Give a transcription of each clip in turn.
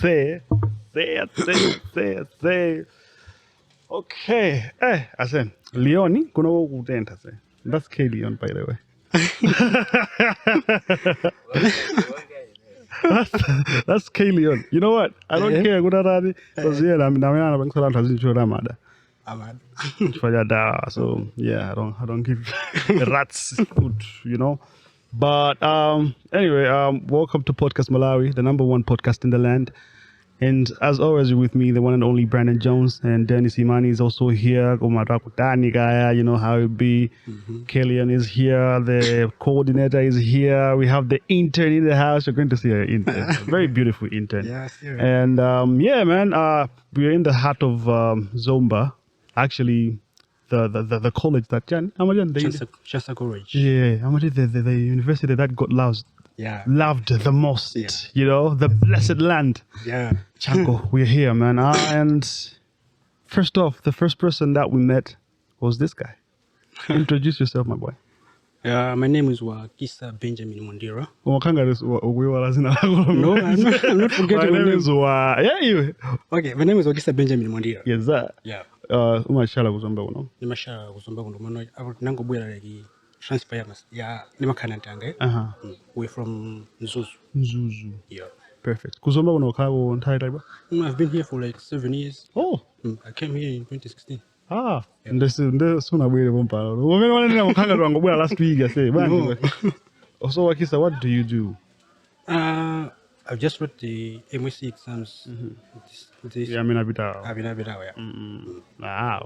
Say it. Okay. I said, Leoni, kuno kutenta say. That's K Leon, by the way. that's K Leon. You know what? I don't care. Because I'm Ramada. So yeah, I don't give rats food, you know. But anyway, welcome to Podcastmalawi, the #1 podcast in the land. And as always, with me, the one and only Brandon Jones, and Dennis Imani is also here. You know how it be. Kellyan is here. The coordinator is here. We have the intern in the house. You're going to see an intern, a very beautiful intern. Yeah, sure. And yeah, man, we're in the heart of Zomba. Actually, the college that Chancellor College. Yeah, the university that got loved the most. Yeah. You know, the blessed land. Yeah. Chanko, we're here, man. And first off, the first person that we met was this guy. Introduce yourself, my boy. My name is Wakisa Benjamin Mondira. No, I'm not forgetting my name is you. Okay, my name is Wakisa Benjamin Mondira. Yes, sir. Yeah. Umashala kuzomba kuno. Nimashala kuzomba kuno mano nangobwera like transfer ya nimakana ntange. We're from Nzuzu. Yeah. Perfect. Kuzomba kuno kawo nthawi. I've been here for like 7 years. Oh. I came here in 2016. Ndesuna bwere pompano. Wamene wanena mukhanga twangobwera last week I say. So Wakisa, what do you do? I've just wrote the MSc exams. Yeah, I've been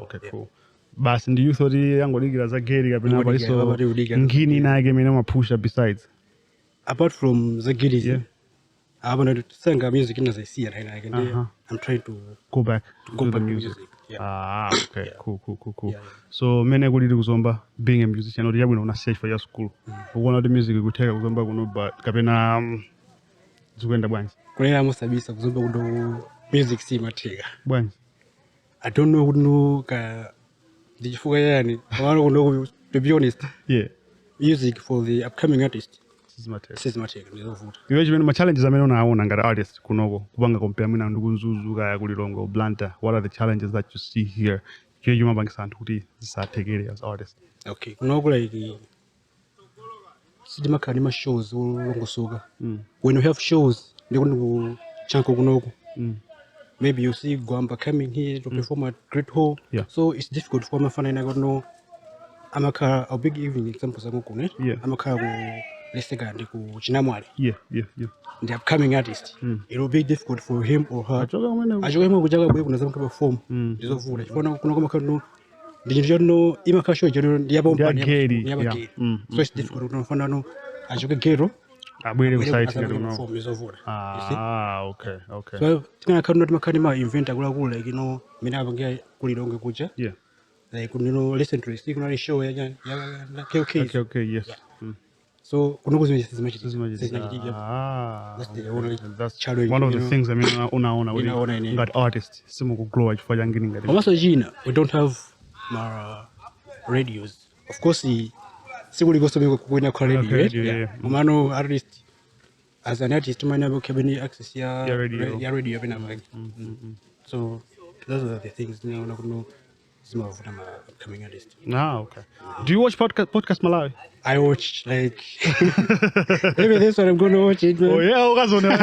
okay, cool. But in the youth yangodikira za geri kapena paliso ngini nake mina mapusha besides. Apart from the giri, I want to sing music as I see it right now. I'm trying to go back to the music. Yeah. Okay. Yeah. Cool. Yeah. So many good kuzomba being a musician or you na search for your school. One of the music you take kuzomba kuno but kapena zikuenda bwanji. Kwa musabisa kuzomba kuno music si matega. Bwanji. I don't know kuno ka dijifuka yani. Kuno to be honest. Yeah. Music for the upcoming artist. Systematic. Iweje ma challenges amene unaona ngati artist kunoko kupanga compare mwina ndugu Nzuzu kaya kulilongo Blanta. What are the challenges that you see here? Here you mabangisa anthu kuti zisathekere as artist. Okay. Kunoko like sidimaka ni shows ulongosoka. When you have shows ndikuno chanko kunoko. Maybe you see Gwamba coming here to perform at Great Hall. Yeah. So it's difficult for mafana na know amaka a big evening example zangu kune. Yeah. Amaka Lesega ndi ku Chinamwali. Yeah. The upcoming artist. It will be difficult for him or her. Ajoga mwe kujaga bwe kuna zama perform. Ndizovula. Chifona kuna kama kano ndinjono imaka show jono ndiyabomba ndiyabageri. So it's difficult unafana no ajoga gero. Abwere ku site ngati no. Perform ndizovula. Okay. So tingana kano ndimakani ma inventa kula like mina abange kulilonge kuja. Yeah. Like listen to this kuna show ya Okay, yes. Yeah. So that's one of the things I mean unaona that artist simu ku grow for yangini ngati. Also Gina, we don't have radios. Of course sikuli goso kuina kwa radio. Yeah. Umano artist as an artist man able to access ya radio bina bag. So those are the things know some of them are coming artist. Okay. Do you watch Podcastmalawi? I watch like maybe this one I'm going to watch it. Man. Oh yeah, ukazona.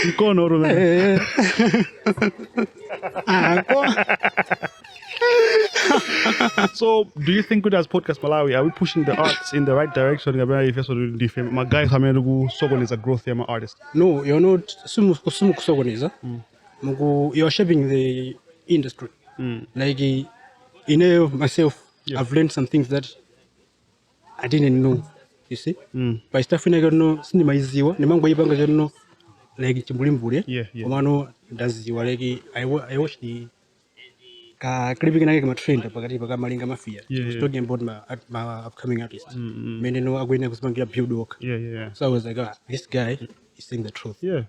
Ikono ro. So, do you think as Podcastmalawi are we pushing the arts in the right direction? My guys Hamigo sogoneza growth ya artist. No, you're not sumu sogoneza. You're shaping the industry. Like myself, I've learned some things that I didn't know. You see? By stuff in I don't know, cinema is you. Nimango ibanga don't know. Like Chimbulimbule. Yeah. Omano does you like I watch the clipping like my train, Pagati Malinga Mafia. Talking about my upcoming artist. Many know I'm going to go build work. Yeah. So I was like, this guy is saying the truth. Yeah.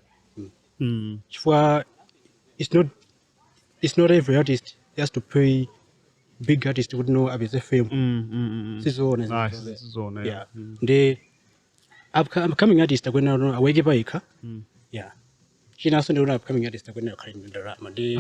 It's not every artist has to pay big artists would know about the film. This is all. The upcoming artist are going to awake by yeah. chinaso ndiona upcoming artist akwenera kali ndarama ndi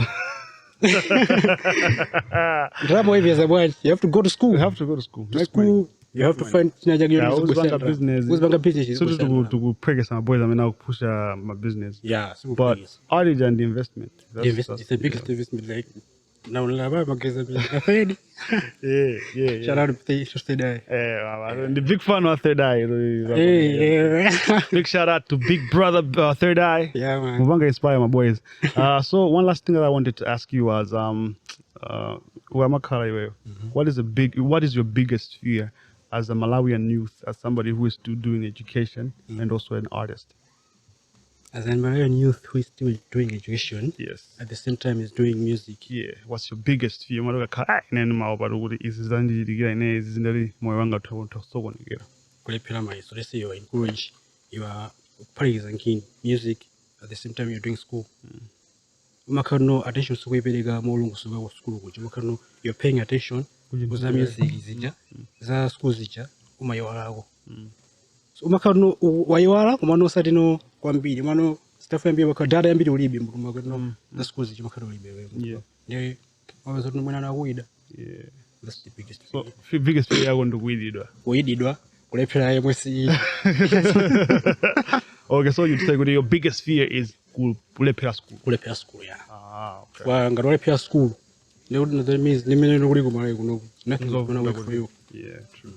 drama hivi za bwana you have to go to school. You have to go to school. To school you have to find chinaja uzibanga business. Uzibanga business. So to go pregame some boys I mean now push my business. Yeah, but art and the investment. It's the biggest investment like now lava mageza afedi. Yeah. Shout out to Third Eye. The big fan of Third Eye. Big shout out to Big Brother Third Eye. Yeah, man. Mubanga inspire my boys. So one last thing that I wanted to ask you was what is your biggest fear as a Malawian youth, as somebody who is still doing education and also an artist? As a Malawian youth who is still doing education, yes, at the same time is doing music. Yeah, what's your biggest fear? So let's say you are in college, you are practicing music, at the same time you're doing school. Umakano attention so webega molungu so wa school kuja umakano you're paying attention kuza music zija za school zija umayawalako. So umakano wayawala kumano satino kwambiri mano staff yambiri bakadada yambiri ulibe umakano za school zija umakano ulibe wewe. Yeah. Ndio wabazo mwana na kuida. Yeah. That's the biggest fear. So biggest fear yako ndo kuididwa. Kuididwa kulepera yemwesi. Okay, so you say your biggest fear is kulepera school. Kulepera school, yeah. Okay. Well, ngalepera school. That means limene kuli kumalawi kuno. Nothing's gonna work for you. Yeah, true.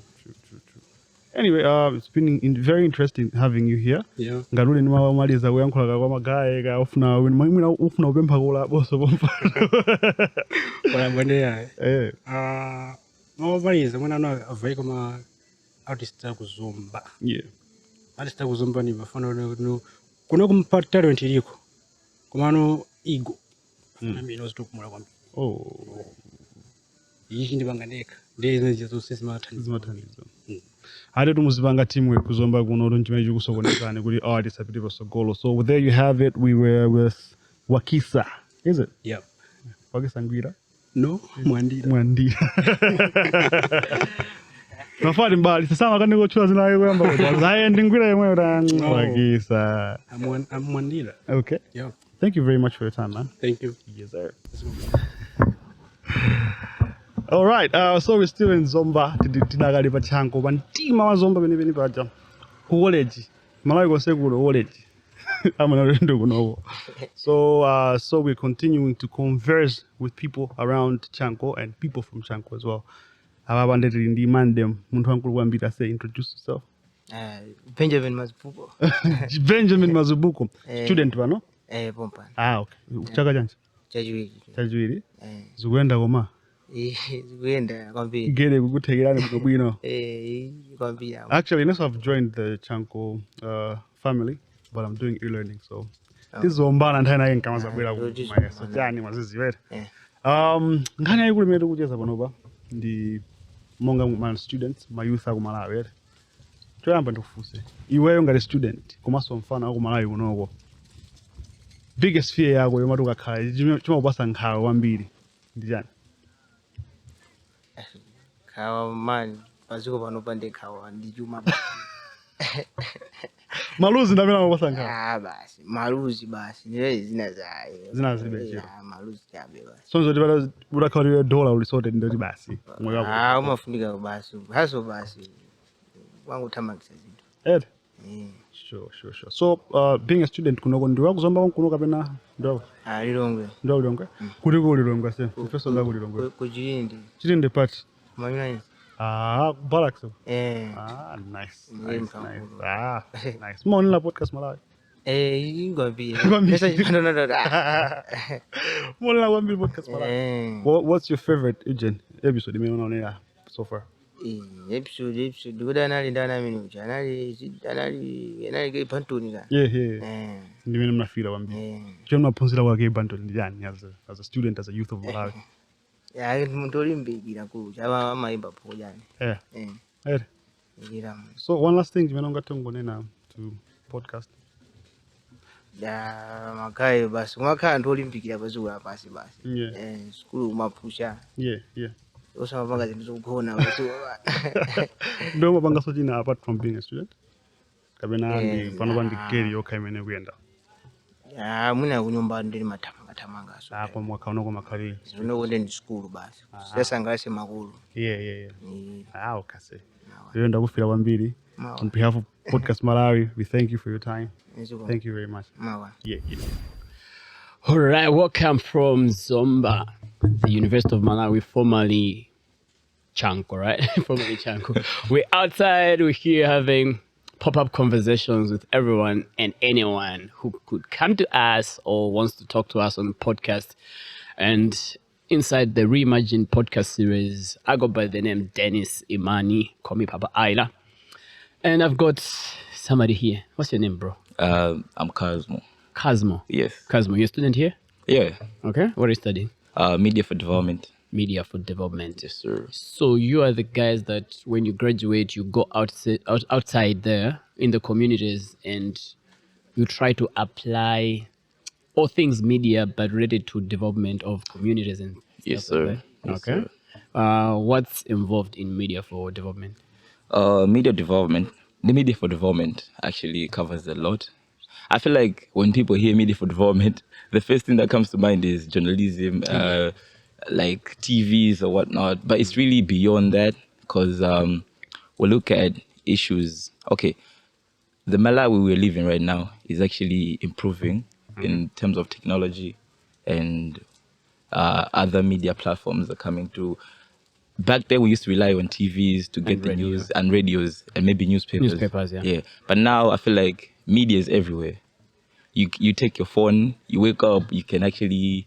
Anyway, it's been very interesting having you here. Yeah. Ngarule ni maliza kuyankhula kwa magaye ga ufuna upempha kula boso bomfa. Wala bwendea. Maliza mwana no avai kama artist akuzomba. Yeah. Artist akuzomba ni mafano no kuno kumpa talent iliko. Kumano ego. Nami no stop mura kwambi. Oh. Yishi ndibanganeka. Ndeze njezo sisimatanizo. Hade tumuzibanga teamwork kuzomba kuno runchimeje kusokonekane kuli artists apite basogolo. So there you have it. We were with Wakisa. Is it? Yep. Wakisa Ngwira? No, Mwandira. Nafadi mbali sasa kani kuchua zinayo kwamba zaendi Ngwira yemwe Wakisa. I'm Mwandira. Okay. Yeah. Thank you very much for your time, man. Thank you. Yes, sir. All right, so we're still in Zomba. Tinagali pachango bantima wa Zomba bene pacha. College. Malawi go seguro college. I'm not know. So we're continuing to converse with people around Chanko and people from Chanko as well. Ababande demand them. Muntu wankulu wambira say introduce yourself. Benjamin Mazubuko. Benjamin Mazubuko. Student bano? Pompa. Okay. Chaka janchi? Chajuiri. Zugwenda goma. Zugwenda kwambiri. Gere kukutegerane kubwino. Kwambiri. Actually, I've joined the Chanko family, but I'm doing e-learning, so this is Zombana and Hana kama zabwera kumaya. So jani mazizi wete. Ngani ayi kulimere kujeza panoba ndi monga ma students, ma youth aku Malawi wete. Toyamba ndikufuse. Iweyo ngati student, komanso mfana aku Malawi kunoko. Biggest fear yako yomatuka khala chima upasa nkhawa kwambiri ndi chani? Khawa man paziko panopa ndi khawa ndi chuma. Maluzi ndamene upasa nkhawa. Basi maluzi basi ndiye zina zayo. Zina zibe. Maluzi chabe basi. Sonzo ndipata udakhalira dola ulisote ndoti basi. Moyo wako. Umafunika basi. Haso basi. Wangu tamakisa zinto. Ed. Sure. So, being a student, kunoko ndiwa kuzomba kuno kapena ndo? Lilongwe. Ndo Lilongwe? Kuli ku Lilongwe se. Professor za ku Lilongwe. Ku Chilindi. Chilindi part. Mamina. Barracks. Nice. Nice. Morning la Podcastmalawi. Ngombi. Pesa chipando ndo. Morning la Wambi Podcastmalawi. What's your favorite episode umeona so far? Episode kuda ndana minu anali ke pantoni ka. Yeah. Ndimene mnafira Wambi. Choma mnaphunzira kwa ke pantoni ndiyani as a student, as a youth of Malawi. Yeah, muntu olimbikira kuja amayimba pho yani. Yeah. So one last thing ndimene ungatongonena to podcast. Makai basi mwakhala ndo olimbikira pazuwa pasi basi. School mapusha. Yeah. Osa mapanga zinto zokukhona pazuwa. Ndo mapanga sochina apart from being a student. Kapena ndi panopa ndi carry yokha imene kuyenda. Muna kunyumba ndiri matamanga so. Kwa mwaka unoko makali. Zino wende ni school basi. Sasa ngase makulu. Yeah. Okay. Wewe ndakufira kwambiri. On behalf of Podcast Malawi, we thank you for your time. Thank you very much. Yeah. All right, welcome from Zomba, the University of Malawi, formerly Chanko, right? Formerly Chanko. We're outside, we're here having pop-up conversations with everyone and anyone who could come to us or wants to talk to us on the podcast. And inside the Reimagined podcast series, I go by the name Dennis Imani, call me Papa Ayla. And I've got somebody here. What's your name, bro? I'm Cosmo. Cosmo? Yes. Cosmo, you're a student here? Yeah. Okay. What are you studying? Media for development. Media for development. Yes, sir. So you are the guys that when you graduate, you go outside there in the communities and you try to apply all things media, but related to development of communities and Yes, stuff like sir. that. Yes, Okay. sir. What's involved in media for development? Media development. The media for development actually covers a lot. I feel like when people hear media for development, the first thing that comes to mind is journalism, like TVs or whatnot. But it's really beyond that because we look at issues. Okay, the Malawi we're living right now is actually improving in terms of technology and other media platforms are coming through. Back then, we used to rely on TVs to get the news and radios and maybe newspapers. Newspapers, yeah. But now I feel like media is everywhere. You take your phone, you wake up, you can actually,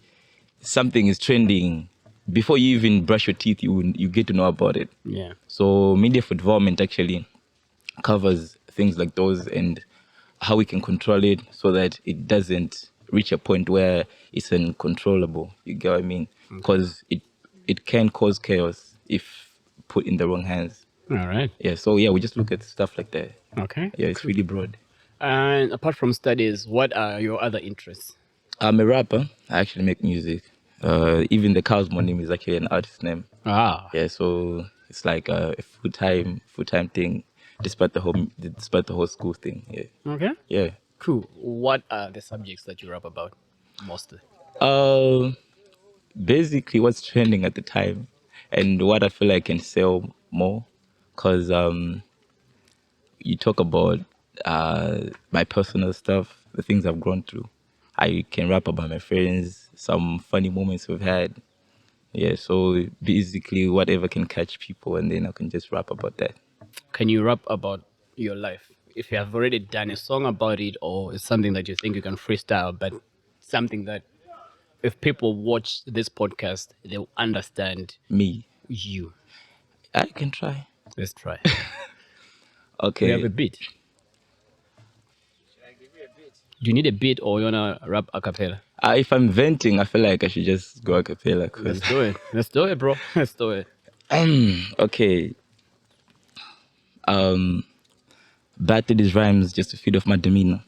something is trending. Before you even brush your teeth, you get to know about it. Yeah. So media for development actually covers things like those and how we can control it so that it doesn't reach a point where it's uncontrollable. You get what I mean? Because it can cause chaos if put in the wrong hands. All right. Yeah, so yeah, we just look at stuff like that. Okay. Yeah, it's really broad. And apart from studies, what are your other interests? I'm a rapper. I actually make music. Even the Cosmo name is actually an artist name. Ah. Yeah, so it's like a full-time thing, despite the whole school thing. Yeah. Okay. Yeah. Cool. What are the subjects that you rap about mostly? Basically what's trending at the time and what I feel like can sell more, because you talk about my personal stuff, the things I've gone through. I can rap about my friends, some funny moments we've had. Yeah, so basically whatever can catch people, and then I can just rap about that. Can you rap about your life? If you have already done a song about it, or it's something that you think you can freestyle, but something that if people watch this podcast, they'll understand Me, you. I can try. Let's try. Okay. We have a beat. Do you need a beat or you wanna rap a cappella? If I'm venting, I feel like I should just go a cappella. Let's do it. Let's do it, bro. Let's do it. Okay. Back to these rhymes just to feed off my demeanor.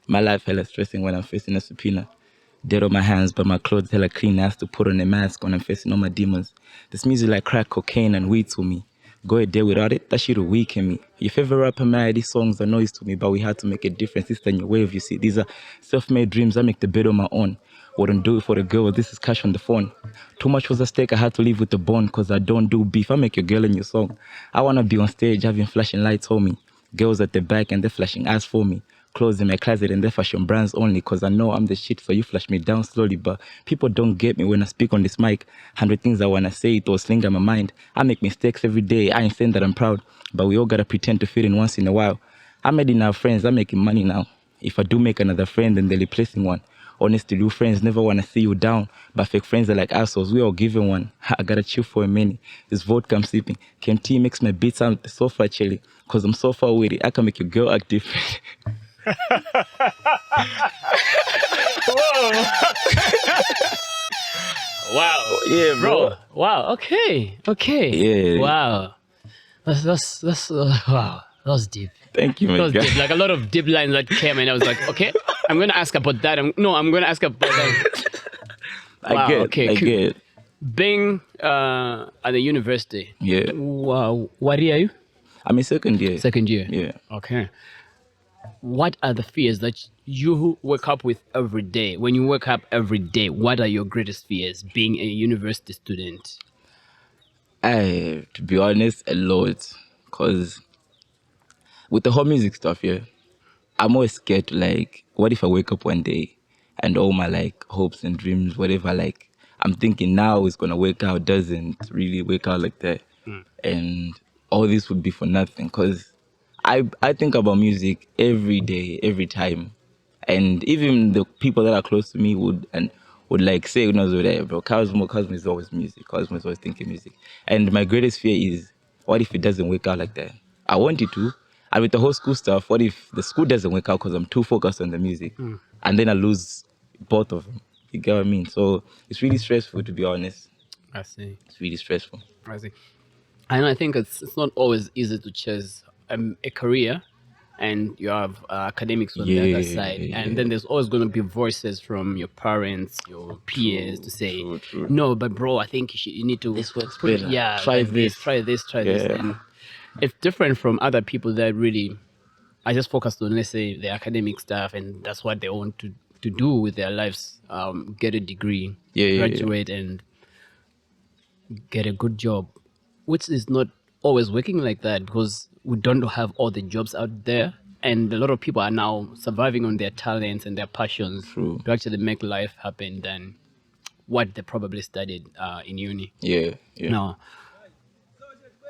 My life hella stressing when I'm facing a subpoena. Dead on my hands, but my clothes hella clean. I have to put on a mask when I'm facing all my demons. This music like crack, cocaine, and weed to me. Go a day without it, that shit will weaken me. Your favorite rapper, man, these songs are noise to me, but we had to make a difference. It's the new wave, you see. These are self-made dreams. I make the bed on my own. Wouldn't do it for the girl. This is cash on the phone. Too much was at stake. I had to leave with the bond, cause I don't do beef. I make your girl in your song. I wanna be on stage having flashing lights on me. Girls at the back and they're flashing eyes for me. Clothes in my closet and they're fashion brands only, cause I know I'm the shit, so you flash me down slowly. But people don't get me when I speak on this mic. 100 things I wanna say, it was sling in my mind. I make mistakes every day. I ain't saying that I'm proud, but we all gotta pretend to fit in once in a while. I made enough friends. I'm making money now. If I do make another friend, then they're replacing one. Honestly, real friends never wanna see you down, but fake friends are like assholes. We all given one. I gotta chill for a minute. This vodka I'm sipping. KMT makes my beats sound so far chilly, cause I'm so far with it. I can make your girl act different. Wow. Yeah, bro. Wow. Okay. Yeah. Wow. That's wow. That was deep. Thank you, That my was guy. deep. Like a lot of deep lines that came, and I was like, okay, I'm gonna ask about that. I'm gonna ask about that. Wow, I okay, cool. get. Being at the university. Yeah. Wow. What year are you? I'm in second year. Second year. Yeah. Okay. What are the fears that you wake up with every day. When you wake up every day, what are your greatest fears being a university student? To be honest, a lot. Because with the whole music stuff, yeah, I'm always scared to like, what if I wake up one day and all my like hopes and dreams, whatever, like I'm thinking now is gonna work out, doesn't really work out like that. And all this would be for nothing. Because I think about music every day, every time. And even the people that are close to me would like say, bro, Cosmo is always music. Cosmo is always thinking music. And my greatest fear is, what if it doesn't work out like that? I want it to. And with the whole school stuff, what if the school doesn't work out because I'm too focused on the music? And then I lose both of them. You get what I mean? So it's really stressful, to be honest. I see. It's really stressful. I see. And I think it's not always easy to chase a career, and you have academics on the other side, and then there's always going to be voices from your parents, your peers to say, true. no, but bro, I think you need to This works better. try Try this, this. try this. And it's different from other people that really are just focused on, let's say, the academic stuff, and that's what they want to do with their lives, get a degree, graduate, and get a good job, which is not always working like that, because we don't have all the jobs out there, and a lot of people are now surviving on their talents and their passions to actually make life happen than what they probably studied in uni. Now,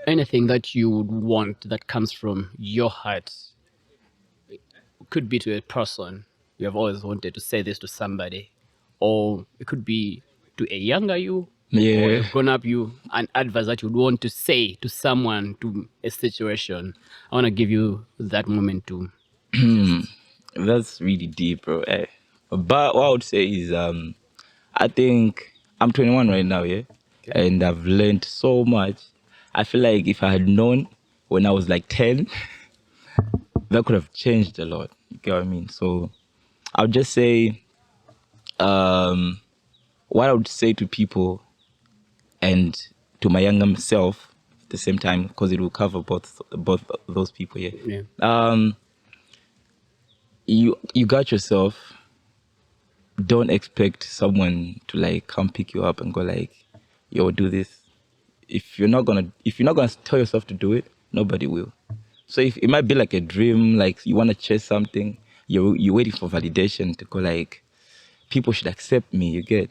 anything that you would want that comes from your heart, it could be to a person you have always wanted to say this to somebody, or it could be to a younger you, or a grown-up you, an advice that you would want to say to someone, to a situation. I want to give you that moment to. That's really deep, bro. But what I would say is, I think I'm 21 right now, and I've learned so much. I feel like if I had known when I was like 10, that could have changed a lot. You get what I mean? So I would just say, what I would say to people and to my younger self at the same time, because it will cover both those people. You got yourself. Don't expect someone to like come pick you up and go like, yo, do this. If you're not gonna tell yourself to do it, nobody will. So if it might be like a dream, like you want to chase something, you're waiting for validation to go like, people should accept me. You get?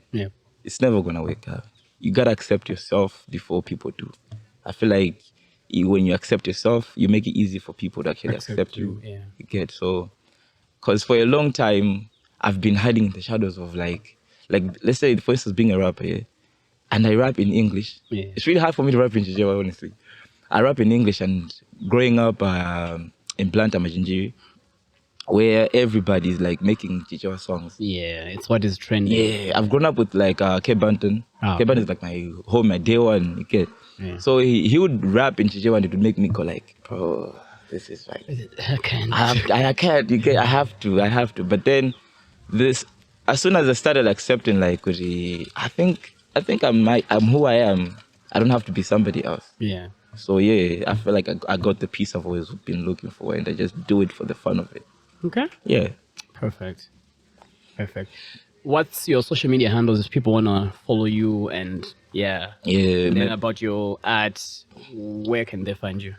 It's never gonna work out. You gotta accept yourself before people do. I feel like when you accept yourself, you make it easy for people to actually accept you. You get? So, because for a long time, I've been hiding in the shadows of like let's say, for instance, being a rapper, and I rap in English. It's really hard for me to rap in Chichewa, honestly. I rap in English, and growing up in Planta Majinjiri, where everybody's like making Chichewa songs. It's what is trending. I've grown up with like K Banton. K Banton is like my day one. You get? So he would rap in Chichewa, and it would make me go like, bro, this is like, I can't. I can't. You get? I have to. But then as soon as I started accepting, like, I think I'm who I am. I don't have to be somebody else. So I feel like I got the piece I've always been looking for, and I just do it for the fun of it. Okay. Perfect. What's your social media handles if people wanna follow you and and then about your art, where can they find you?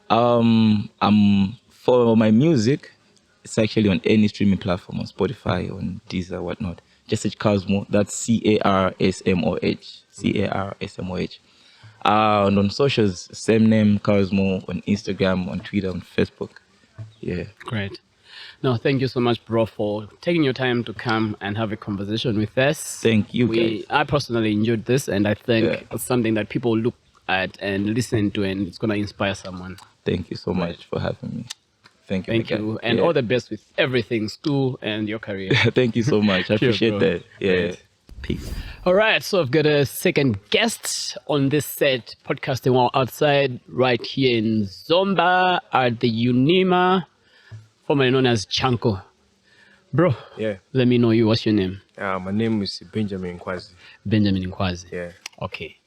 For my music, it's actually on any streaming platform, on Spotify, on Deezer, whatnot. Just search Cosmo. That's CARSMOH. CARSMOH. And on socials, same name, Cosmo, on Instagram, on Twitter, on Facebook. Great. No, thank you so much, bro, for taking your time to come and have a conversation with us. Thank you, guys. I personally enjoyed this, and I think it's something that people look at and listen to, and it's going to inspire someone. Thank you so much for having me. Thank you. And all the best with everything, school and your career. Thank you so much. I appreciate bro. that. Peace. All right, so I've got a second guest on this set, podcasting while outside, right here in Zomba at the UNIMA, formerly known as Chanko. Bro, let me know you. What's your name? My name is Benjamin Nkwazi. Benjamin Nkwazi. Okay.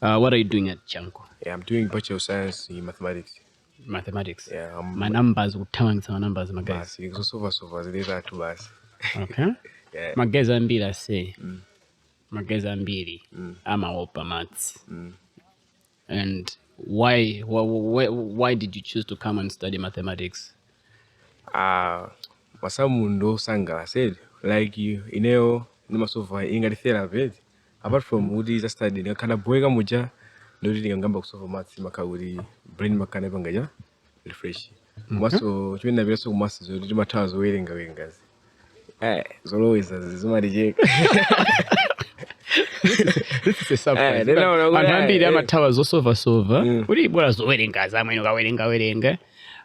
What are you doing at Chanko? I'm doing Bachelor of Science in Mathematics. Mathematics. Yeah, My numbers utawangisa ma numbers my guys. basi kusova zilezathu basi. Okay. Yeah. Magezi ambili ase. Magezi ambili. Amaopa maths. And why did you choose to come and study mathematics? Masamu ndo sangala said like ineo nimasova ingali therapy. Apart from udi za study ni kana bweka muja ndo ngamba kusova maths makauri brain makana bangaja refresh. Maso chwena byaso maths zo ndi matazo werenga. Zoloweza zimarijeka. This is a surprise. Antambili amatawa zosova. Uri bora zowerenga zamwe werenga.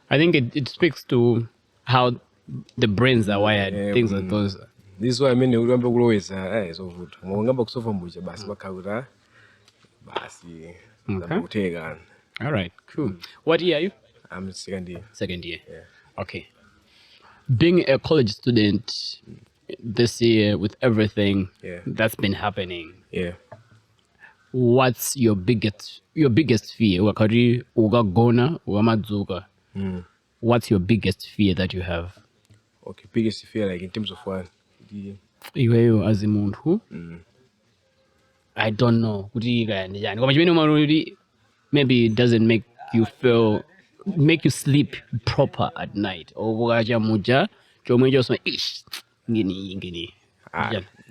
I think it speaks to how the brains are wired, things like those. This is why I mean uliambe kuloweza zovuta. Ngamba kusova mbuja basi makaura basi zamutega. All right, cool. What year are you? I'm second year. Second year. Yeah. Okay. Being a college student this year with everything that's been happening. Yeah. What's your biggest fear? Wakati ugagona ugamadzuka. What's your biggest fear that you have? Okay, biggest fear like in terms of what? Iweyo as a muntu. I don't know. Maybe it doesn't make you sleep proper at night. Or muja chomwejo so ish ngini.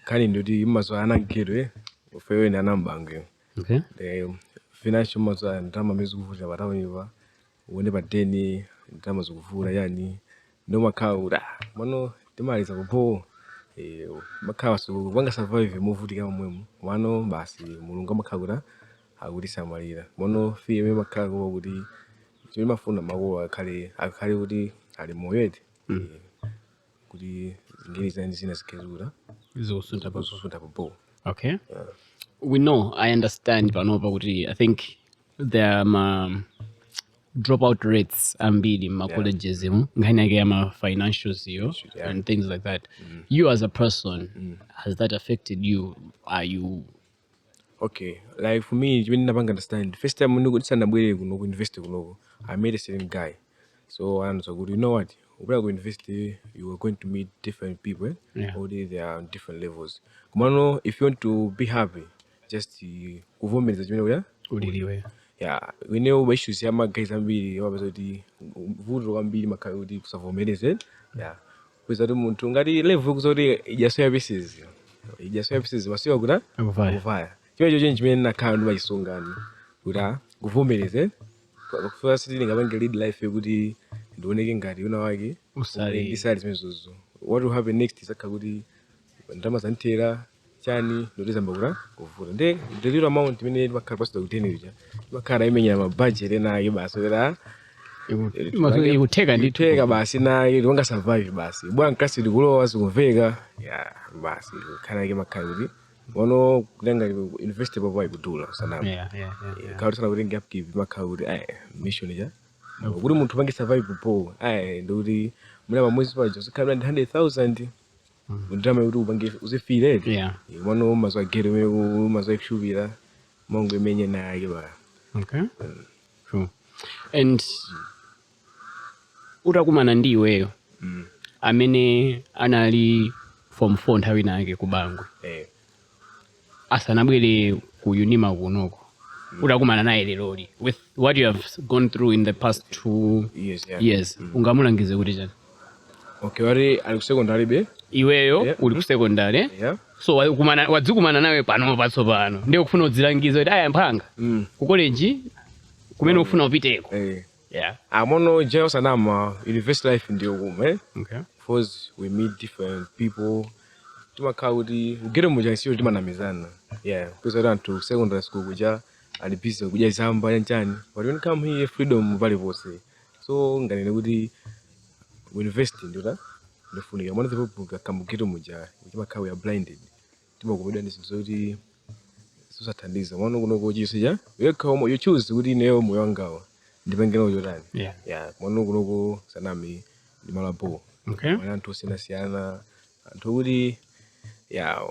Kani ndudi mazo anangirwe ufewe na nambange. Okay. The financial mazo ndama mezuvura batawiva. Uone badeni ndama zokuvura yani ndo makaura. Mano timaliza kupo makawa so wanga survive muvuti kama mwemu. Mano basi mulunga makaura agudi samalira. Mano fiye me makago agudi chima funa mago akali udi ali moyete. Kudi ngiri zandi zina zikezura. Zosunta babo. Okay. We know, I understand, I think there are dropout rates ambili ma colleges ngane ma financials and things like that. You as a person, has that affected you? Are you okay? Like for me, when I understand, first time when I go invest, I made a certain guy. So I so good. You know what? When I go invest, you are going to meet different people. All they are on different levels. Kumano, if you want to be happy, just go minutes. You know, yeah. We know issues. Yeah, my guys are be obviously vudu ambi makayudi kusavo medicine. Yeah. Because adu muntu ngari level kuzori ija services. Ija services wasiwa kuda kuvaya. Kiwa jojo njimeni na kandu maisungani. Kuda kuvomereze. Kwa first thing ngabange lead life yogudi ndoneke ngari una wagi. Usari. Decide mezuzu. What will happen next is akagudi ndama santera chani ndoriza mbagura kuvura. Nde the amount mini bakapasita kutenirija. Bakara imenya ma budget na yibasera. Utega basi na ilonga survive basi. Bwana nkasi ligulo wasukuvega. Yeah, basi kana yake makayuri. Wono kulenga invest baba ibudula sana. Yeah. Kauri sana kulenga upkeep makayuri mission ya. Uri muntu bangi survive po. Nduri muna mwezi pa Jose kabla 100,000. Ndama uri bangi uzifile. Yeah. Wono mazwa gereme mazwa kushubira. Mongo imenye na yiba. Okay. Cool. And urakumana ndiweyo amene anali form 4 nthawi nake kubangwe asanabwere ku UNIMA kunoko urakumana naye leloli with what you have gone through in the past 2 years ungamulangize kuti chani? Okay, wari ali ku secondary be iweyo uli ku secondary so wadzikumana nawe pano patsopano ndiye kufuna udzilangize kuti aya mphanga ku college kumene ufuna upiteko. Yeah. Amono jail sanama university life ndio gume. Okay. Because we meet different people. Tumakawudi ugere mujansio timanamizana. Yeah. Because I went to secondary school kuja alipisa kuja zamba yanchani. But when come here freedom vale vose. So ngane kuti university ndio da ndofunika. One of the people kamugere muja timakawe are blinded. Timakuboda nisizoti susatandiza. Wono kuno kujisija. You choose kuti neo moyo wangawa. Depending on your time. Yeah. Mono kuno sanami di Malawi. Okay. Wanantu sinasiana. Anturi yeah.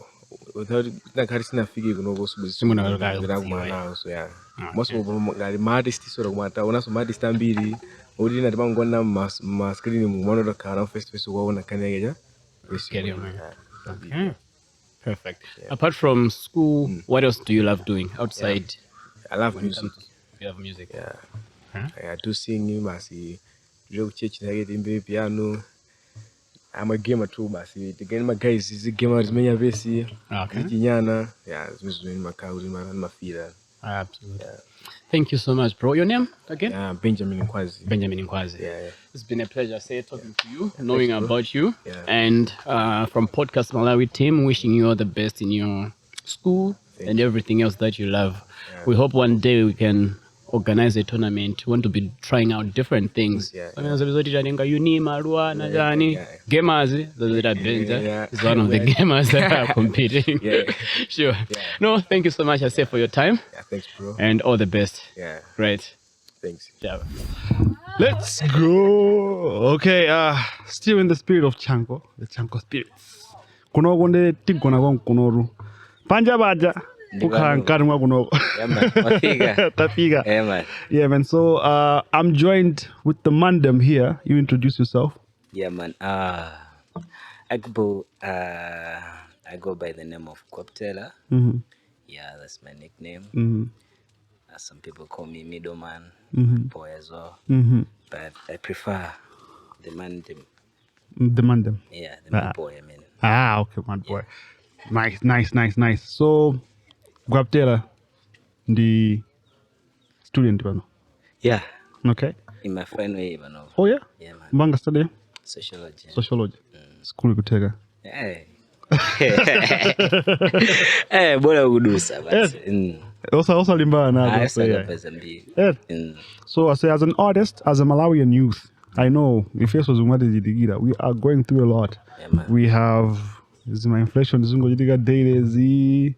without nakati sinafike kuno Simunakali kumana so yeah most of them ngali artist sort of kumata unaso artist ambiri uri na timangona ma screen mumono da kana face to face waona kaneja Okay. Perfect. Apart from school, what else do you love doing outside? I love music. You love music. Yeah. Huh? I do singing, masi. Joke church, I get in piano. I'm a gamer too, masi. The game, my guys, is a gamer. Is many avesi. Okay. Kinyana. Yeah, it's just doing my car, my feeder. Absolutely. Yeah. Thank you so much, bro. Your name again? Benjamin Nkwazi. Benjamin Nkwazi. Yeah. It's been a pleasure, talking to you, knowing Thanks, about you, yeah. and from Podcast Malawi team, wishing you all the best in your school and everything else that you love. Yeah. We hope one day we can organize a tournament. We want to be trying out different things. UNIMA, gamers, is one of the gamers that are competing. Sure. Yeah. No, thank you so much, for your time. Yeah, thanks, bro. And all the best. Yeah. Great. Thanks. Yeah. Let's go. Okay, still in the spirit of Chanko, the Chanko spirits. Kuno gonde tigona kon kunoru. Panja baja. Kuno. Tafiga. Yeah, man. Yeah, man. So I'm joined with the Mandem here. You introduce yourself. Yeah, man. I go by the name of Kwaptela. Mm-hmm. Yeah, that's my nickname. Mm-hmm. Some people call me Middleman, boy as well. Mm-hmm. But I prefer the Mandem. The Mandem. Yeah, the mad boy, I mean. Okay, mad boy. Nice. So, Kwaptela, the student, man. Yeah. Okay. In my final year, man. Oh, yeah? Yeah, man. Banga study? Sociology. School kutega. Hey. Hey, bora udusa basi. Also limba na. So I say, as an artist, as a Malawian youth, I know if yes was we are going through a lot. Yeah, we have my inflation zungo jidiga daily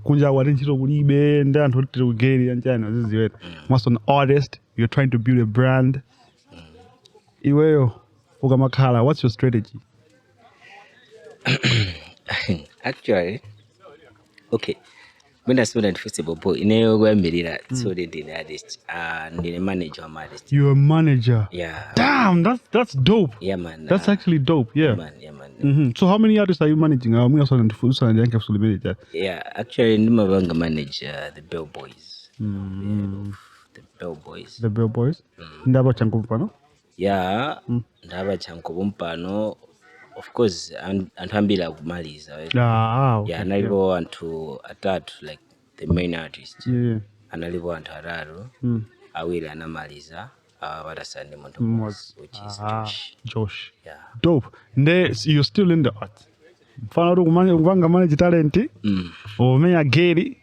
kunja warinchiro bulibe and then to gary and China. This is it. Once an artist, you're trying to build a brand. Iweyo Ugamakala, what's your strategy? Actually, okay. When I saw that festival, boy, in a way, so they did artist and the manager of artist. You're a manager. Yeah. Damn, that's dope. Yeah, man. That's actually dope. Yeah. Yeah, man. Mm-hmm. So how many artists are you managing? Yeah, actually, Nimavanga manage the Bell Boys. The Bell Boys. The Bell Boys. Ndaba Chankumpano. Yeah. Ndaba Chankumpano. Of course, Antambila Maliza. Okay. Yeah, and I go on to atatu like the main artist. Yeah. And I live on Tararo. I will Anamaliza. What I said, which is Josh. Yeah. Dope. You're still in the art. Fanaru kumanga manage talent. Omeya geri.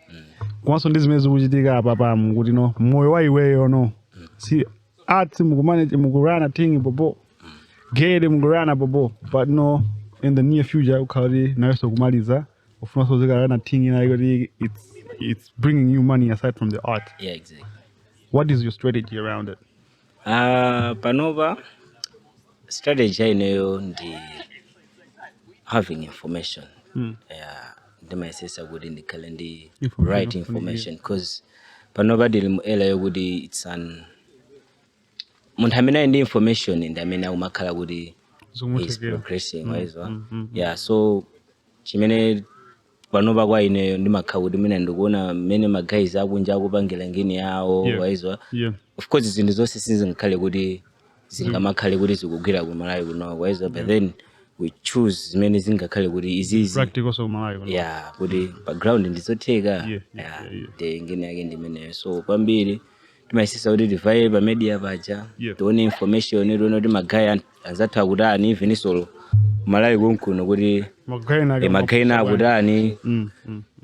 Kwanso ndizimezi kuchitika papa kuti no moyo waiweyo no. See art mugurana thing bobo. Geri mugurana bobo. But no, in the near future ukari naweso kumaliza. Ufuna so zikarana thing na it's bringing you money aside from the art. Yeah, exactly. What is your strategy around it? Panova strategy I know the having information. Yeah, the my sister would in the calendar write information because Panova the would it's an Montamina in the information in the Mena Umakala would is progressing. Yeah, so Chimene Panova kwa ine ndi makawudi mina ndikuona mene magayizi akunja akupangila ngini yawo waizwa. Of course izinto zonse sizingakhale kuti zingamakhale kuti zikugwira ku Malawi kuno waizwa, but then we choose zimene zingakhale kuti izizi practical so Malawi kuno. Yeah, kuti background ndizotheka. Yeah. De ngini yake ndimene so pambiri timayisisa kuti divide pa media paja tione information tione kuti magayi anzathu akutani even solo Malawi konkuno kuti magaina akutani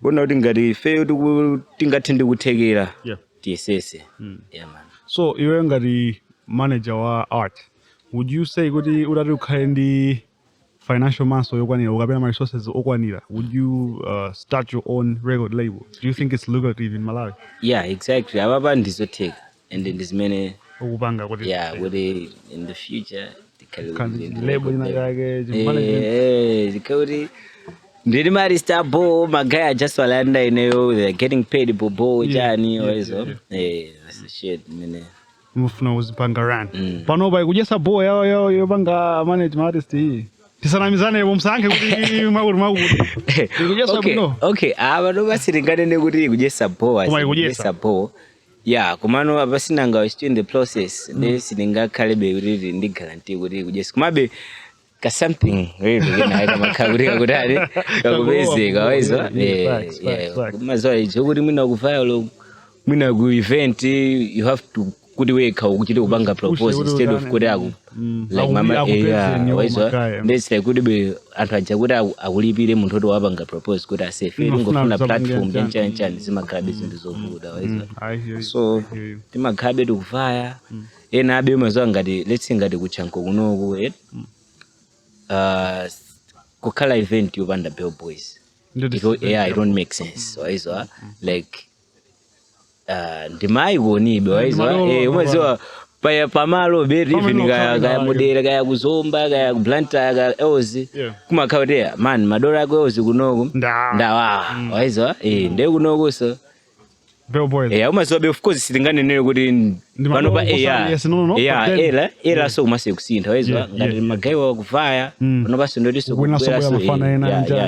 bona kuti ngati ife tingathindi kuthekera tiyesese. Yeah, man. So iwe ngati manager wa art, would you say kuti udati ukhale ndi financial muscle yokwanira ukapena resources okwanira, would you start your own record label? Do you think it's lucrative in Malawi? Yeah, exactly. Ababa ndizotheka and then ndizimene okupanga kuti kuti in the future label ina yake management zikauti Ndiri mari stabo magaya just walanda ineyo they're getting paid bobo chani waizo. That's the shit mine. Mufuna uzipanga run. Panoba ikujesa bo yo banga manage artist hii. Tisanamizane bomsange kuti mauru. Ikujesa bino. Okay, abantu basiringane nekuti ikujesa bo ikujesa bo. Yeah, kumano abasinanga still in the process. Ndesininga kalebe uri ndi guarantee kuti ikujesa. Kumabe ka something really gina makaburi kudari kakubezeka waizo kumazo ijo kuti mina kufaya lo mina ku event you have to kuti weka ukuchite kubanga propose instead of kuti aku like mama waizo ndesi like kuti be anthu aja kuti akulipire munthu oti wabanga propose kuti asefe ngofuna platform chanchani zimakhabe zinthu zovuda waizo so timakhabe tikufaya ena abe mazo ngati let's say ngati kuchanko kunoku kukhala event yobanda Bell Boys it don't make sense waizo like ndimai wonibe waizo umaziwa pamalo beri even kaya modera kaya kuzomba kaya kublanta kaya elzi kumakhaotea man madora ako elzi kunoko ndawa waizo nde kunoko so Bell Boys. Umazobe of course silingane nene kuti panopa era so kumase kusintha waizo ngati magayiwa kuvaya panopa sondoti so kubwera so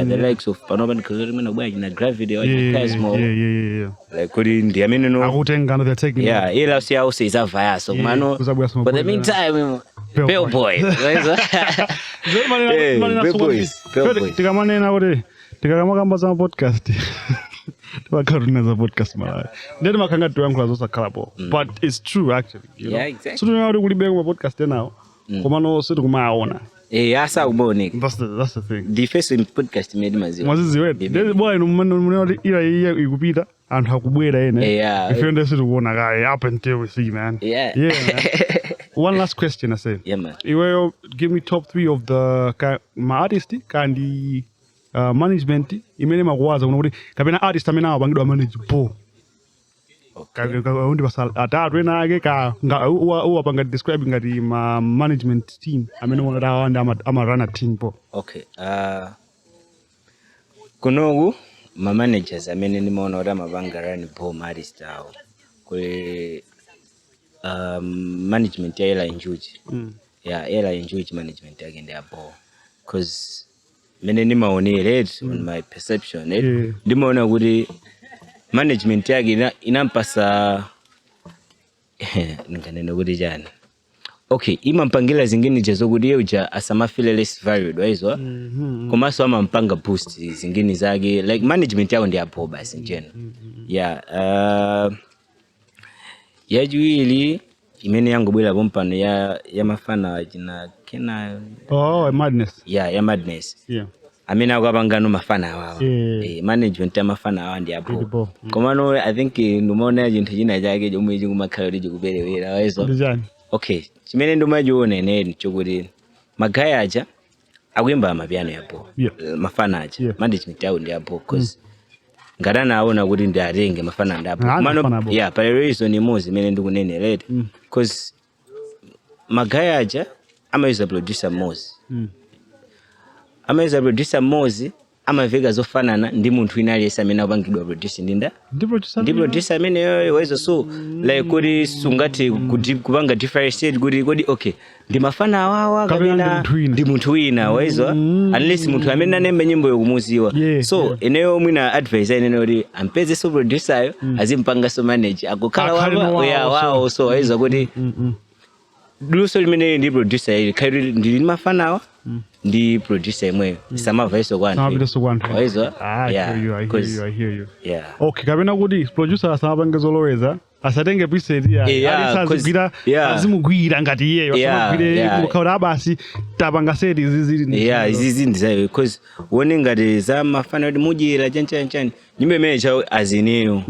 the likes of panopa ndikazoti mena kubaya na gravity or cosmo like kuti ndi amene no akutengana the taking era so yawo sezavaya so kumano but the meantime Bell Boys waizo Bell Boys tikamanena kuti tikamakamba za podcast Wakaruna Podcastmalawi. Then makanga tuyankula zosa kalabo. But it's true actually. Yeah, exactly. So tunawari kulibega kwa podcast now. Komano situ kumaona. Asa ubone. That's the thing. The first podcast made maziwa. Mazizi wetu. Then boy numene ila ikupita and hakubwera ene. Yeah. If you understand kuona guy up until we see man. Yeah. Yeah man. One last question I say. Yeah man. You give me top 3 of the artists kandi management imene makuwaza kuno kuti kapena artist amene awapangidwa manage po undi basal atatu ena ake ka uwapanga describe ngati ma management team amene wanda ama run a team po. Okay, kunoku ma managers amene nimaona kuti amapanga run po ma artist awo kuli management ya Ela Njuchi. Ela Njuchi management yake ndi apo cause mene nimaonere on my perception ndimaona kuti management yake inampasa nganene kuti jana okay imampangila zingine jezo kuti yeuja asamafile less valued waizo komaso amampanga boost zingine zake like management yao ndi apo basi njena yajuili imene yangu bwela pompano ya mafana jina kena madness ya madness amene akapangano mafana wawa management ya mafana wawa ndi apo komano I think ndumona chinthu china chake chomwe chikumakhala kuti chikuperewera waizo okay chimene ndumachiona ene chokuti magaya aja akuyimba amapiano yapo mafana aja management yawo ndi apo cause ngatana aona kuti ndi atenge mafana ndi apo komano pale reason imodzi imene ndikunene right cause magaya aja amayuza producer Mozi amaveka zofanana ndi munthu wina aliyense amene akupangidwa producer ndi producer amene yoyo waizo so like kuti sungati kupanga differentiate kuti kodi okay ndi mafana awawa kapena ndi munthu wina waizo unless munthu amene anembe nyimbo yokumuziwa so eneyo mwina advice ine kuti ampeze so producer ayo azimpanga so manage akukhala wawo so waizo kuti duso limene ndi producer ili khairi ndi mafana awa ndi producer imwe samavaiso kwanthu waizo I hear you okay kapena kuti producer asamapangezoloweza asatenge preset alisazigwira azimugwira ngati iyeyo asamagwire mukhaura basi tapanga set izi ndizayo because wone ngati zamafana kuti mujira chanchani nyimbe imene chawo azineyo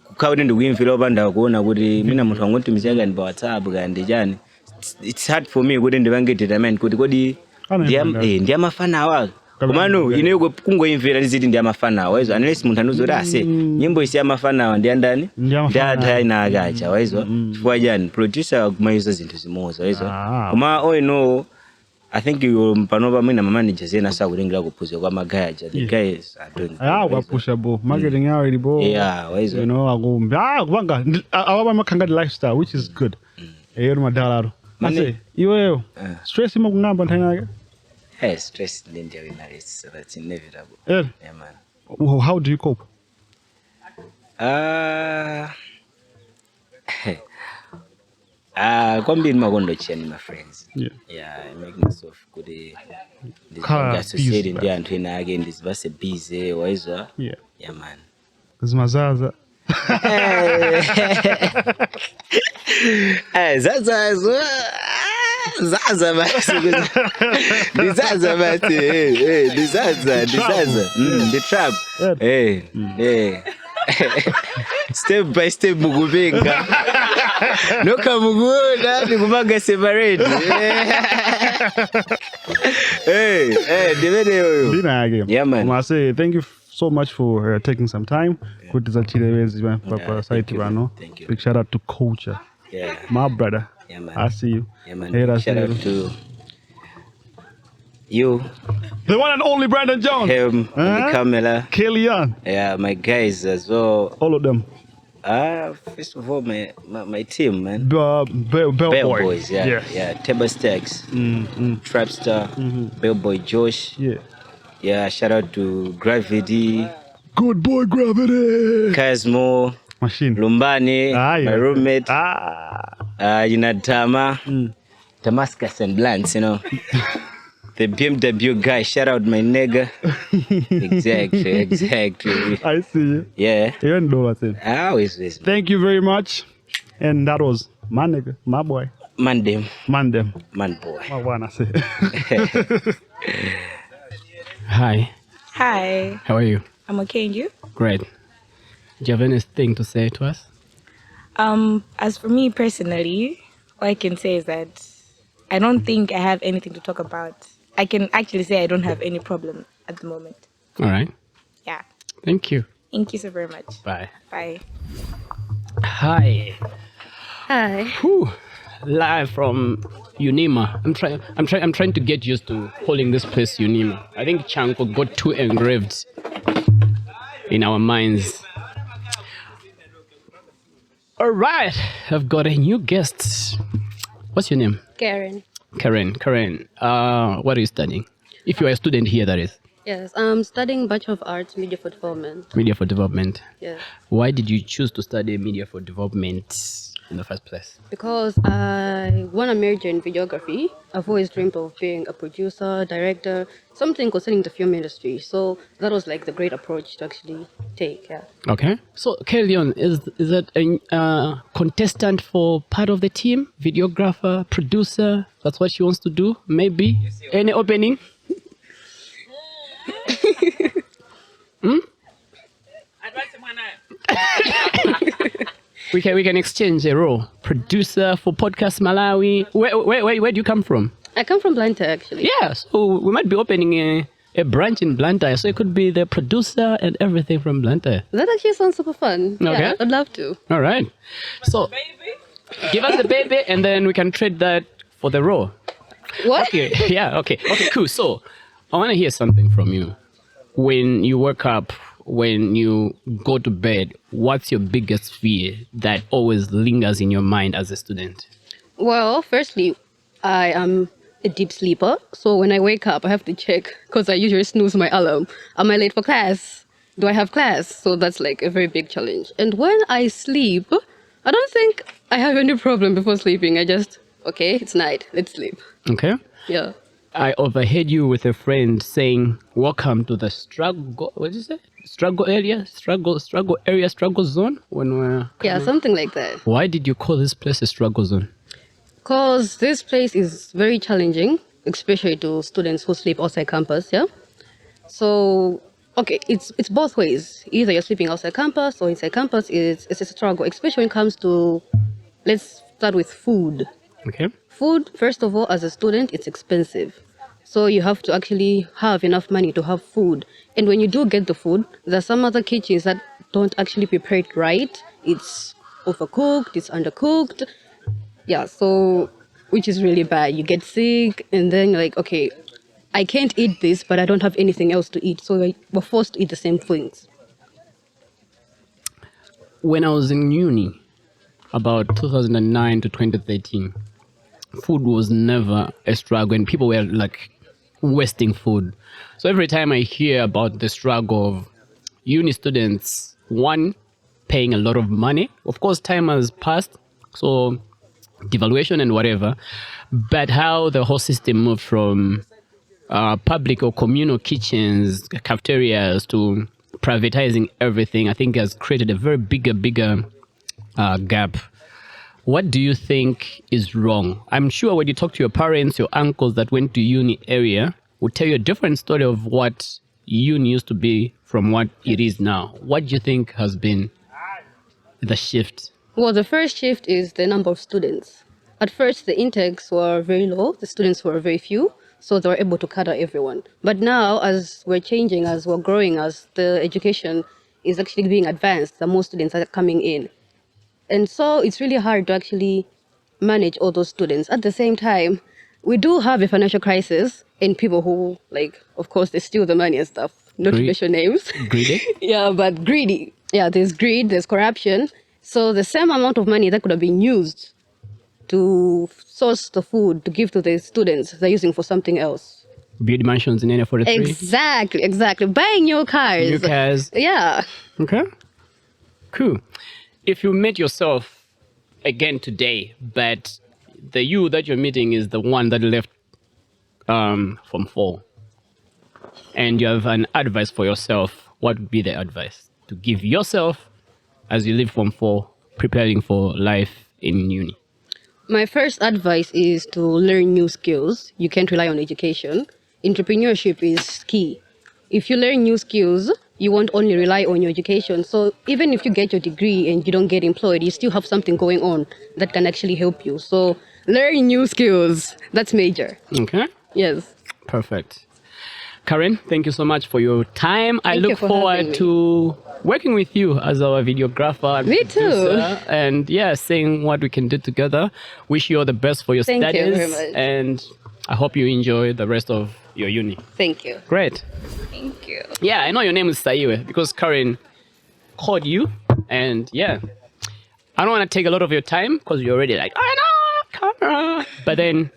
kukhauri ndikuyimvira opanda kuona kuti mina munthu wangotumizira kani pa WhatsApp kandi chani it's hard for me kuti ndipange determine kuti kodi ndi amafana awa komano ineyo kungoyimvera liziti ndi amafana awa waizo unless munthu anuzoti ase nyimbo isi amafana awa ndi andani ndi atha ina akacha waizo chifukwa chani producer kumayiza zinthu zimoza waizo koma all in all I think you panova mina managers ena sa kulingira kuphuzwa kwa magaja. The guys are doing. Kwapusha bo. Marketing already bo. Yeah, waizo. You know, kubanga awaba makhanga the lifestyle, which is good. Eyo madala. Mase, iwe stress imokungamba nthanga ke? Hey, stress ndio so that's inevitable. Yeah, man. How do you cope? Kombini makondo chani my friends. Yeah, I make myself good. Associated there and when again this was a busy waizo. Yeah, man. Zimazaza. Zaza basi. Disaza basi. Disaza. The trap. Step by step mugubenga. Noka mugula nikumaga separate. Divede yoyo. Yeah, man. I say thank you so much for taking some time. Good papa site bano. Big shout out to Culture. Yeah. My brother. Yeah, man. I see you. Yeah, man. Shout out to you. The one and only Brandon Jones. Him, Camilla. Kellyan. Yeah, my guys as well. All of them. First of all, my team, man. Bell Boys, yeah. Table Stacks, Trapstar, Bell Boy Josh. Yeah. Shout out to Gravity. Good boy, Gravity. Kazmo. Machine. Lumbani, my roommate. Tama. Damascus and Blants, you know. The BMW guy, shout out my nigga. Exactly. I see you. Yeah. You know what I'm saying. Always. Thank you very much. And that was my nigga, my boy. Man boy. My one, I say. Hi. Hi. How are you? I'm okay, and you? Great. Do you have anything to say to us? As for me personally, all I can say is that I don't think I have anything to talk about. I can actually say I don't have any problem at the moment. All right. Yeah. Thank you. Thank you so very much. Bye. Bye. Hi. Hi. Whew. Live from UNIMA. I'm trying to get used to calling this place UNIMA. I think Chanko got too engraved in our minds. All right, I've got a new guest. What's your name? Karen. Karen. What are you studying? If you are a student here, that is. Yes, I'm studying Bachelor of Arts, Media for Development. Media for Development. Yes. Why did you choose to study Media for Development in the first place? Because I want to major in videography. I've always dreamed of being a producer, director, something concerning the film industry. So that was like the great approach to actually take. Yeah. Okay. So Kellyan, is that a contestant for part of the team? Videographer, producer? That's what she wants to do? Maybe? Any opening? We can exchange a role. Producer for Podcastmalawi. Where do you come from? I come from Blantyre, actually. Yeah, so we might be opening a branch in Blantyre, so it could be the producer and everything from Blantyre. That actually sounds super fun. Okay. Yeah, I'd love to. All right. So give us the baby and then we can trade that for the role. What? Okay. Yeah, okay, cool. So I want to hear something from you. When you wake up, when you go to bed, what's your biggest fear that always lingers in your mind as a student? Well, firstly, I am a deep sleeper. So when I wake up, I have to check because I usually snooze my alarm. Am I late for class? Do I have class? So that's like a very big challenge. And when I sleep, I don't think I have any problem before sleeping. I just, okay, it's night. Let's sleep. Okay. Yeah. I overheard you with a friend saying, welcome to the struggle, what did you say? Struggle zone? When we're something like that. Why did you call this place a struggle zone? Because this place is very challenging, especially to students who sleep outside campus, yeah? So, okay, it's both ways. Either you're sleeping outside campus or inside campus, it's a struggle, especially when it comes to, let's start with food. Okay. Food, first of all, as a student, it's expensive. So you have to actually have enough money to have food. And when you do get the food, there are some other kitchens that don't actually prepare it right. It's overcooked, it's undercooked. Yeah, so which is really bad. You get sick, and then you're like, okay, I can't eat this, but I don't have anything else to eat. So we're forced to eat the same things. When I was in uni, about 2009 to 2013, food was never a struggle, and people were like wasting food. So every time I hear about the struggle of uni students, one, paying a lot of money. Of course, time has passed, so devaluation and whatever, but how the whole system moved from public or communal kitchens, cafeterias, to privatizing everything, I think has created a very bigger gap. What do you think is wrong? I'm sure when you talk to your parents, your uncles that went to uni area will tell you a different story of what uni used to be from what it is now. What do you think has been the shift? Well, the first shift is the number of students. At first, the intakes were very low. The students were very few, so they were able to cater everyone. But now, as we're changing, as we're growing, as the education is actually being advanced, the more students are coming in. And so it's really hard to actually manage all those students. At the same time, we do have a financial crisis in people who, like, of course, they steal the money and stuff. Not to mention names. Greedy? Yeah, but greedy. Yeah, there's greed, there's corruption. So the same amount of money that could have been used to source the food to give to the students, they're using for something else. Build mansions in Area 43? Exactly. Buying new cars. New cars. Yeah. Okay. Cool. If you met yourself again today, but the you that you're meeting is the one that left from 4, and you have an advice for yourself, what would be the advice to give yourself as you leave from 4, preparing for life in uni? My first advice is to learn new skills. You can't rely on education. Entrepreneurship is key. If you learn new skills, you won't only rely on your education. So even if you get your degree and you don't get employed, you still have something going on that can actually help you. So learn new skills. That's major. Okay. Yes. Perfect. Karen, thank you so much for your time. I look forward to working with you as our videographer and Me too. producer, and seeing what we can do together. Wish you all the best for your Thank studies. you very much. And I hope you enjoy the rest of your uni. Thank you. Great. Thank you. Yeah, I know your name is Saiwe because Karen called you, and I don't want to take a lot of your time because you're already like, I know, camera. But then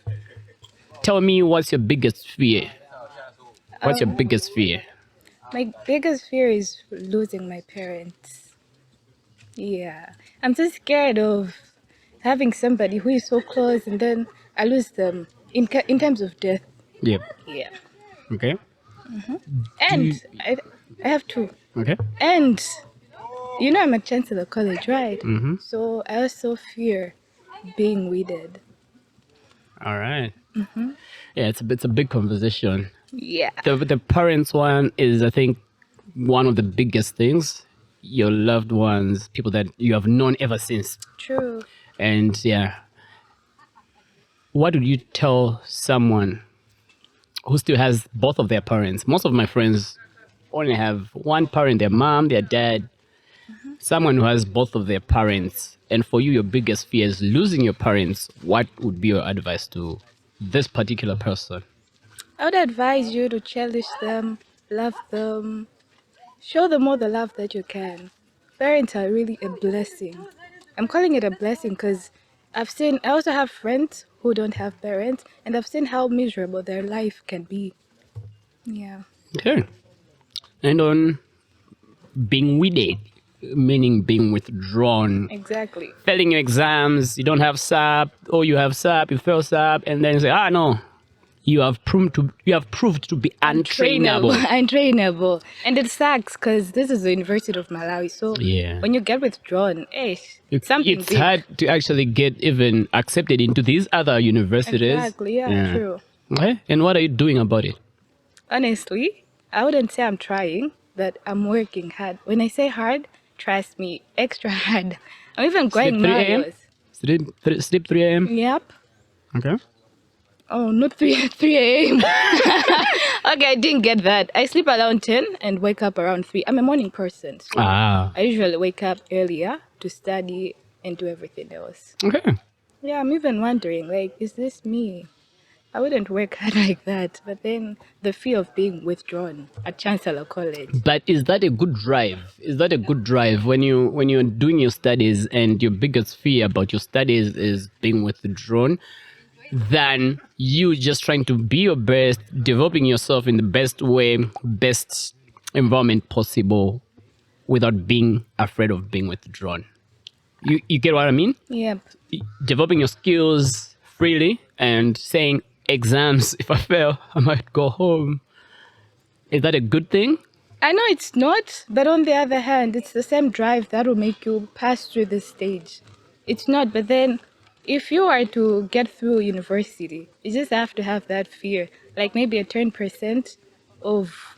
tell me, what's your biggest fear? What's your biggest fear? My biggest fear is losing my parents. Yeah. I'm so scared of having somebody who is so close and then I lose them in terms of death. Yep. Yeah. Okay. And I have 2. Okay. And I'm a chancellor college, right? Mm-hmm. So I also fear being weeded. All right. Mm-hmm. Yeah, it's a big conversation. Yeah. The parents one is, I think, one of the biggest things. Your loved ones, people that you have known ever since. True. And what would you tell someone who still has both of their parents? Most of my friends only have one parent, their mom, their dad. Mm-hmm. Someone who has both of their parents. And for you, your biggest fear is losing your parents. What would be your advice to this particular person? I would advise you to cherish them, love them, show them all the love that you can. Parents are really a blessing. I'm calling it a blessing because I also have friends who don't have parents, and I've seen how miserable their life can be. Yeah. Okay. And on being weeded, meaning being withdrawn. Exactly. Failing your exams, you don't have SAP, or you have SAP, you fail SAP, and then you say, no. You have proved to be untrainable. Untrainable. And it sucks because this is the University of Malawi. So when you get withdrawn, it's hard to actually get even accepted into these other universities. Exactly, true. Okay. And what are you doing about it? Honestly, I wouldn't say I'm trying, but I'm working hard. When I say hard, trust me, extra hard. I'm even going miles. Sleep 3 a.m.? Yep. Okay. Oh, not 3 a.m. Okay, I didn't get that. I sleep around 10 and wake up around 3. I'm a morning person. So I usually wake up earlier to study and do everything else. Okay. Yeah, I'm even wondering, like, is this me? I wouldn't work hard like that. But then the fear of being withdrawn at Chancellor College. But is that a good drive? Is that a good drive when you're doing your studies and your biggest fear about your studies is being withdrawn, than you just trying to be your best, developing yourself in the best way, best environment possible, without being afraid of being withdrawn? You get what I mean? Yep. Developing your skills freely and saying exams, if I fail, I might go home. Is that a good thing? I know it's not, but on the other hand, it's the same drive that will make you pass through this stage. It's not, but then if you are to get through university, you just have to have that fear, like maybe a 10% of,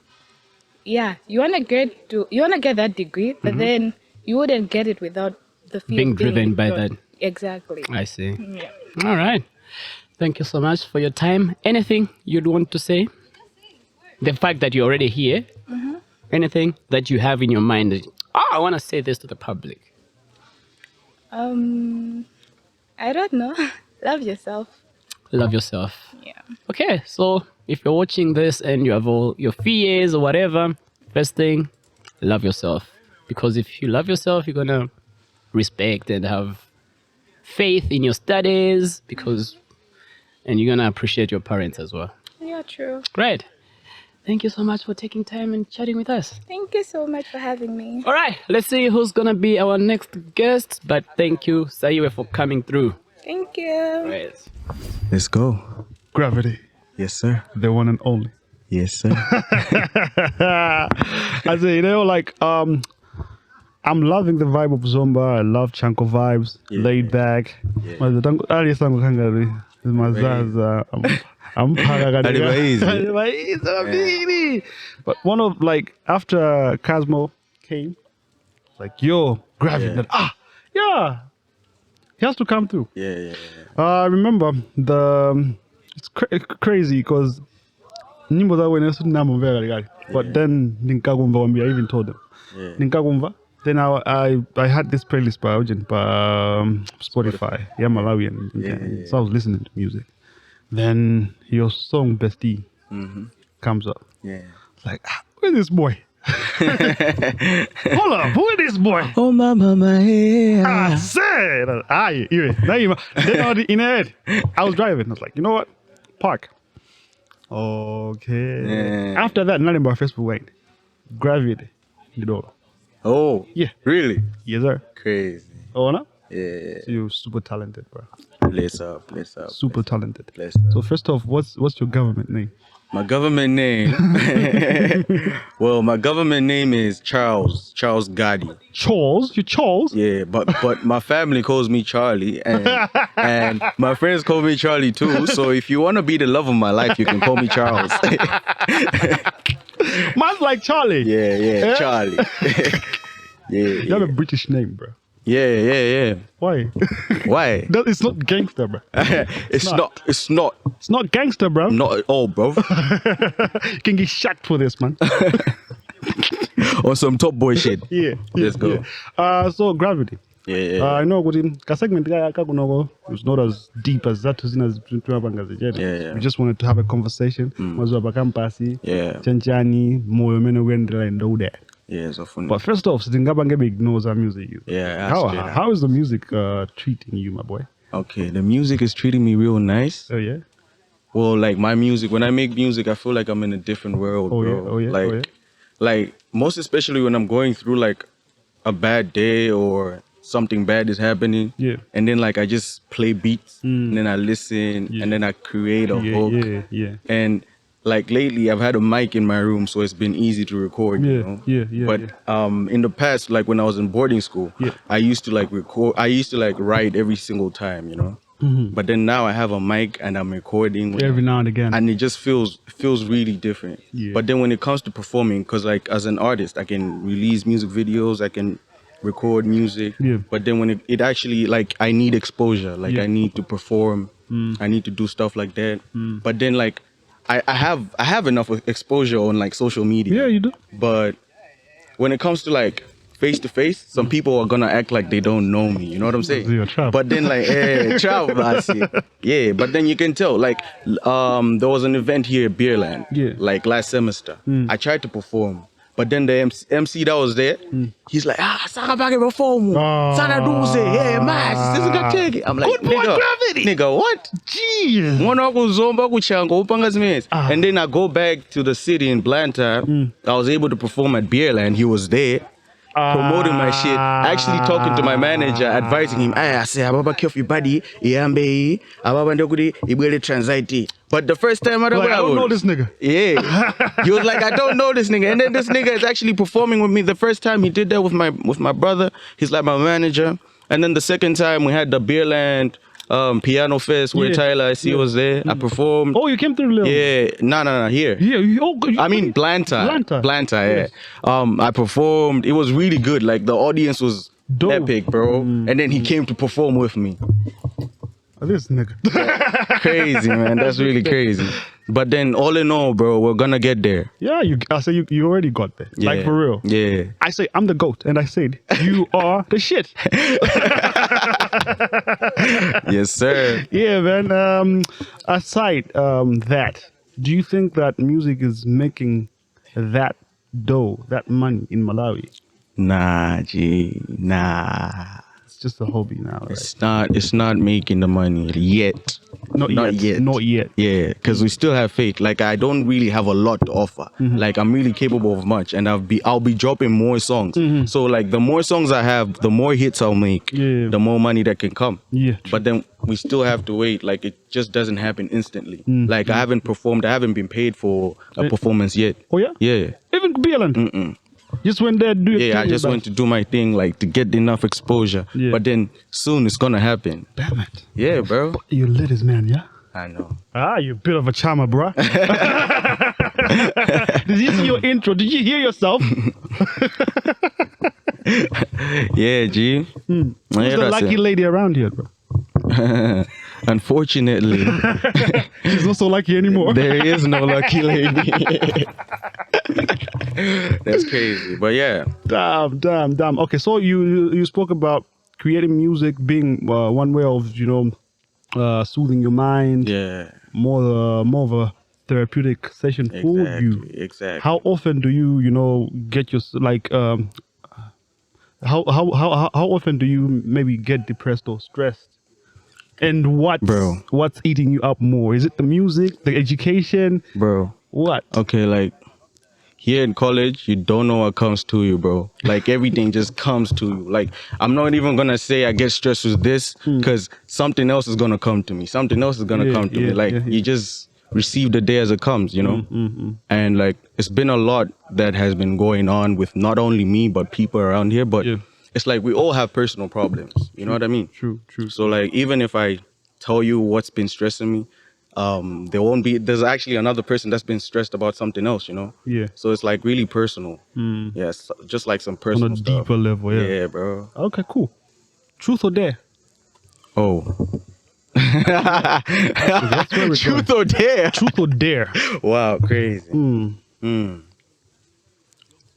yeah, you wanna get that degree, but then you wouldn't get it without the fear Being of being driven by withdrawn. that. Exactly. I see. Yeah. All right. Thank you so much for your time. Anything you'd want to say? The fact that you're already here, anything that you have in your mind that, I want to say this to the public. I don't know. Love yourself. Love yourself. Yeah. Okay, so if you're watching this and you have all your fears or whatever, first thing, love yourself. Because if you love yourself, you're going to respect and have faith in your studies, and you're going to appreciate your parents as well. Yeah, true. Great. Thank you so much for taking time and chatting with us. Thank you so much for having me. All right, let's see who's going to be our next guest. But thank you, Saiwe, for coming through. Thank you. Great. Let's go. Gravity, Yes, sir. the one and only. Yes, sir. I say, like, I'm loving the vibe of Zomba. I love Chanko vibes, laid back. But one of, like, after Cosmo came, like, yo, Gravity, yeah, he has to come through. Yeah. I remember it's crazy because nyimbo za wena sunamo very gari. But then Ninkagumva, I even told them. Ninkagumva. Then I had this playlist by Spotify. Yeah, Malawi. So I was listening to music. Then your song Bestie comes up. Yeah. It's like, who is this boy? Hold up, who is this boy? Oh, mama, hey. I said, then in head, I was driving. I was like, you know what? Park. Okay. Yeah. After that, nothing but Facebook went. Gravity. You know. Oh. Yeah. Really? Yes, sir. Crazy. Oh, no? Yeah. So you're super talented, bro. Bless up. Super talented. Bless up. So first off, what's your government name? My government name. Well, my government name is Charles Gotti. Charles? You Charles? Yeah, but my family calls me Charlie, and my friends call me Charlie too. So if you want to be the love of my life, you can call me Charles. Man's like Charlie. Yeah, Charlie. You have a British name, bro. Yeah. Why? Why? It's not gangster, bro. It's not. It's not gangster, bro. Not at all, bro. You can get shot for this, man. On some top boy shit. Yeah. Let's go. Yeah. So Gravity. Yeah. I know what in segment it's not as deep as that. Yeah. We just wanted to have a conversation. Yeah. Chanchani, moyo meno wendela and all that. Yeah, so funny. But first off, Stingabangebe ignores our music. Yeah. How is the music treating you, my boy? Okay, the music is treating me real nice. Oh yeah. Well, like my music, when I make music, I feel like I'm in a different world, bro. Oh yeah. Like most especially when I'm going through like a bad day or something bad is happening. Yeah. And then like I just play beats and then I listen and then I create a hook. Yeah. And like lately I've had a mic in my room, so it's been easy to record, you know? Yeah. But in the past, like when I was in boarding school, I used to like record, I used to like write every single time, you know? But then now I have a mic and I'm recording every now and again, and it just feels really different. But then when it comes to performing, because like as an artist I can release music videos, I can record music, but then when it actually, like, I need exposure, like I need to perform, I need to do stuff like that, but then like I have enough exposure on like social media. Yeah, you do. But when it comes to like face to face, some people are gonna act like they don't know me. You know what I'm saying? But then like, yeah. But then you can tell, like, there was an event here at Beerland, like last semester. I tried to perform. But then the MC that was there, he's like, saka bage perform. Sana do say, hey, man, this is gonna take it. I'm like, Good boy, gravity. Nigga, what? Jeez. And then I go back to the city in Blantyre. I was able to perform at Beerland. He was there. Promoting my shit, actually talking to my manager, advising him. I say, "Ababa your body, Yambe, Ababa ndokudi, ibele translate." But the first time I don't know this nigga. Yeah, he was like, "I don't know this nigga," and then this nigga is actually performing with me. The first time he did that with my brother, he's like my manager, and then the second time we had the Beerland piano fest where Tyler I see was there. I performed. Oh, you came through Lil? Yeah, no, here. Yeah, I mean Blantyre, yeah. I performed. It was really good. Like the audience was epic, bro. And then he came to perform with me. This nigga. Crazy, man. That's really crazy. But then all in all, bro, we're gonna get there. Yeah, I say you already got there. Yeah. Like for real. Yeah. I say I'm the GOAT, and I said you are the shit. Yes, sir. Yeah, man. Aside that, do you think that music is making that dough, that money in Malawi? Nah, G. Nah. It's just a hobby now. Right? It's not making the money yet. Not yet. Yeah, because we still have faith. Like I don't really have a lot to offer. Like I'm really capable of much, and I'll be dropping more songs. So like the more songs I have, the more hits I'll make. Yeah. The more money that can come. Yeah. But then we still have to wait. Like it just doesn't happen instantly. Like I haven't performed. I haven't been paid for a performance yet. Oh yeah. Yeah. Even Beerland. Just went there, do your thing. Yeah, I just went to do my thing, like to get enough exposure. Yeah. But then soon it's gonna happen. Damn it. Yeah, bro. You lit as man, yeah? I know. You're a bit of a charmer, bro. Did you see your intro? Did you hear yourself? Yeah, G. Who's the lucky lady around here, bro? Unfortunately. She's not so lucky anymore. There is no lucky lady. That's crazy. But yeah. Damn. Okay, so you spoke about creating music being one way of, soothing your mind. Yeah. More of a therapeutic session for you. Exactly. How often do you, get your how often do you maybe get depressed or stressed? And what's eating you up more? Is it the music, the education? Bro. What? Okay, like here in college, you don't know what comes to you, bro. Like everything just comes to you. Like I'm not even gonna say I get stressed with this because something else is gonna come to me. Something else is gonna come to me. Like you just receive the day as it comes, And like it's been a lot that has been going on with not only me but people around here. But it's like we all have personal problems. You know what I mean? True. So like even if I tell you what's been stressing me, there's actually another person that's been stressed about something else, Yeah. So it's like really personal. Yes, just like some personal stuff. On a deeper level, yeah. Yeah, bro. Okay, cool. Truth or dare? Oh. Truth or dare? Truth or dare? Wow, crazy.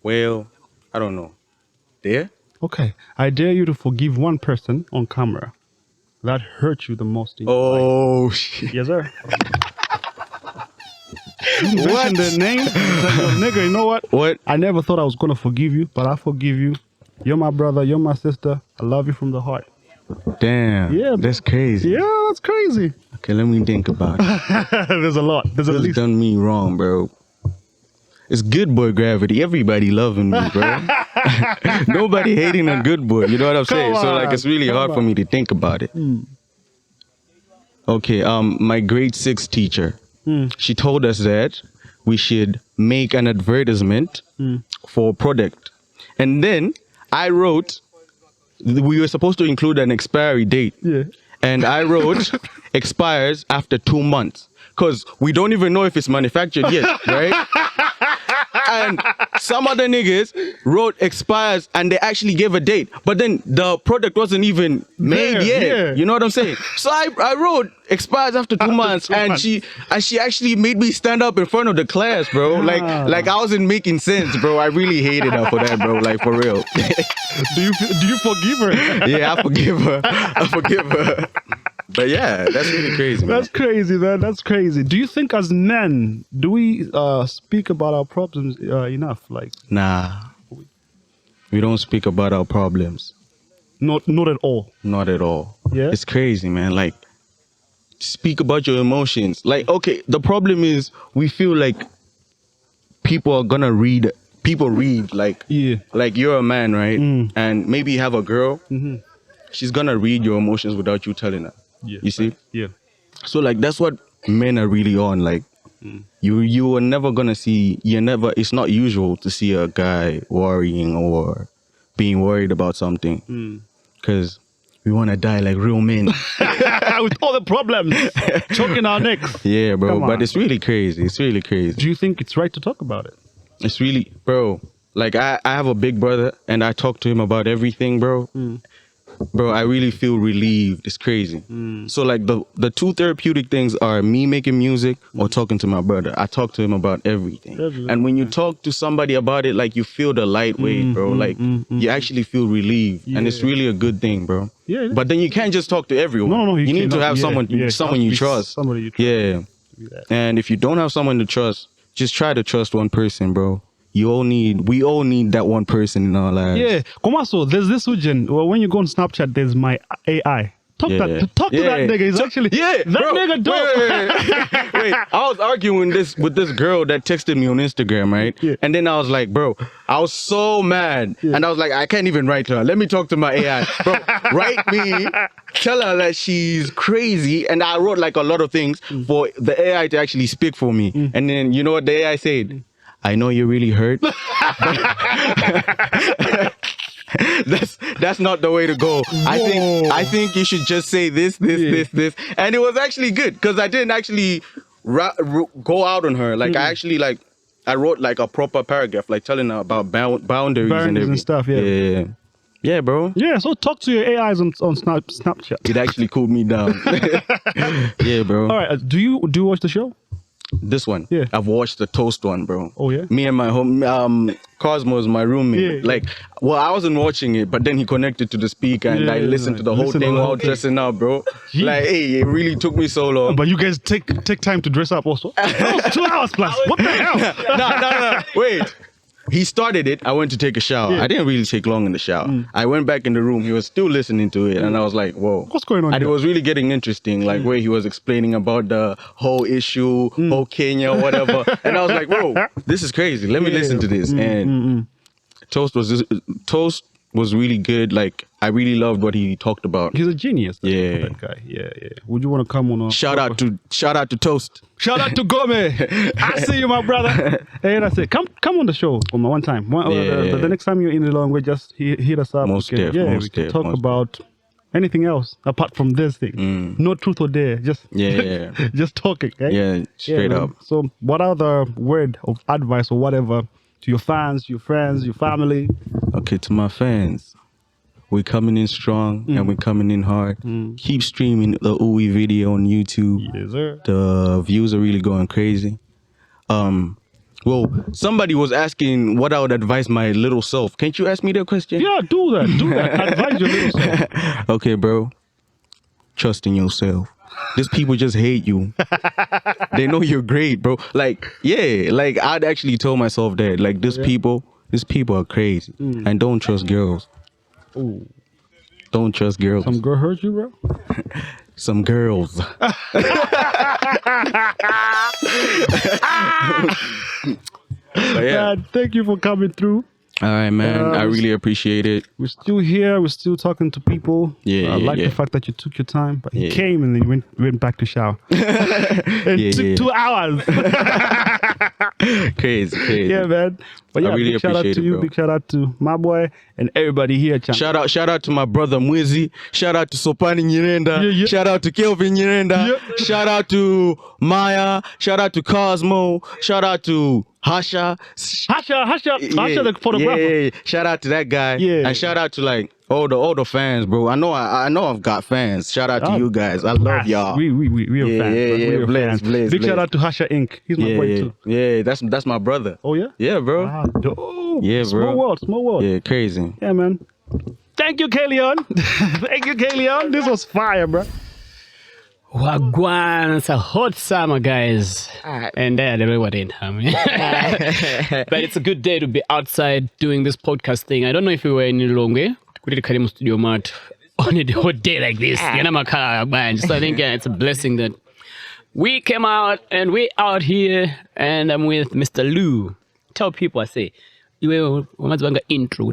Well, I don't know. Dare? Okay. I dare you to forgive one person on camera that hurt you the most in your life. Shit. Yes, sir. You mentioned the name. Nigga, you know what? What? I never thought I was going to forgive you, but I forgive you. You're my brother. You're my sister. I love you from the heart. Damn. Yeah. That's crazy. Yeah, that's crazy. Okay, let me think about it. There's a lot. There's at least done me wrong, bro. It's good boy gravity. Everybody loving me, bro. Nobody hating a good boy. You know what I'm saying? So like it's really hard for me to think about it. Okay, my grade 6 teacher, she told us that we should make an advertisement for a product. And then I wrote, we were supposed to include an expiry date. Yeah. And I wrote, expires after 2 months. Because we don't even know if it's manufactured yet, right? And some other niggas wrote expires and they actually gave a date, but then the product wasn't even made yet. Yeah. You know what I'm saying? So I wrote expires after 2 months, and she actually made me stand up in front of the class, bro. Like I wasn't making sense, bro. I really hated her for that, bro. Like for real. Do you forgive her? Yeah, I forgive her. But yeah, that's really crazy, man. That's crazy, man. That's crazy. Do you think as men, do we speak about our problems enough? Like, nah, we don't speak about our problems. Not at all. Not at all. Yeah, it's crazy, man. Like, speak about your emotions. Like, okay, the problem is we feel like people are gonna read. People read like you're a man, right? And maybe you have a girl. She's gonna read your emotions without you telling her. Yeah. You see? Yeah. So like that's what men are really on. Like you are never gonna see. It's not usual to see a guy worrying or being worried about something, because we want to die like real men with all the problems choking our necks. Yeah, bro. Come on. But it's really crazy. It's really crazy. Do you think it's right to talk about it? It's really, bro. Like I have a big brother, and I talk to him about everything, bro. Bro, I really feel relieved. It's crazy. So like the two therapeutic things are me making music or talking to my brother. I talk to him about everything. And when you talk to somebody about it, like you feel the light weight, bro. Like you actually feel relieved. And it's really a good thing, bro. Yeah. But then you can't just talk to everyone. No, you need to have someone you trust. Somebody you trust. Yeah. And if you don't have someone to trust, just try to trust one person, bro. We all need that one person in our lives. Yeah, Komaso, there's this Ujin. Well, when you go on Snapchat, there's my AI. Talk to that nigga. He's actually that bro, nigga dope. Wait, I was arguing with this girl that texted me on Instagram, right? Yeah. And then I was like, bro, I was so mad, and I was like, I can't even write to her. Let me talk to my AI, bro. Write me, tell her that she's crazy, and I wrote like a lot of things for the AI to actually speak for me. And then you know what the AI said? I know you're really hurt. That's not the way to go. I think you should just say this, and it was actually good because I didn't actually go out on her. Like I wrote like a proper paragraph, like telling her about boundaries and stuff. Yeah, bro. Yeah, so talk to your AIs on Snapchat. It actually cooled me down. Yeah, bro. All right, do you watch the show? This one, yeah, I've watched the Toast one, bro. Oh yeah. Me and my home, Cosmos, my roommate. Yeah. Well, I wasn't watching it, but then he connected to the speaker and I listened to the whole thing while dressing up, bro. Jeez. Like, hey, it really took me so long. But you guys take time to dress up also. That was 2 hours plus. What the hell? No. Wait. He started it. I went to take a shower. Yeah. I didn't really take long in the shower. I went back in the room. He was still listening to it. And I was like, whoa. What's going on And here? it was really getting interesting, like where he was explaining about the whole issue, whole Kenya, whatever. And I was like, whoa, this is crazy. Let me listen to this. And Toast was really good. Like, I really loved what he talked about. He's a genius. Yeah. That guy. Yeah. Would you want to come on a... Shout out to Toast. Shout out to Gome. I see you, my brother. Hey, that's it. Come on the show one time. The next time you're in the long way, just hit us up. Most we can talk about anything else apart from this thing. No truth or dare. Just just talking. Okay? Yeah, straight up. So what other word of advice or whatever to your fans, your friends, your family? Okay, to my fans, we're coming in strong and we're coming in hard. Keep streaming the Uwe video on YouTube. Yes, sir. The views are really going crazy. Well, somebody was asking what I would advise my little self. Can't you ask me that question? Yeah, do that. Advise your little self. Okay, bro. Trust in yourself. These people just hate you. They know you're great, bro. Like, yeah, like I'd actually tell myself that. Like, these people are crazy. And don't trust girls. Ooh. Don't trust girls. Some girl hurt you, bro? Some girls. Man, thank you for coming through. All right, man. I really appreciate it. We're still here. We're still talking to people. Yeah, I like the fact that you took your time, but you came and then you went back to shower. It took 2 hours. Crazy. Yeah, man. But yeah, I really big shout out appreciate to it, you. bro. Big shout out to my boy and everybody here. Shout out to my brother Mwiza. Shout out to Sopani Nyirenda. Yeah. Shout out to Kelvin Nyirenda. Yeah. Shout out to Maya. Shout out to Cosmo. Shout out to Hasha, the photographer. Yeah. Shout out to that guy. Yeah. And shout out to like all the fans, bro. I know I've got fans. Shout out to you guys. I love y'all. We are fans. Yeah. We are fans. Big shout out to Hasha Inc. He's my boy too. Yeah, that's my brother. Oh yeah? Yeah, bro. Ah, dope. Yeah, bro. Small world. Yeah, crazy. Yeah, man. Thank you, Kaleon. Thank you, Kaleon. This was fire, bro. Wagwan, it's a hot summer, guys. And I don't know what ain't happening. But it's a good day to be outside doing this podcast thing. I don't know if we were any longer. We did Karimu Studio Mart on a hot day like this. So I think it's a blessing that we came out and we're out here. And I'm with Mr. Lou. Tell people, I say, intro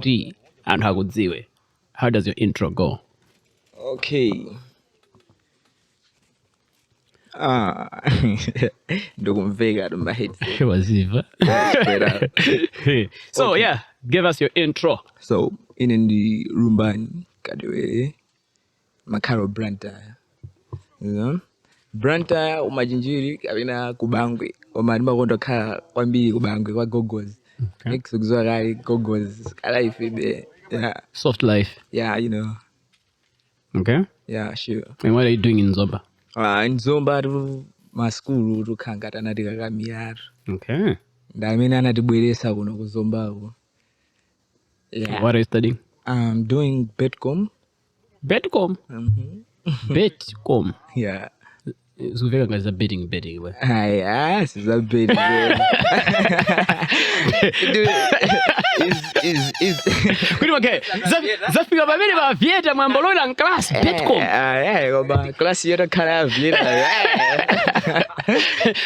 and how does your intro go? Okay. Ndokumveka to my head. So yeah, give us your intro. So in the Rumban kadwe makaro branta. You know? Branta umajinjiri kabina kubangwe. Omanima kondoka kwambiri kubangwe kwa gogos. Next kuzwa gai gogos. Kala ifibe. Yeah. Soft life. Yeah, you know. Okay. Yeah, sure. And what are you doing in Zomba? In Zomba maskulu rukhangata nati kakamiyaro. Okay. Ndamene anatibweresa kuno ku Zomba. Yeah. What are you studying? I'm doing Betcom. Betcom? Betcom? Yeah. Zuveka ngaza betting. Yes, it's a betting. Okay. Zafika babiri ba vieta mwambolona class Betcom. Goba class yera kala vieta.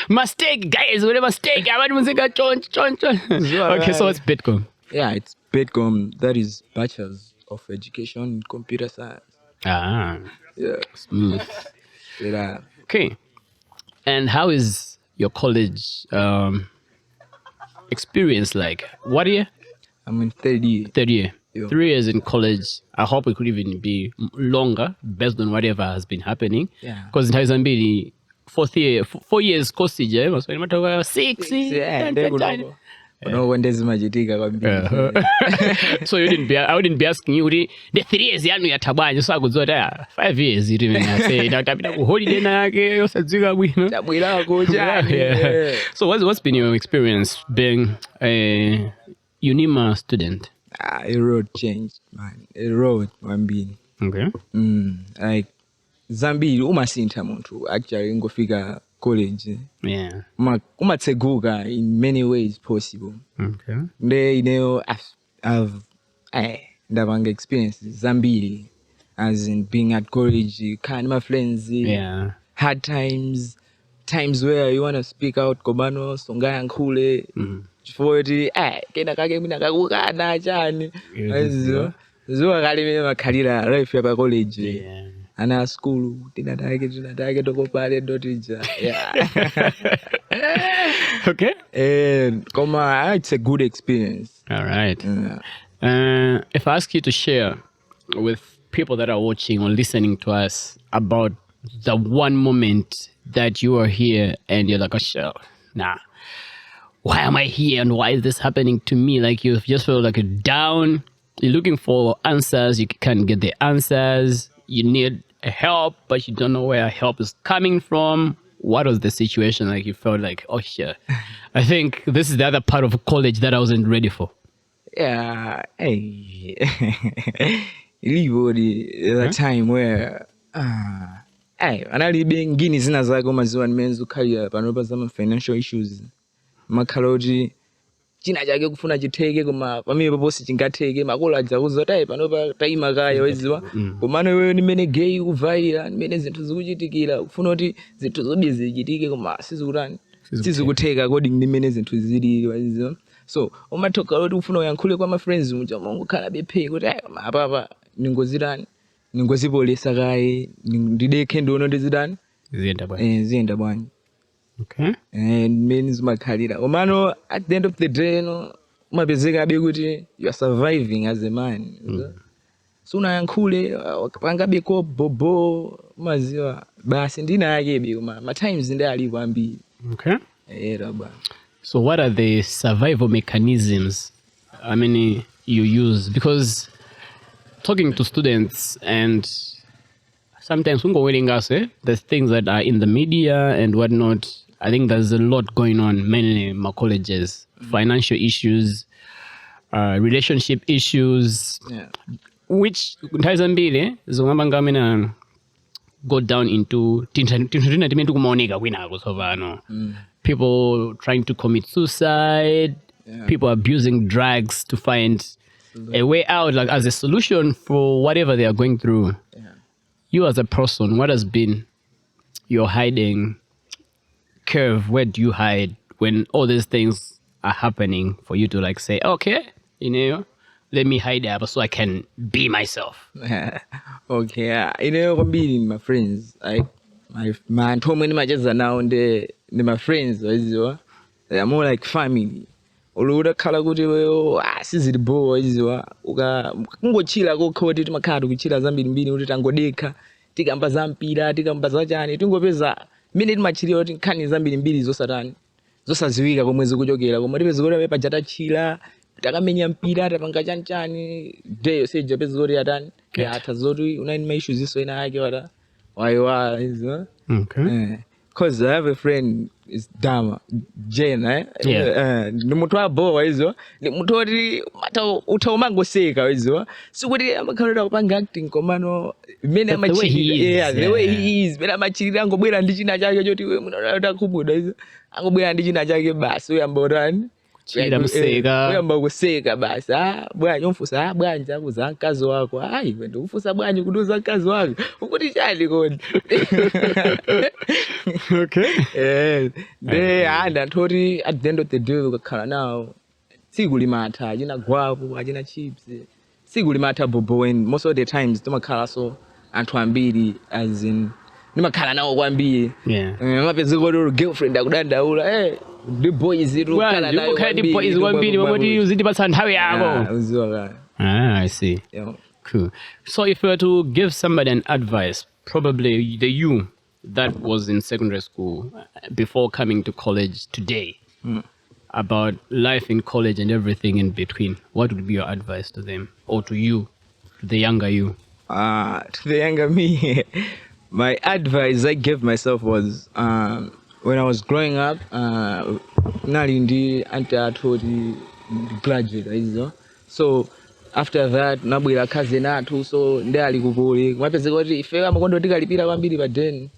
Mistake guys, whatever mistake. Abantu muzika chon. Okay, so what's Betcom? Yeah, it's Betcom. That is Bachelor's of Education in Computer Science. Ah. Yeah. Smooth. Yeah. Okay. And how is your college experience like? What year? I'm in third year. Third year. Yeah. 3 years in college. I hope it could even be longer based on whatever has been happening. Yeah. Because in Tanzania, 4 years course, so 6 years. No one does majitika So I wouldn't be asking you the 3 years yanu yatabanya so akuzota 5 years even I say tapita ku holiday na yake yosadzika bwino tabwira koja. So what's been your experience being a UNIMA student? A road changed, man. A road one being. Okay. Like Zambia umasinta muntu actually ngofika college. Yeah. Umatseguka in many ways possible. Okay. I've ndavanga experience Zambia as in being at college, kind of my friends. Yeah. Hard times where you want to speak out kobano songaya nkule. Chifoti kena kake mina kakukana chani. Zuwa kali mimi makalira life ya college. Yeah. Ana school tinatake tokopale dotija. Yeah. Okay. And it's a good experience. All right. Yeah. If I ask you to share with people that are watching or listening to us about the one moment that you are here and you're like, oh, nah, why am I here and why is this happening to me? Like you just feel like down, you're looking for answers, you can't get the answers, you need help, but you don't know where help is coming from. What was the situation like? You felt like, oh, shit, I think this is the other part of college that I wasn't ready for. Yeah, hey, the time where, hey, anali bengini zina zako maziwa nimenzu kaya panopa some financial issues. Makaloji china chake kufuna chiteke kuma pamene poposi chingateke makolo adzakuzotai panopa taima kaya weziwa komano wewe nimene gay kuvaira nimene zinthu zikuchitikira kufuna kuti zinthu zobi zichitike koma sizikutheka according nimene zinthu zili weziwa. So umatoka loti ufuna uyankhule kwa ma friends muja mongo khala bephe kuti apapa ningozipolisa kaye ndidekhe ndono ndizidani ziyenda bwanji. Okay. And means makalira omano at the end of the day no mapezeka abe kuti you are surviving as a man. So unayankhule pangabe ko bobo maziwa basi ndina yake be ma times ndi ali kwambiri. Okay. Raba. So what are the survival mechanisms you use? Because talking to students and sometimes there's things that are in the media and whatnot. I think there's a lot going on, mainly in my colleges. Financial issues, relationship issues, which go down into people trying to commit suicide, people abusing drugs to find a way out, like as a solution for whatever they are going through. You as a person, what has been your hiding curve? Where do you hide when all these things are happening for you to like say, okay, let me hide there so I can be myself? Okay, my friends, like my man told me now and my friends, they're more like family. Uluda kala kuti wewe sizili boys kungochila kokhoti timakhala kuchila zambiri kuti tangodeka tikamba zampira tikamba zachani tingopeza mine timachilira kuti nkhani zambiri zosaziwika komwe zikuchokera koma tipeza kuti pajata chila takamenya mpira tapanga chanchani deyo seja peza kuti atani atha zoti unaini ma issues iso ina yake wata waiwa izo. Okay. Cause I have a friend is Dama Jane, ni mtu wa boa hizo, ni mtu oti utaumangoseka hizo. So kuti amakhalira kupanga acting komano mene amachira, the way he is, mene amachira angobwera ndi china chake choti we munoda kubuda hizo. Angobwera ndi china chake basi we amborani. Chira mseka. We ambagoseka basi. Bwana umfusa bwanja kuza mkazi wako. Hayi wende umfusa bwanja kuduza mkazi wako. Ukuti chali kodi. Okay. And Tori at the end of the day ukakhala now sikulimata ajina gwapo ajina chips sikulimata bobo, and most of the times timakhala so anthu ambiri as in nimakhala nawo kwambiri mapezi kuti girlfriend akudandaula the boys irukhala nayo the boys kwambiri wamoti uzindipatsa nthawi yako. I see. Cool. So if you were to give somebody an advice, probably the you that was in secondary school before coming to college today, about life in college and everything in between, what would be your advice to them, or to you, to the younger you? To the younger me, my advice I gave myself was when I was growing up, nalindi anti graduate, so after that nabwera cousin athu so ndali kukule mwapeze kuti ife amakondo tikalipira kwambiri pa den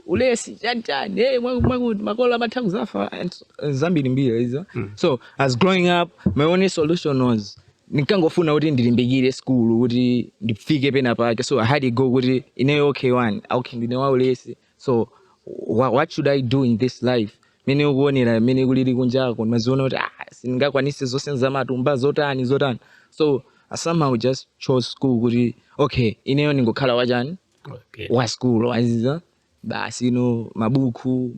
ulesi chanchani mwakuti makolo amathangu zafa and zambiri mbiri hizo. So as growing up my only solution was nikangofuna kuti ndilimbikire school kuti ndifike pena pake, so I had to go kuti ine okay one okay ndine wa ulesi, so what should I do in this life? Mene ukuonera mene kuliri kunjako maziona kuti singakwanise zosenza matumba zotani. So I somehow just chose school kuti okay ineyo ningokhala wachani wa school waziza basi mabuku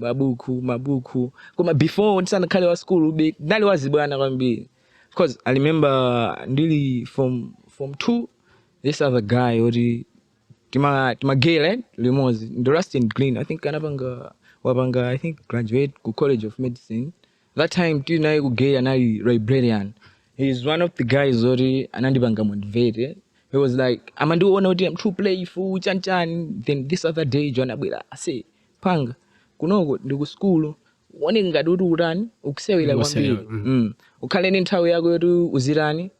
koma before ndisanakhale wa school ndali wazibwana kwambiri, because I remember ndili from 2 this other guy oti timagele limozi ndo Rustin Green I think wapanga I think graduate ku College of Medicine that time tinaye kugay anali librarian. He's one of the guys oti anandipanga motivate. He was like amandiona kuti I'm too playful chanchani. Then this other day John abwera ase panga kunoko ndi ku school wone ngati kuti utani ukusewera kwambiri ukhale ni nthawi yako yoti uzirani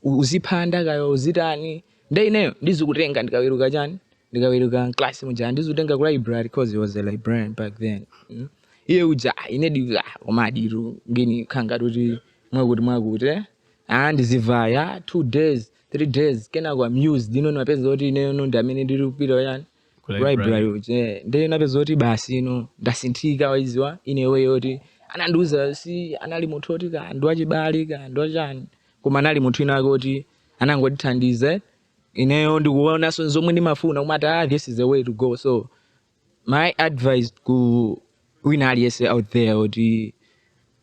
uziphanda kayo uzitani ndeineyo ndizikutenga ndikaweruka class muja ndizutenga ku library because he was a librarian back then. Iye uja inedi komadiru ngini khanga kuti mwakuti ndizivaya 2 days 3 days kena kwa amused napeza kuti ineyo ndamene ndiri kupita yani library ndiye napeza kuti basi ndasinthika waziwa inewe yoti anandiuza si anali munthu oti kandu achibali kandu achani koma anali munthu ina kuti anangodithandize ineyo ndikuona so zomwe ndimafuna kumata this is the way to go. So my advice ku wina aliyese out there oti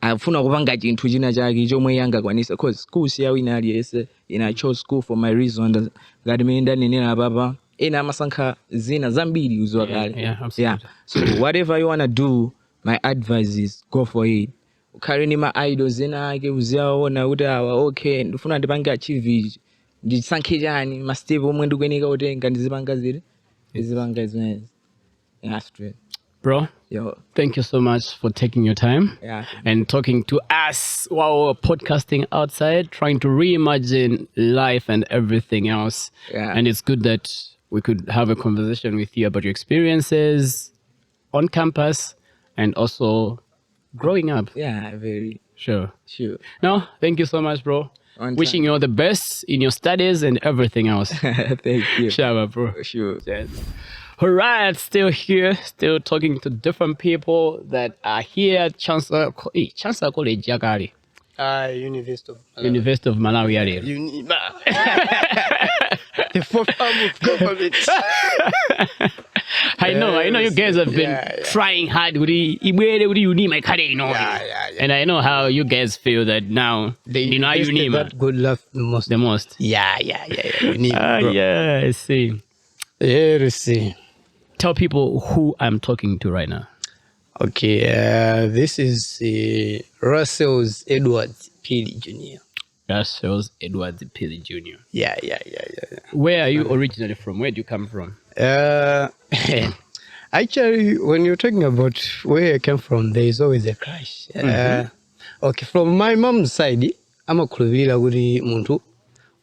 afuna kupanga chinthu china chake chomwe yangakwanisa, because school siya wina aliyese I chose school for my reason ngati mene ndanenera papa ena amasankha zina zambiri uzwa kale. Yeah, So whatever you want to do, my advice is go for it. ukhale ni ma idols ena ake uziwaona kuti awa okay ndifuna ndipange achieve ndisankhe chani ma step omwe ndikuyeneka kutenga ndizipanga zile ndizipanga izinezi. Yeah, straight. Bro, Yo. thank you so much for taking your time and talking to us while we're podcasting outside, trying to reimagine life and everything else. Yeah. And it's good that we could have a conversation with you about your experiences on campus and also growing up. Yeah, very. Sure. No, thank you so much, bro. Wishing you all the best in your studies and everything else. Thank you. Sure, bro. Sure. Yes. All right, still here, still talking to different people that are here at Chancellor College, Yakari. University of Malawi. UNIMA. The fourth arm of government. I know you guys have been trying hard with UNIMA, and I know how you guys feel that now. You know UNIMA. That good love The most. Yeah. UNIMA. Yeah, I see. Yeah, I see. Tell people who I'm talking to right now. Okay, this is Russell's Edwards Pili Jr. Russell's Edwards Pili Jr. Yeah. Where are you originally from? Where do you come from? Actually, when you're talking about where I came from, there is always a clash. Okay, from my mom's side, I'm a kulubila guri muntu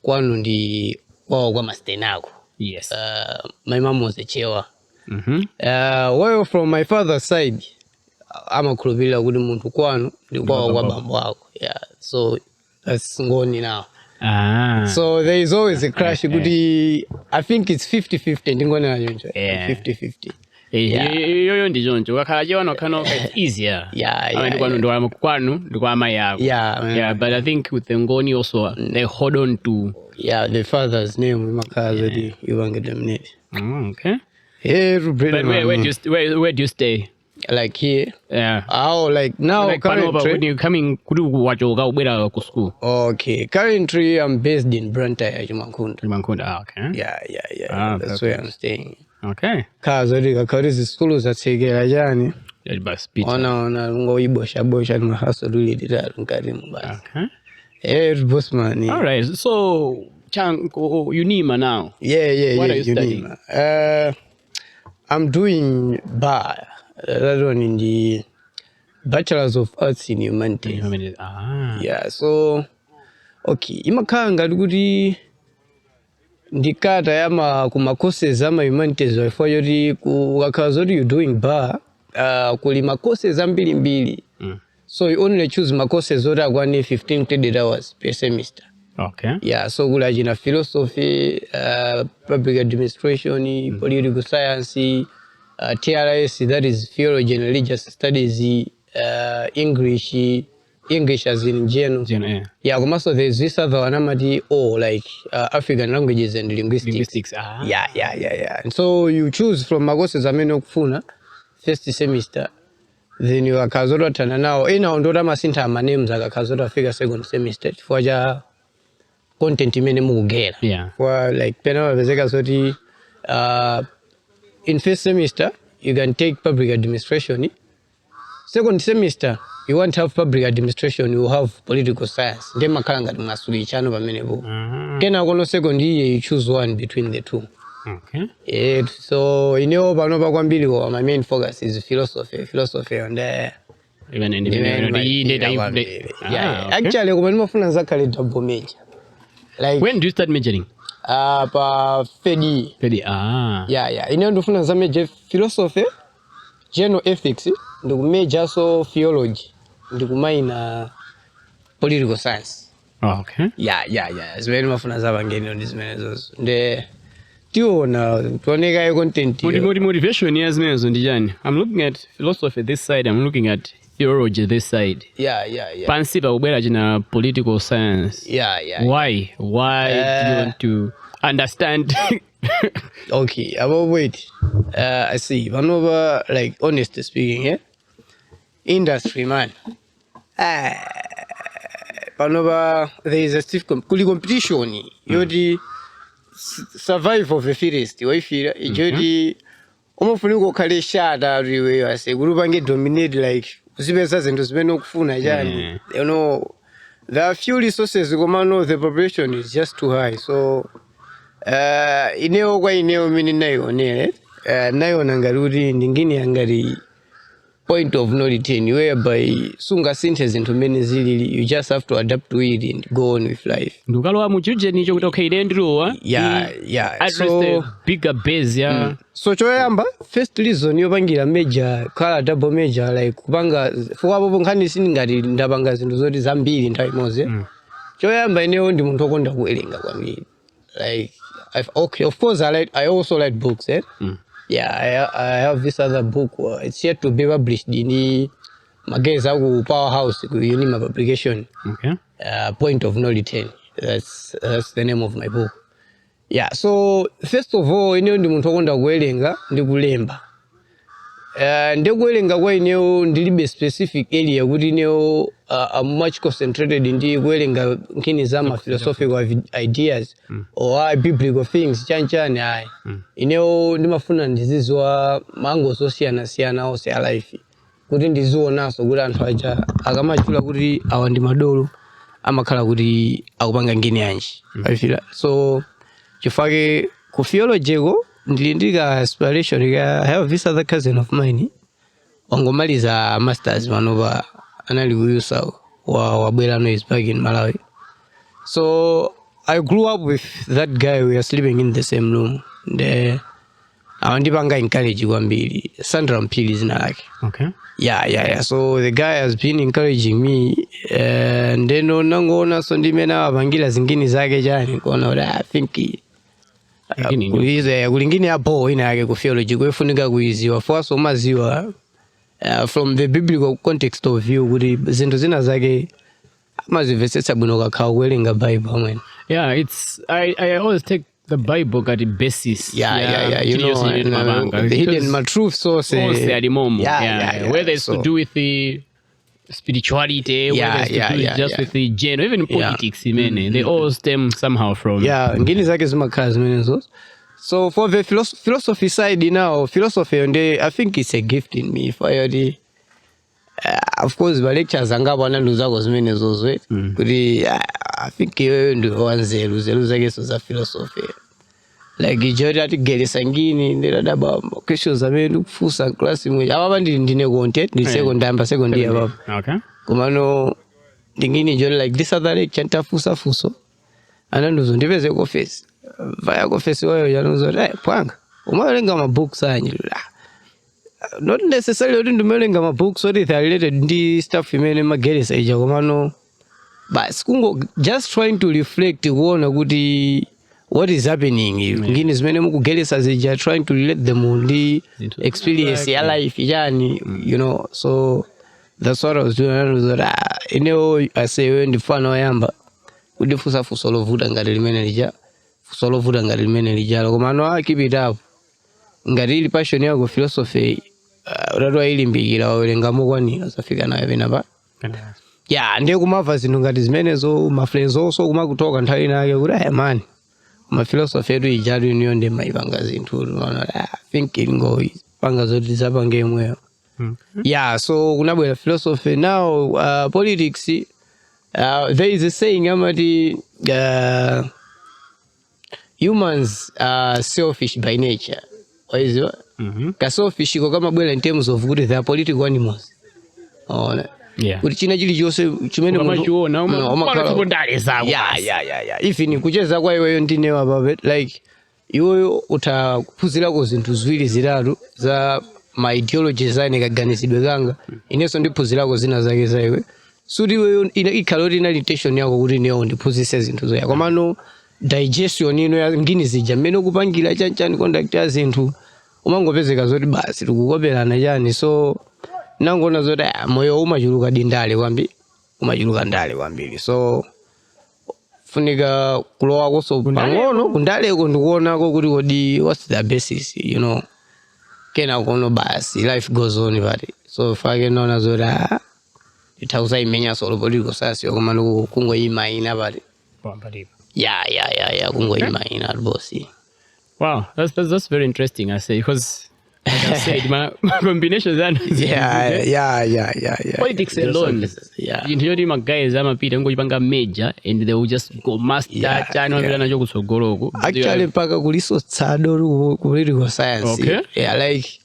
kwanu ndi kwa mastenako. Yes. My mom was a chewa. While from my father's side, I'm a kulubila guri muntu kwanu ndi kwa bambo wako. Yeah, so that's ngoni now. So there is always a crash. I think it's 50-50. Ndingona yonjo. 50-50. Yoyo ndijonjo. Wakalaje wano kano it's easier. Yeah, but I think with the ngoni also they hold on to the father's name. Okay. But where do you stay? Like here? Yeah. Oh, like now like currently? When you coming to school? Okay. Currently, I'm based in Brantaya, Jumankunda. Okay. Yeah. That's where I'm staying. Okay. Karizi schools that say Gerajani. Ona ngoibosha na hustle really nkarimu basi. Okay. Bossman. All right. So, Chanko, UNIMA now. Yeah. What are you studying? I'm doing bar. That one in the Bachelor's of Arts in Humanities. Yeah, so okay. Imakanga kuti ndikata yama kuma courses ama humanities for you ukakazodi you doing bar kuli ma courses mbili. So you only choose ma courses ora kwani 15 credit hours per semester. Okay. Yeah, so kula jina philosophy, public administration, political science, TRS, that is theology and religious studies, English as in general. Yeah, also there's this other one, like African languages and linguistics. Yeah. And so you choose from magose zameno kufuna first semester, then you akazora tana now. Ina ondora masinta amanems akazora figure second semester for ja content imene mugera. Yeah. For like pena wazeka soti in first semester, you can take public administration. Second semester, you won't have public administration, you have political science. Then makalanga masuli chano bamenebo. Kena kono second year, you choose one between the two. Okay. So in your banova kwambili, my main focus is philosophy and even in actually, when my friends are double major. Like when do you start majoring? Fedi. Yeah. You know, do funa major philosophy, general ethics, do major so theology, do minor political science. Okay. Yeah. As well, my friends are getting on this measures. The content. Motivation is I'm looking at philosophy this side. I'm looking at theology this side. Yeah. Pansiba ubera jina political science. Yeah. Why do you want to understand? Okay, wait. I see. Vanova, like honestly speaking, industry man. Vanova, there is a stiff competition. You the survive of the fittest. You feel it. You the almost kale shada everywhere. I say, Guru bange dominate like uzipeza zinthu zimene ukufuna chani. You know, there are few resources komano the population is just too high. So ineo kwa ineo mini naionele naiona ngati kuti ndingine ngati point of no return whereby sunga sinthe zinthu mene zilili, you just have to adapt to it and go on with life. Ndukalowa mujuje nicho kuti okay idendilowa so the bigger base so choyamba first reason yopangira major kala double major like kupanga fukapo nkhani sini ngati ndapanga zinthu zoti zambiri nthawi imodzi. Choyamba ineyo ndi munthu okonda kuwerenga kwambiri, like of course I also like books. Yeah, I have this other book. It's yet to be published in the magazine ku Powerhouse ku UNIMA publication. Okay. Point of no return. That's the name of my book. Yeah. So first of all, ine ndi munthu okonda kuwerenga ndi kulemba. Ndikuwerenga kwa ineyo ndilibe specific area kuti ineyo I'm much concentrated ndi kuwerenga nkhani za ma philosophical ideas or biblical things chanchani ayi. Ineyo ndimafuna ndizizwa mango siyana ose a life kuti ndizionaso kuti anthu aja akamachula kuti awa ndi madolo amakhala kuti akupanga ngini yanji. So chifake ku theology ndilindika aspiration. I have this other cousin of mine wangomaliza masters manova anali kuyusa wabwera no is back in Malawi. So I grew up with that guy. We are sleeping in the same room. Awandipanga encourage kwambiri. Sandra Mpili zina lake. Okay. Yeah. So the guy has been encouraging me. And then nangoona so ndimena wapangira zingine zake chani kuona I think kulingini hapo ina yake ku theology kwefunika kuiziwa first umaziwa from the biblical context of view kuti zinthu zina zake amazivesesa bwino kakhawa kuwerenga Bible amene. Yeah, I always take the Bible at the basis. Yeah. You know, the hidden truth source. Whether it's to do with the spirituality, whether it's to do just with the gender, even politics, they all stem somehow from. Ngini zake zimakhala zimene zozo. So for the philosophy side now, philosophy I think it's a gift in me. If I already, of course, the lectures angapo analuzako zimene zozo. Kuti I think ndo wanzeru zake za philosophy. Like ijori atigeresa ngini ndadaba questions amene kufusa class imwe. Ababa ndine content ndi second year baba. Okay. Kumano ndingini ijori like this other lecture ntafusa fuso. Ananduzo ndipeze ku office. Vaya ku office wayo yanuzo pwanga. Umalenga ma books anyi. Not necessarily kuti ndimelenga ma books or they are related ndi stuff imene mageresa ija kumano but kungo just trying to reflect kuona kuti what is happening ngini zimene mukugeresa zija trying to relate them on the experience ya life yani you know. So that's what I was doing. I was like I say when the fun oyamba kuti fuso lovuta ngati limene lija komano keep it up ngati ili passion yako philosophy utatwa ilimbikira wawerenga mokwanira zafika nayo penapa. Ndiye kumava zinthu ngati zimenezo ma friends also kumakutoka nthawi inake kuti man ma philosophy edu ijadu niyo ndi maipanga zinthu unaona I think ingo panga zoti zapange imweyo. So kunabwera philosophy now. Politics, there is a saying amati humans are selfish by nature. Waiziwa ka selfish ko kama bwera in terms of kuti they are political animals. Kuti china chilichonse chimene even kucheza kwa iweyo ndinewa babe like iweyo utaphunzirako zinthu ziwiri zitatu za ma ideologies ane kaganizidwe kanga inenso ndiphunzirako zina zake za iwe suti iweyo ikhaloti ina intention yako kuti neyo ndiphunzise zinthu zoya komano digestion ino ya ngini zija mmene ukupangira chanchani conduct ya zinthu umangopezeka zoti basi tikukopelana chani. So nangona zoti moyo umachuluka ndale kwambiri. So funika kulowa koso pang'ono kundaleko ndikuonako kuti kodi what's the basis, you know. Kena kono basi life goes on pati. So fake nona zoti itauza imenya solo political sasi komano kungoyima ina pati. kungoyima ina bosi. Wow, that's very interesting, I say, because like I said, my combinations are yeah. politics alone. Yeah. You know, my guys, I'm a Peter Ngojipanga major, and they will just go master channel. Actually, paka kuliso tsado kuliri science. Okay. Yeah, like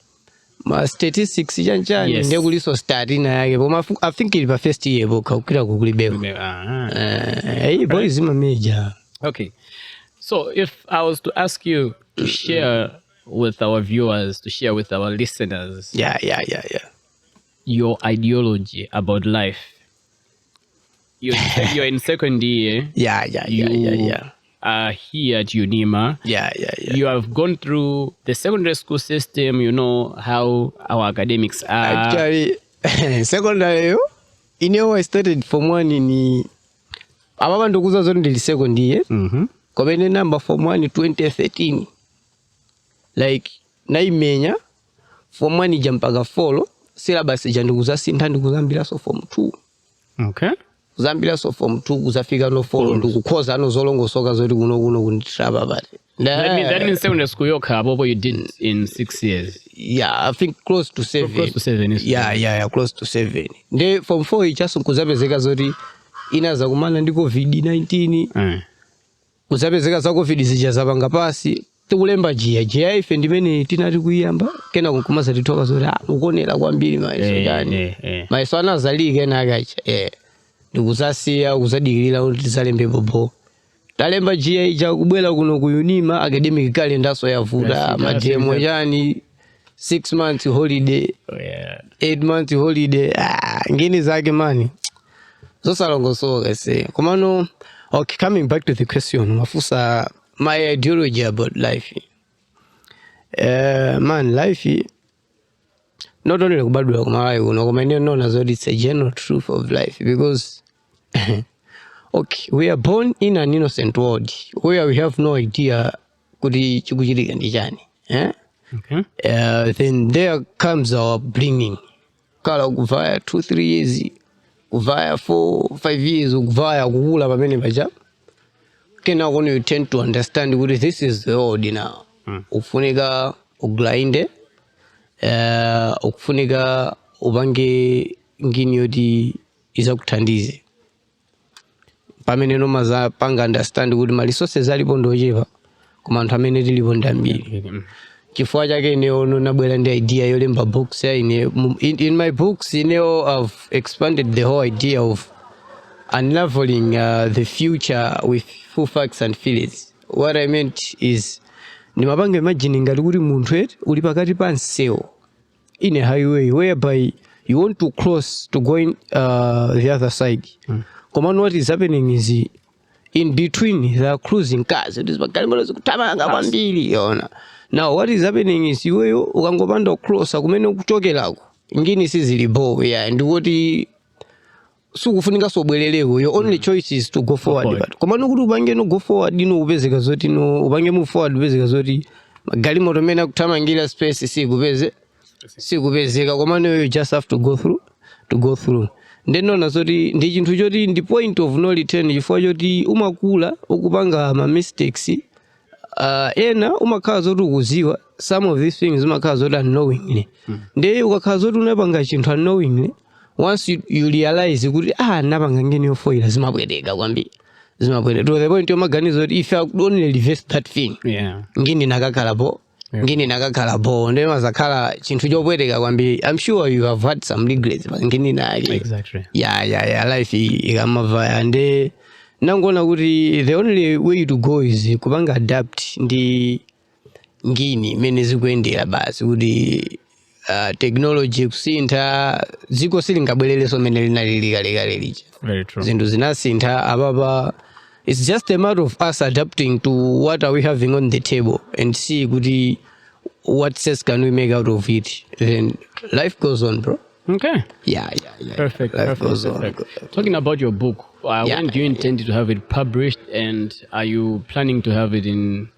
my statistics janjani nde kuliso start na yake. But I think it was first year boka ukira kukulibeko. Hey, boys, my major. Okay. So if I was to ask you to share with our viewers, to share with our listeners, your ideology about life. You're in second year. You are here at UNIMA. You have gone through the secondary school system. You know how our academics are. Actually, secondary, I started from one in abantu kuza zone the second year. Komene number from one in 2013. Like naimenya from one jampaga follow syllabus jandukuza sinta ndikuzambira so form 2. Okay. Zambira so form 2 kuzafika no follow ndikukhoza no zolongo soka zoti kuno kunditraba bati. That means secondary school yokhabo you did in 6 years. Yeah, I think close to 7. Close to 7. Yeah, close to 7. Nde form 4 ichaso kuzapezeka zoti inaza kumana ndi COVID-19. Kuzapezeka za COVID zijazapanga pasi. Tukulemba jia ife ndimene tinati kuyamba kena kukumasa titoka zoti ukonera kwambiri maiso gani. Maiso anazalike na akacha. Ndikusasiya kusadikirira kuti tisalembe bobo. Talemba jia ija kubwela kuno ku UNIMA academic calendar so yavuta mademo yani 6 months holiday. 8 months holiday. Ngini zake mani. Zosalongo so say. Komano okay, coming back to the question, mafusa my ideology about life. Man, life not only about it's a general truth of life because okay, we are born in an innocent world where we have no idea kudi chukujiri ndijani. Okay. Then there comes our bringing. Kala kuvaya 2-3 years, kuvaya 4-5 years, kuvaya kukula pamene baja. Kena when you tend to understand what this is the world now. Ufunika uglinde, ufunika ubange ngini yodi iza kutandize. Pamene no maza panga understand what my resources alipo ndojepa kuma anthu amene tilipo ndambiri. Chifukwa chake ono nabwera ndi idea yolemba books in my books I've expanded the whole idea of unraveling the future with full facts and feelings. What I meant is nimapanga imagining ngati kuti munthu eti uli pakati pa msewu in a highway whereby you want to cross to go in the other side. Command what is happening is in between there are cruising cars. It is kutamanga kwambiri yona. Now what is happening is iweyo ukangopanda cross kumene ukuchokerako ngini sizilibo and what sukufunika sobweleleko your only choice is to go forward. But komano kuti upange no go forward ino upezeka zoti no upange move forward upezeka zoti magali moto mena kutamangira space sikupezeka komano you just have to go through. Ndeno nazoti ndi chinthu choti ndi point of no return chifukwa choti umakula ukupanga ma mistakes ena umakhala zoti ukuziwa some of these things umakhala zoti unknowingly. Nde ukakhala zoti unapanga chinthu unknowingly once you realize kuti napanga ngeni yofoira zimabwereka kwambiri zimabwereka to the point yomaganiza kuti if I could only reverse that thing ngini nakakhala po nde mazakhala chinthu chobwereka kwambiri. I'm sure you have had some regrets but ngini nake exactly life ikamava nde nangona kuti the only way to go is kupanga adapt ndi ngini mene zikuendera basi kuti technology kusintha ziko silingabwelele so mene linalilikalekale lija. Very true. Zindu zinasintha ababa. It's just a matter of us adapting to what are we having on the table and see kuti what sense can we make out of it. Then life goes on, bro. Okay. Yeah. Perfect. Talking about your book, when do you intend to have it published, and are you planning to have it in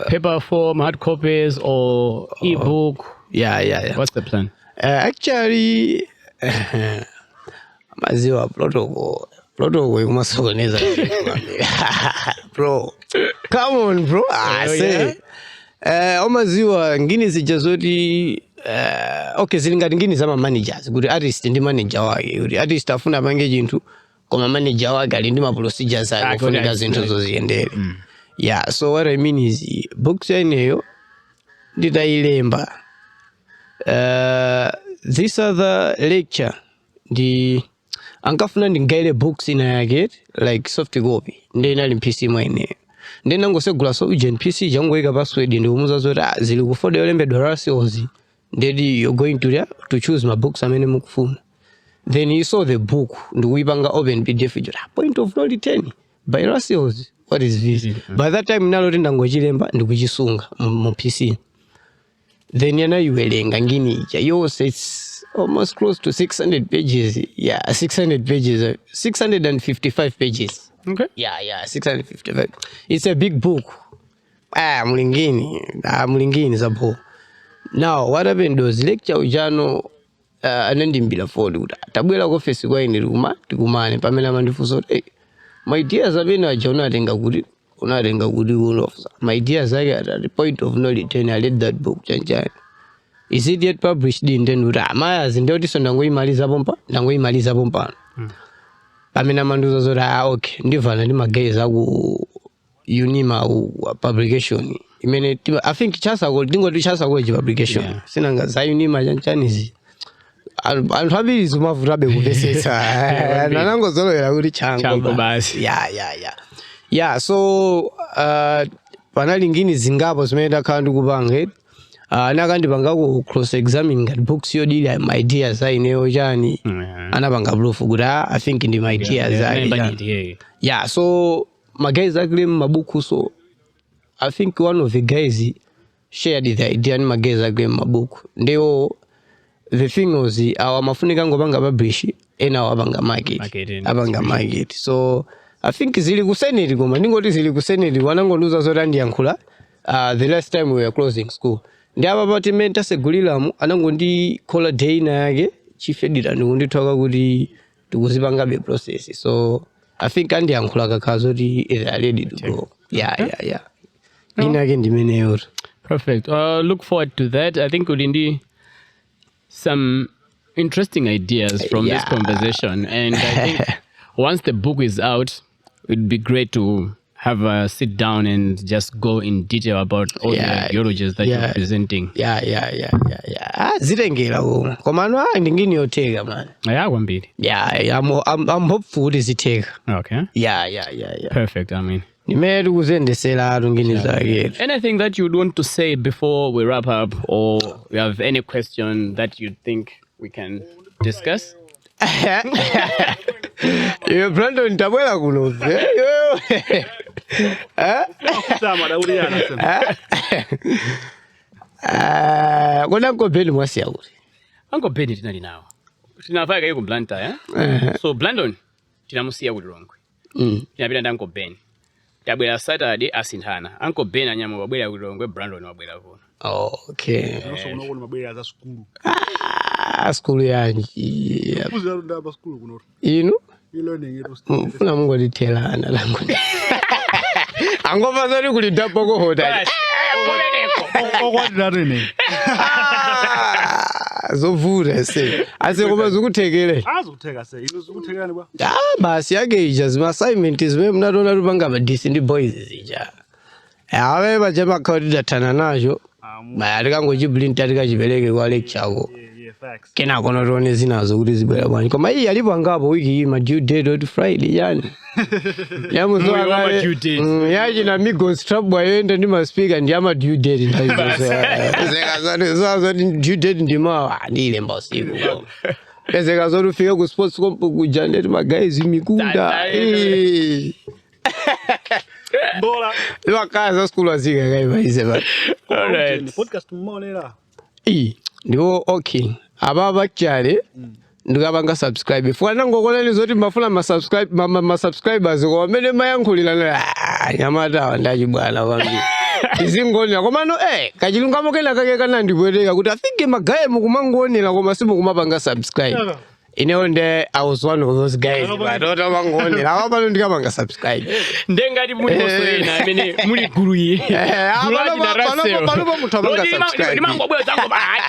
paper form, hard copies, or ebook? Yeah. What's the plan? Actually, maziwa protocol kumasokoneza bro. Come on, bro. Omaziwa ngini zijazoti okay zilingati ngini zama managers kuti artist ndi manager wake kuti artist afuna pange chinthu koma manager wake ali ndi ma procedures ake kufunika zinthu zoziyendere. Yeah, so what I mean is books yeneyo nditailemba this other lecture ndi ankafuna ndingaile books ina yake like soft copy ndi inali PC mweneyo ndi nangosegula software PC jangoika password ndi umuza zoti zili kufoda yolembedwa rasiozi ndi you're going to choose my books amene mukufuna. Then he saw the book ndi kuipanga open PDF point of no return by rasiozi. What is this? By that time naloti ndangochilemba ndi kuchisunga mu PC. Then yana iwelenga ngini ija yose it's almost close to 600 pages. Yeah, 600 pages, 655 pages. Okay. Yeah, 655. It's a big book. Mulingini zabo. Now, what happened was lecture ujano anandimbira phone kuti tabwera ku office kwa ine ruma tikumane pamene amandifunsa kuti my ideas amene aja unatenga kuti officer. My ideas are at the point of no return. I read that book chanjani. Is it yet published in then kuti amaya zindoti so ndangoimaliza pompa. Pamene amanduza zoti okay ndivana ndi mageza ku UNIMA publication. Imene I think chasa publication. Sinanga za UNIMA chanchanizi. Anthu ambiri zimavutabe kupesesa. Nanango zolowera kuti chango basi. Yeah, so panali ngini zingapo zimene ndakhala ndikupanga nakandipanga ku cross examining at books yodili my ideas aineyo chani anapanga proof kuti I think ndi my ideas yeah, so my guys agreed mabuku, so I think one of the guys shared the idea and my guys agreed mabuku. The thing was our mafunika ngobanga publish ena wabanga market. So I think zili kusenedi koma ndingoti zili kusenedi wanangonuza zoti ndiyankhula the last time we were closing school. Ndi apa pati menta segulilamu anangondi call day na yake chief editor ndikundithoka kuti tikuzipangabe process. So I think andiyankhula kakhazo kuti they are ready to go. Yeah. Inake ndimeneyo. Perfect. Look forward to that. I think Udindi some interesting ideas from this conversation, and I think once the book is out, it'd be great to have a sit down and just go in detail about all the ideologies that you're presenting. Yeah. Zitengera ko. Komano ndingini yoteka man. Kwambiri. Yeah, I'm hopeful ziteka. Okay. Yeah. Perfect. I mean, anything that you'd want to say before we wrap up, or you have any question that you think we can discuss? Brandon tabwela kuno. Kona Uncle Ben mwasi yauri. Uncle Ben tinali nawo. Tinafaka yuko Blanta, So Brandon tinamusiya kuti Longwe. Tinapita ndi Uncle Ben. Tabwera Saturday asinthana. Uncle Ben anyama wabwera kuti Longwe, Brandon wabwera kuno. Okay. Also unaona mabwera za school. School yanji. Kuzi alunda ba school kuno. Inu? Learning it. Funa mungu litela ana langu. Angova zori kulidapa ko hoda. What learning? Zovura se. Ase koma zukuthekele. Azukutheka se. Ino zukuthekani bwa? Basi yake ijas ma assignment izwe mnatona lupanga ba DC boys zija. Awe bajema khawti datana nacho. Bayali kangochiblinta tikachipereke kwa lecture ko. Kena kono rone zinazo kuti zibwera bwanji. Koma iyi alipo angapo wiki ma due date on Friday yani. Yamuzo akale. Yaji na Hamigo strap wayende ndi ma speaker ndi ama due date ndayizo. Zeka zazo due date ndi ma ndile mbosiku. Zeka zazo ufike ku sports comp kujane ma guys mikunda. Bola. Lwa kaza school azika kaiba izeba. Alright. Podcast mmonera. Ndiwo okay. Ababa chale ndikabanga subscribe. Fwana ngokona nizoti mafuna ma subscribers ko amene mayankhulira na nyamata ndachi bwana wambi. Izingoni komano kachilungamo kena kake kana ndibwereka kuti I think magaye mukumangonera koma simukumapanga subscribe. I was one of those guys. But I don't subscribe. Ndengati muli mosoena amene muli guru iyi.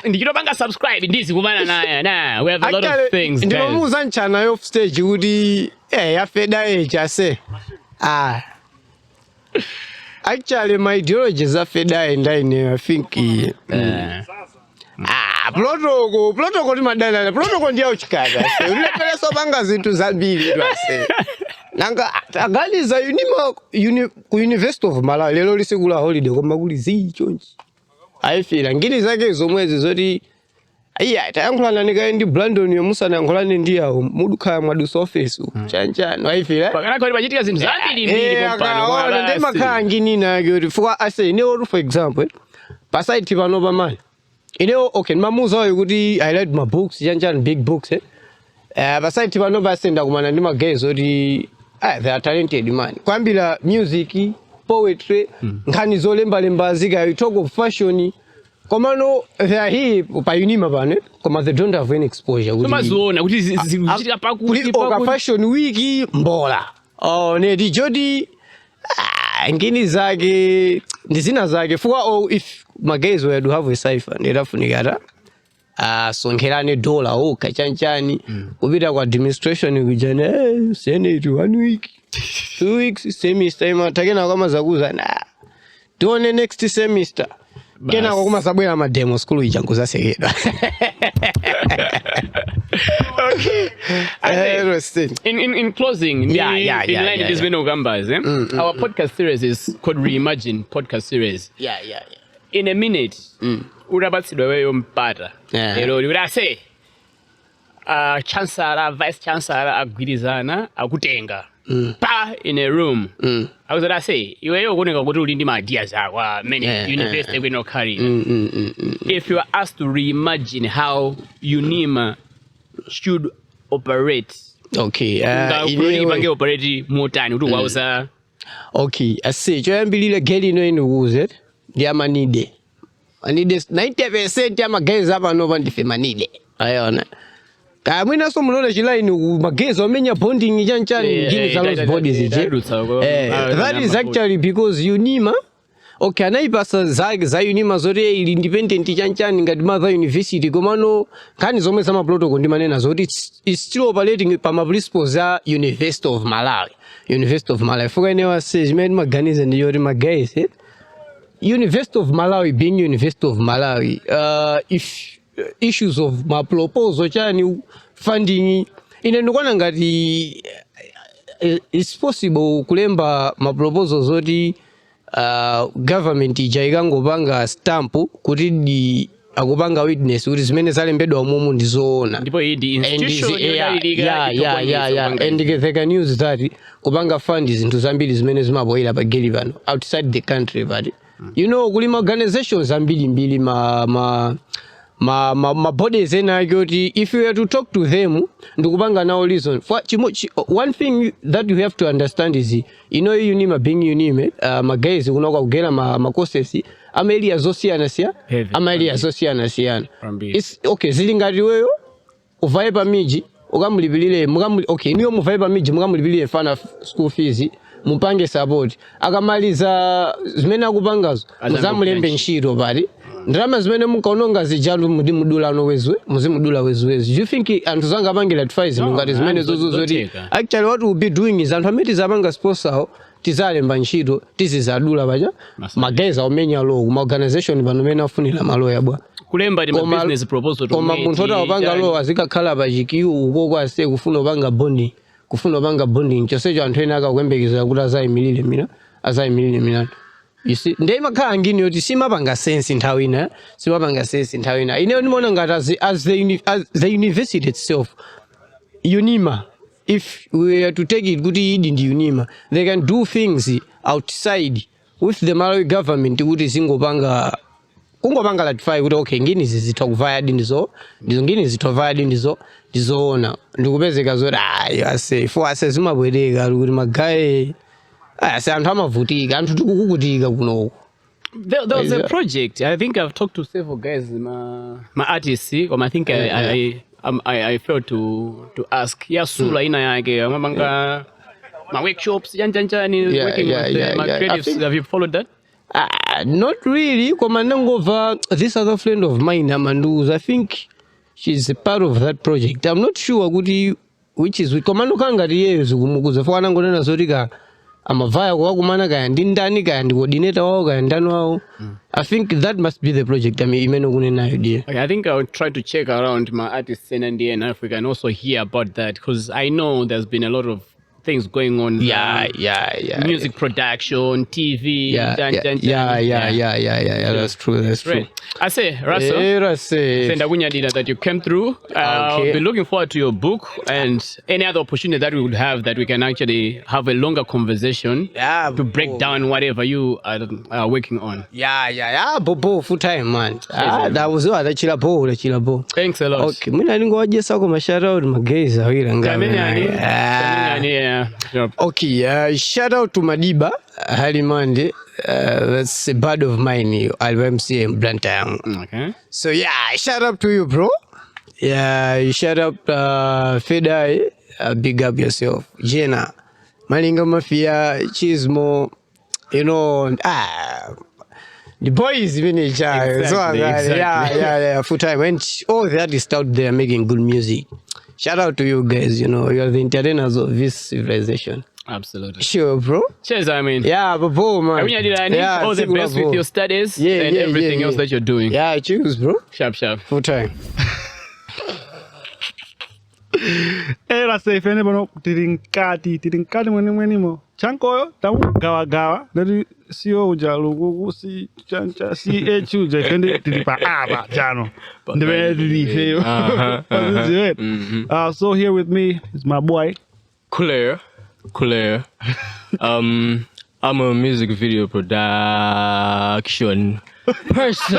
Ndikitopanga subscribe ndizi kumana naye. Nah, we have a lot of things. Ndimamuza nchana off stage kuti yafeda echase. Actually my ideology is afeda and I think protocol ti madana protocol ndiye uchikata ulepele sobanga zinthu zambiri twase nanga aganiza UNIMA ku University of Malawi lelo lisekula holiday koma kuli zichonchi ayifira ngini zake zomwezi zoti ayi tayankhulana ndi Brandon yomusana yankhulane ndi yawo mudukhala mwadusa office chanchano ayifira pakana khali pachitika zinthu zambiri mbiri pompano ndi makhala ngini nake kuti fuka ase inewo for example pasite pano pamali okay, mamuza kuti I read my books, janjan big books, basite pano basenda kumana ndi magays oti they are talented man. Kwambira music, poetry, nkhani zolemba zika, you talk of fashion. Komano they are here pa UNIMA bane, koma they don't have any exposure. Koma zoona kuti zichitika pakuti fashion week mbola. Ne di jodi ngini zake ndizina zake for if magays were to have a cipher ndirafunikata songerane dollar kachanchani kupita kwa administration kujana senate 1 week 2 weeks semester imatakena kama zakuza tuone next semester kena kwa kuma sabwera ma demo school ichanguza sekeda. Okay. In closing, in line with this video gambas, our podcast series is called Reimagine Podcast Series. Yeah. In a minute, urabatsidwa weyo mpata. Lero urase chancellor, vice chancellor agwirizana akutenga. Pa in a room. I was gonna say, iweyo kuoneka kuti uli ndi ma ideas akwa many university we no carry. If you are asked to reimagine how UNIMA should operate. Okay. Ipange operate motani kuti wauza. Okay, I say choyambilira geli no inuze ndi amanide. Anide 90% ya magays apa no ndife manide. Ayona. Mwina so mulole chilaini magays omenya bonding chanchani ngini za those bodies ije. That is actually because UNIMA okay, anaipasa za UNIMA zote ili independent chanchani ngati mother university komano kani zomwe za protocol ndi manena zoti it's still operating pa principles za University of Malawi. University of Malawi. For anyone says man maganize ndi yori magays University of Malawi being University of Malawi if issues of my proposal chani funding inendokwana ngati it's possible kulemba ma proposals zoti government ijaikangopanga stamp kuti di akupanga witness kuti zimene zalembedwa umomo ndizoona ndipo idi institution and they can use that kupanga fund zinthu zambiri zimene zimaboyera pa geli pano outside the country but you know kulima organizations ambiri ma bodies ena kuti if you were to talk to them ndikupanga now listen for one thing that you have to understand is you know UNIMA being UNIMA magays kunoka kugera ma courses amaili azosiyana it's okay zilingati weyo uvaye pa miji ukamulipilire okay niyo muvaye pa miji mukamulipilire fana school fees mupange support akamaliza zimene akupangazo muzamulembe ntchito pali ndalama zimene mukaononga zijalu mudula wezwe muzimudula wezwe. Do you think anthu zanga apangira advice ngati zimene zozoti actually what we be doing is anthu amene zapanga sponsor tizalemba ntchito tizizadula paja magays omenya law ma organization pano mene afunira maloya bwa kulemba ndi business proposal koma munthu otapanga law azikakhala pa chikiu uko kwase kufuna upanga bonding chonsecho anthu ena akakwembekeza kuti azayimirire mina. You see, ndema khala ngini yoti simapanga sense nthawi ina ine ndimaona ngati as the university itself UNIMA if we are to take it kuti idi ndi UNIMA they can do things outside with the Malawi government kuti kungopanga ratify kuti okay ngini zitha kuvaya ndizo ngini zitha kuvaya ndizoona ndikupezeka zoti ase for ase zimabwereka kuti magaye ase anthu amavutika anthu tikukukutika kuno. There was a project. I think I've talked to several guys, my artists, I think I failed to ask. Sula ina yake amabanga my workshops working with my creatives. Have you followed that? Not really. This other friend of mine, Amandus, I think she's a part of that project. I'm not sure which is Komando Kangari Zugumuguza for Anangona Zoriga. I'm a via Wagumanaga and Dindanica and coordinator and Danwao. I think that must be the project. I mean, idea. Okay, I think I'll try to check around my artists in India and Africa and also hear about that because I know there's been a lot of things going on. Music production, TV. That's true. I say, Russell, that you came through. I'll be looking forward to your book and any other opportunity that we would have that we can actually have a longer conversation to break down whatever you are working on. Bobo full time, man. That was what Chilabo. Thanks a lot. Okay, I didn't go just talk my shout out my guys. Okay, shout out to Madiba Halimande. That's a bud of mine. I'll MC in Blantyre. Okay. So shout out to you, bro. Shout out Fedai. Big up yourself. Jenna, Malinga Mafia, Chismo. You know, the boys even exactly. Full time. And all the artists out there making good music. Shout out to you guys, you are the entertainers of this civilization. Absolutely. Sure, bro. Cheers, I mean. Bro, man. All the best with your studies and everything else that you're doing. Cheers, bro. Sharp. Full time. Era safe anybody tirinkati mwenimo. Chankoyo tamu gawa dari sio ujalugu si chancha si echuja kende tiripa jano. Ndebe tirife. So here with me is my boy Claire. I'm a music video production person.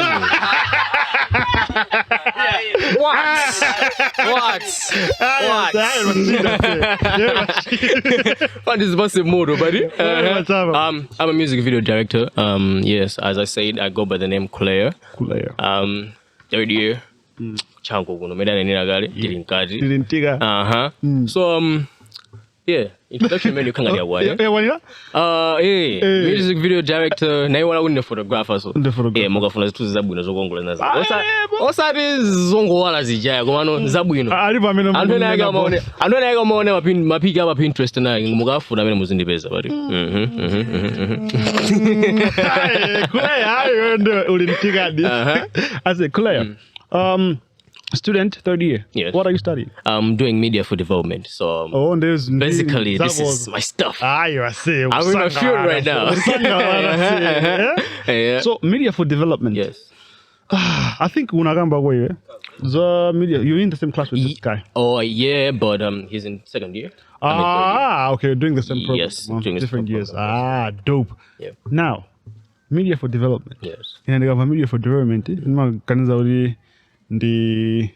What? What is what's the motto, buddy? I'm a music video director. Yes, as I said, I go by the name Claire. Third year. Chanko kuno medani ninagali tirinkati. So introduction menu kangalia wale. Music video director na wala kunde photographer so. Moga funa zitu zabwino zokongola nazo. Osati zongo wala zijaya komano zabwino. Andona yaka maone mapika apa Pinterest na moga funa mene muzindipeza bari. Claire, ulintikadi. I said Claire. Student, third year. Yes. What are you studying? I'm doing media for development. So basically, this is my stuff. You are saying. I'm in my field right now. So media for development. Yes. I think unagamba wewe. The media. You're in the same class with this guy. Oh yeah, but he's in second year. Okay, doing the same program. Yes, doing different years. Program. Dope. Yeah. Now, media for development. Yes. In the media for development, kanza uri ndi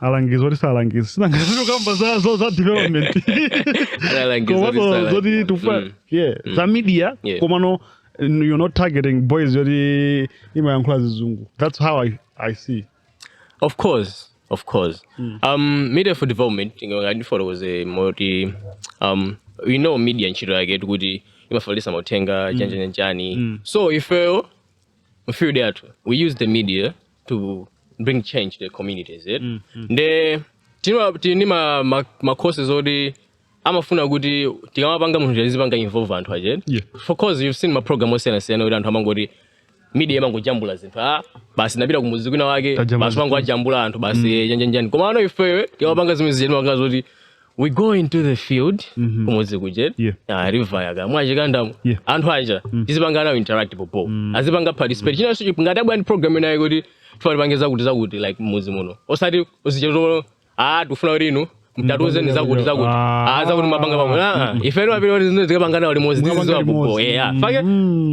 alangizo ri salangizo sinangazino kamba za development zodi tufa za media komano you're not targeting boys yori ima yankulazi zungu. That's how I see. Of course. Media for development, I thought it was a multi we know media nchiro yake kuti imafalisa mautenga njani. So if we feel that we use the media to bring change to the communities. My courses already. Amafuna kuti tikamapanga munthu yazipanga involve anthu aje. For course you've seen my program osiyana siyana kuti anthu amangoti media imangojambula zinthu basi napita kumuzi kwina wake basi mangojambula anthu basi janjanjani koma ano ifewe tikamapanga zimwe zije makazi kuti we go into the field kumuzi kuje river yaga mwachikandamo anthu aja tizipanga nawo interact popo azipanga participate china so ngati abwani program inayo kuti tfalipangeza kuti zakuti like muzi muno osati usichezo tufuna rino mtatuze ni zakuti zakuti mapanga pamwe ifeno apiro zino zikapangana wali mozi zizo popo fake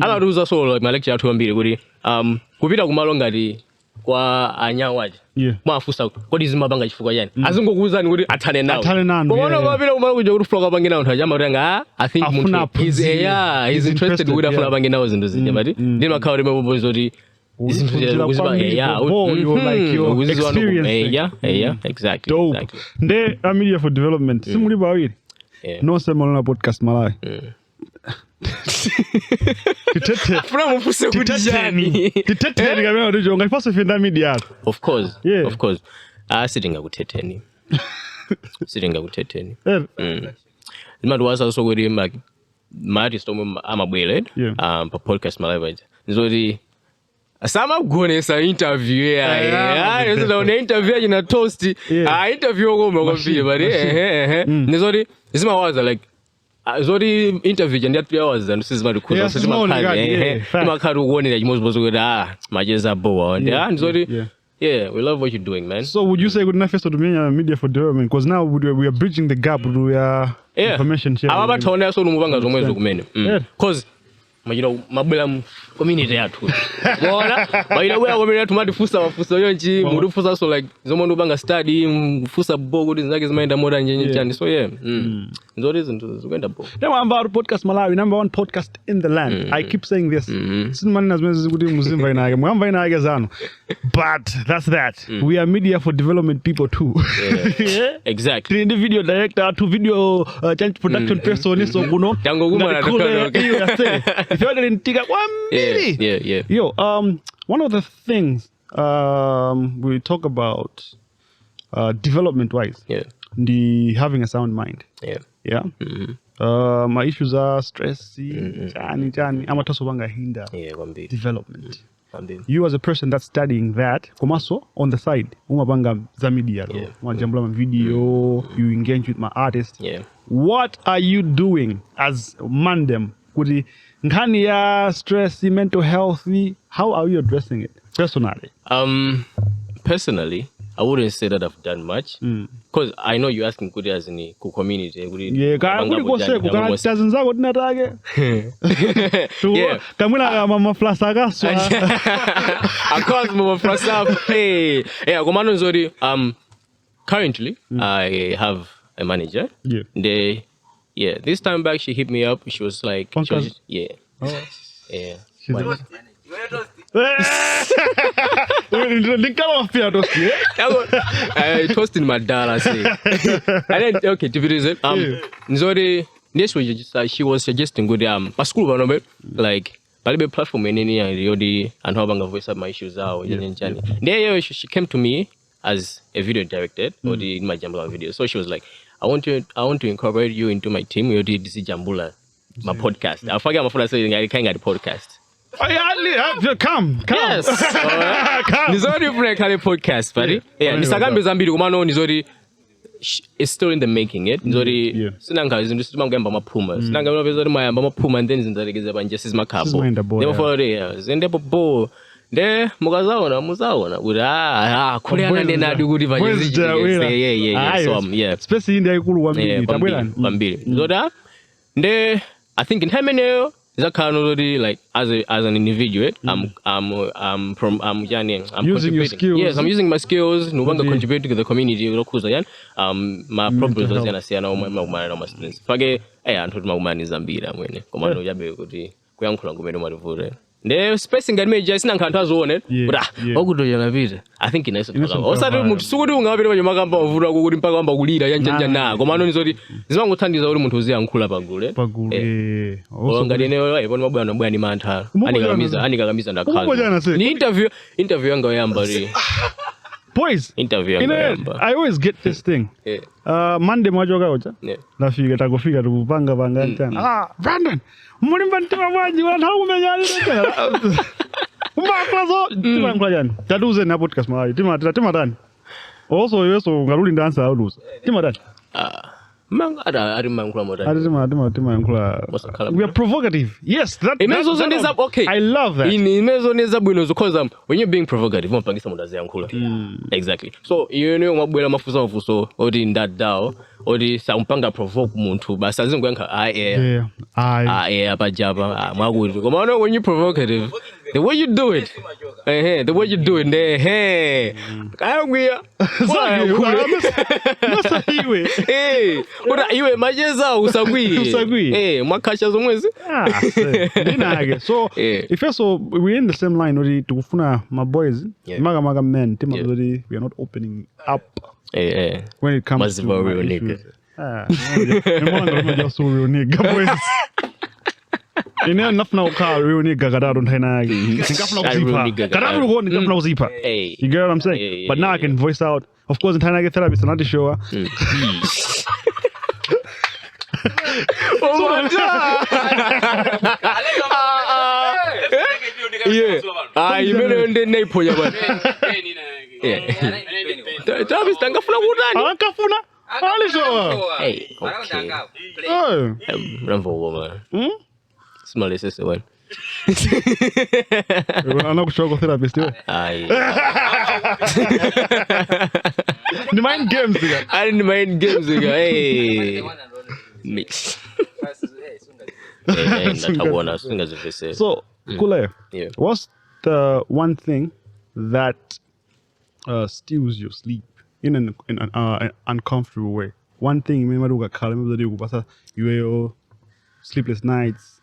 amatuza solo ma lecture athu ambiri kuti kupita kumalo ngati kwa anyawaje mwafusa kodi zimapanga chifukwa yani azingokuuzani kuti athane nawo kono mapita kumalo kuja kuti floka pangina anthu aja amatenga I think munthu is interested kuti afuna pangina nawo zinthu zija but ndine makhawo limwe popo zoti your experience. Exactly. Dope. They are media for development. Simuli bawiri. No semolona podcast Malawi. Of course. Siringa kuteteni. Imadu was also with him like Marty Storm Amabwele for Podcast Malawi. Nzori Sama gonesa interview interview ina toast interview ngoma kwambiri but nizori isima waza like zori interview ndia 3 hours and sizimali kuza simakharu kuonera chimodzimodzi kuti macheza bowa nizori yeah, we love what you're doing, man. So would you say good enough to media for development? Because now we are bridging the gap with information sharing. Because mabula community yathu. Bona bayira bwa community yathu matifusa yonchi murufusa so like zomuntu banga study mfusa bogo kuti zake zimaenda moda njenye chani. So yeah. Nzori zinto zikenda bo. Now I'm about Podcast Malawi, number 1 podcast in the land. I keep saying this. Sinmani nazwenza kuti muzimva inake. Mwamba inake zanu. But that's that. We are media for development people too. Yeah. Exactly. To the video director, to video production person, so kuno. Tango guma If you're in Tiga, 1 million. Yeah. Yo, one of the things we talk about development-wise, the having a sound mind. Yeah. My issues are stressy, chani. I'm a hinda development. You as a person that's studying that, komaso on the side, umabanga za media, video, you engage with my artists. What are you doing as Mandem? Ngani ya stress, mental health, how are you addressing it personally? Personally, I wouldn't say that I've done much because I know you're asking good as in community. Yeah, currently I have a manager. This time back she hit me up. She was like, toasting my dollar. And then okay, to be reason, Nzori, this was just she was suggesting good school like Balibe platform in any and how bang voice up my issues out. There she came to me as a video director or in my Jambula video. So she was like, I want to incorporate you into my team. You did this Jambula, my podcast. I forget my phone saying I can't get the podcast. Come. Yes. Nizori Frekale podcast, buddy. Yeah, Nisagambe Zambiri Umano Nizori is still in the making it. Nizori Sinanga is just Mangamba Mapuma. Sinanga is my Mapuma and then Zinzari and Justice Macabo. Never for Zendebo. De muzaona ura kuliana nena dugudi vaje so especially in the ikulu wambili zoda de I think in Hamigo is a kind of like as an individual I'm using your skills. Yes, I'm using my skills no wonder contributing to the community lokuza my problems was yana siana my students fage antu magumani Zambia mwene komano yabe kuti kuyankhula ngomero marivure. The spacing got me just Nankanta zone, but I think in a also Sugudunga, you magamba of Pagamba leader, Yanjana, Commander Zori, Zangutani is almost to the Uncle Bagule. Oh, Gadino, one more when you manta, Anika and the interview and Goyambari. Boys, interview. I always get this thing. Monday Majoga, la figure to go figure to Banga Banga. Brandon, Murimbantima, how many that was in a podcast. My Timadan. Also, you also Garulin dancer. Timadan. We are provocative. Yes, that okay. I love that. In when you're being provocative, exactly. So you know mabwela mafuso mafuso odi ndadao odi sampanga provoke muntu basa zingwenka abajaba when you provocative the way you do it, the way you do it, iwe majeza usagwi mwakasha zomwezi. So if also we're in the same line already to funa my boys maga men team already we are not opening up when it comes to real nigga. Just real nigga boys. Ina nafna ka real nigga gadaro ntainage. Ngafna kuzipa. Gadaro go ngafna kuzipa. You get what I'm saying? But now I can voice out. Of course in Tainage therapy it's not show. Oh my god. Yeah. You made it in Napo yaban. Travis tangafuna kudani? Akafuna. Hey, okay. Run for woman. Small sister one. I'm not sure what therapist too. The mind games again. I didn't mind games again. Hey. Mix. So, Kule, what's the one thing that steals your sleep in an uncomfortable way? One thing, you sleepless nights.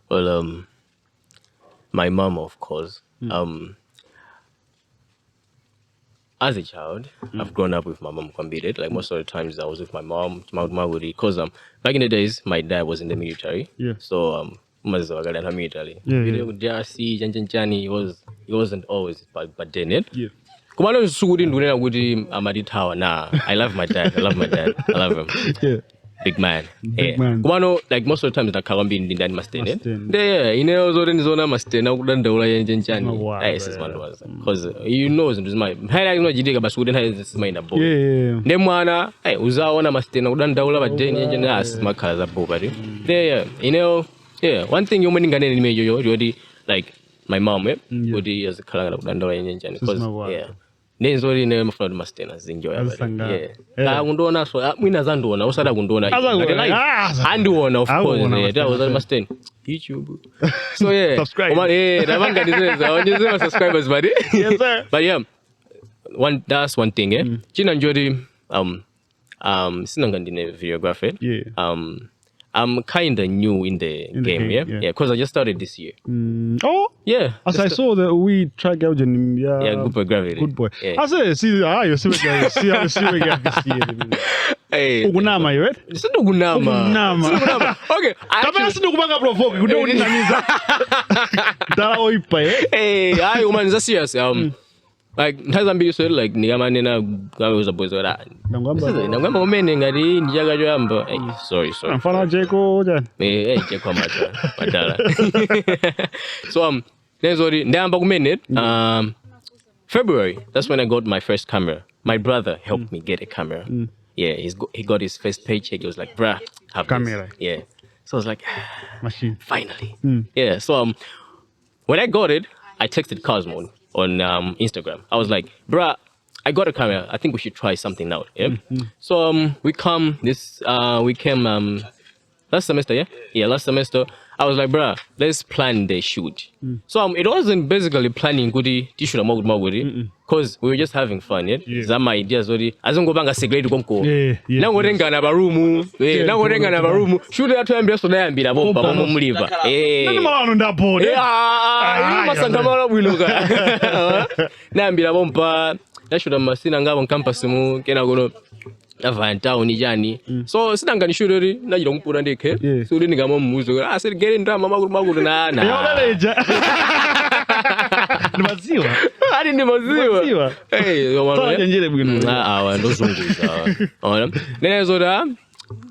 Well, my mom, of course. As a child, I've grown up with my mom competed. Like most of the times, I was with my mom, because back in the days, my dad was in the military. Yeah. So military. He wasn't always, but then it. Yeah. I love my dad. I love him. Yeah. Big man. Kumano, like most of the times that Kalambi in the must there, you know, zona must now done the because you know it was my highlight no jidiga but wouldn't have this mind about. Them wana, hey, uzaona must now done the but then you ask my kaza bobari. There, you know, one thing you mean in me, you already like my mom, would as a color of Dando because Name sorry name of the masters enjoy. Yeah. Undona so mina zandona usada kundona. Andona of course. That was the masters. YouTube. So yeah. Subscribe. Nabanga this subscribers buddy. Yes sir. But yeah. That's one thing, China Jody sinangandine videographer. Yeah. I'm kind of new in the game, because I just started this year. Oh, yeah. As I saw that we track out in good boy, gravity. Good boy. Yeah. I say, see, you see, hey, Ugunama, you right? It's not Ugunama. Okay, I actually provoke. You don't hey, I woman, that's serious. Like has ambitious like nigamanena gawe bozo la nangamba umene ngati njaga joyamba sorry mfana jeko jani jeko matala so then sorry ndamba kumene February, that's when I got my first camera. My brother helped me get a camera. Yeah, he got his first paycheck. He was like, bruh, have camera. This. Yeah, so I was like, machine finally. Yeah, so when I got it, I texted Cosmo on Instagram. I was like, bruh, I got a camera. I think we should try something out. Yeah. So we came last semester. Yeah, last semester. I was like, bruh, let's plan the shoot. So it wasn't basically planning goody tissue because we were just having fun. Yeah. That my ideas already. As I'm going to say, now we're going to have a room. Now we're going to have a room. Shoot that time just so that I'm be able to move. Now I'm be able to. That should have been seen on campus. Avanta unijani so sinanga nishurori na yiro mpura ndeke so ndi ngamo muzo I said get in drama maguru na yoleja nimaziwa hadi nimaziwa wana njere bwino ndo zunguza ona nezo da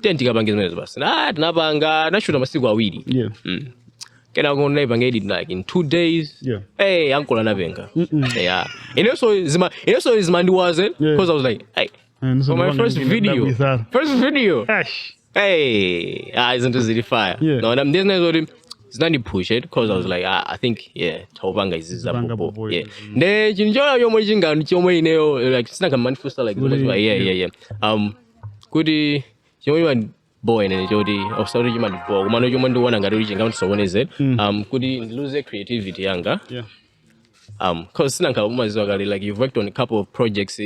tenti kabangiza mezo basi tunapanga na shoot masiku awili kena go na banga edit like in 2 days hey uncle anavenga yeah and also is my was it because I was like hey so my first video. Hey, isn't it fire? No, and there's no it's not the push it because I was like, I think Tobanga is Zabobo. Yeah. Ne jinjola yo mojinga nchomo ineo like it's like a manifesto like yeah. Kudi yomo boy and jodi or sorry you might bo kumano you mando wana ngari reaching out so one is it kudi lose creativity yanga cause sinanka umaziwa kali like you've worked on a couple of projects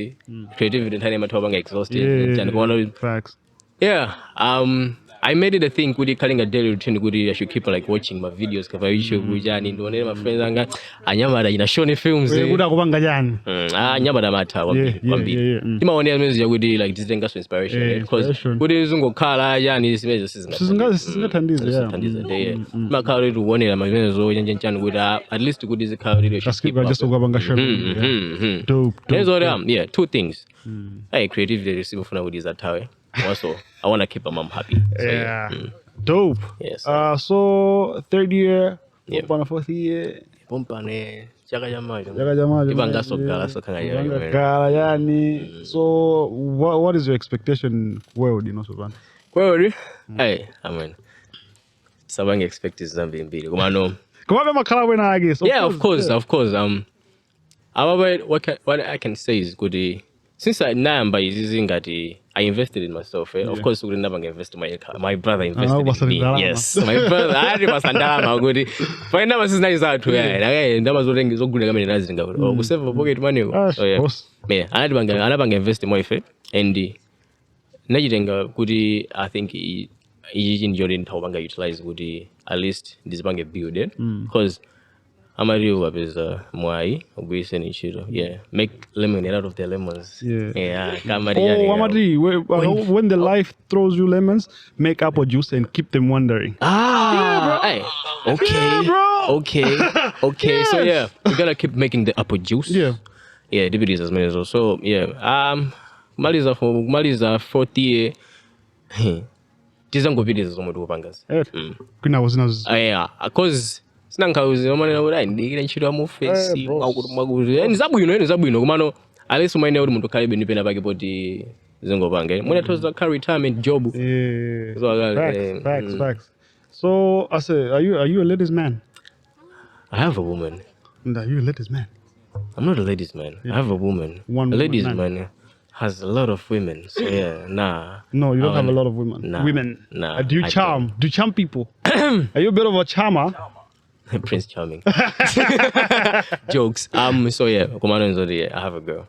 creativity ntane mathoba exhausted and facts. I made it a thing kudi calling a daily routine kudi I should keep like watching my videos kava issue kujani ndone my friends anga anyamara ina show ni films kuda kubanga jani anyamara mata wambi imaonea music kudi like this so inspiration because kudi zungokhala yani simezo sizingathandize makhala tuonela mavezo njenjani kudi at least kudi zikhala really should keep just kubanga show dope two things hey creativity receive for kudi zatawe also I want to keep my mom happy so, dope yes so third year on fourth year pompane chaka jamajo ibanga sokala yani so what is your expectation world so hey I mean sabang expect is something big kumano kumabe makhala wena I guess of course what I can say is good since I number is using that I invested in myself. Of course, we never invest in my brother invested in me. Yes, my brother. I was andama good. But now is nice out to and that was what is so good. I mean, as we save for pocket money. So yeah, I never invest in my faith. And the Najidenga good. I think he enjoyed in how banga utilize good. At least this banga build it because. Amario is Mwai, make lemonade out of the lemons. Amadi, when the life throws you lemons, make apple juice and keep them wondering. Hey. Okay. Yes. So we gotta keep making the apple juice. DVDs as well. So Maliza 40. Tizango videos zomo do bangas. Kuna was cause sinangauzi omana uri ndikira nchiro mu face makuti ni zabwino kumano alesi umaine uri muntu kalibe ndipena pake poti zingopanga mwina toza ka retirement job facts so I say are you a ladies man? I have a woman. And are you a ladies man? I'm not a ladies man. I have a woman. A ladies man has a lot of women. So no, you don't have a lot of women. Do you charm people? Are you a bit of a charmer? Prince Charming. Jokes. So I have a girl.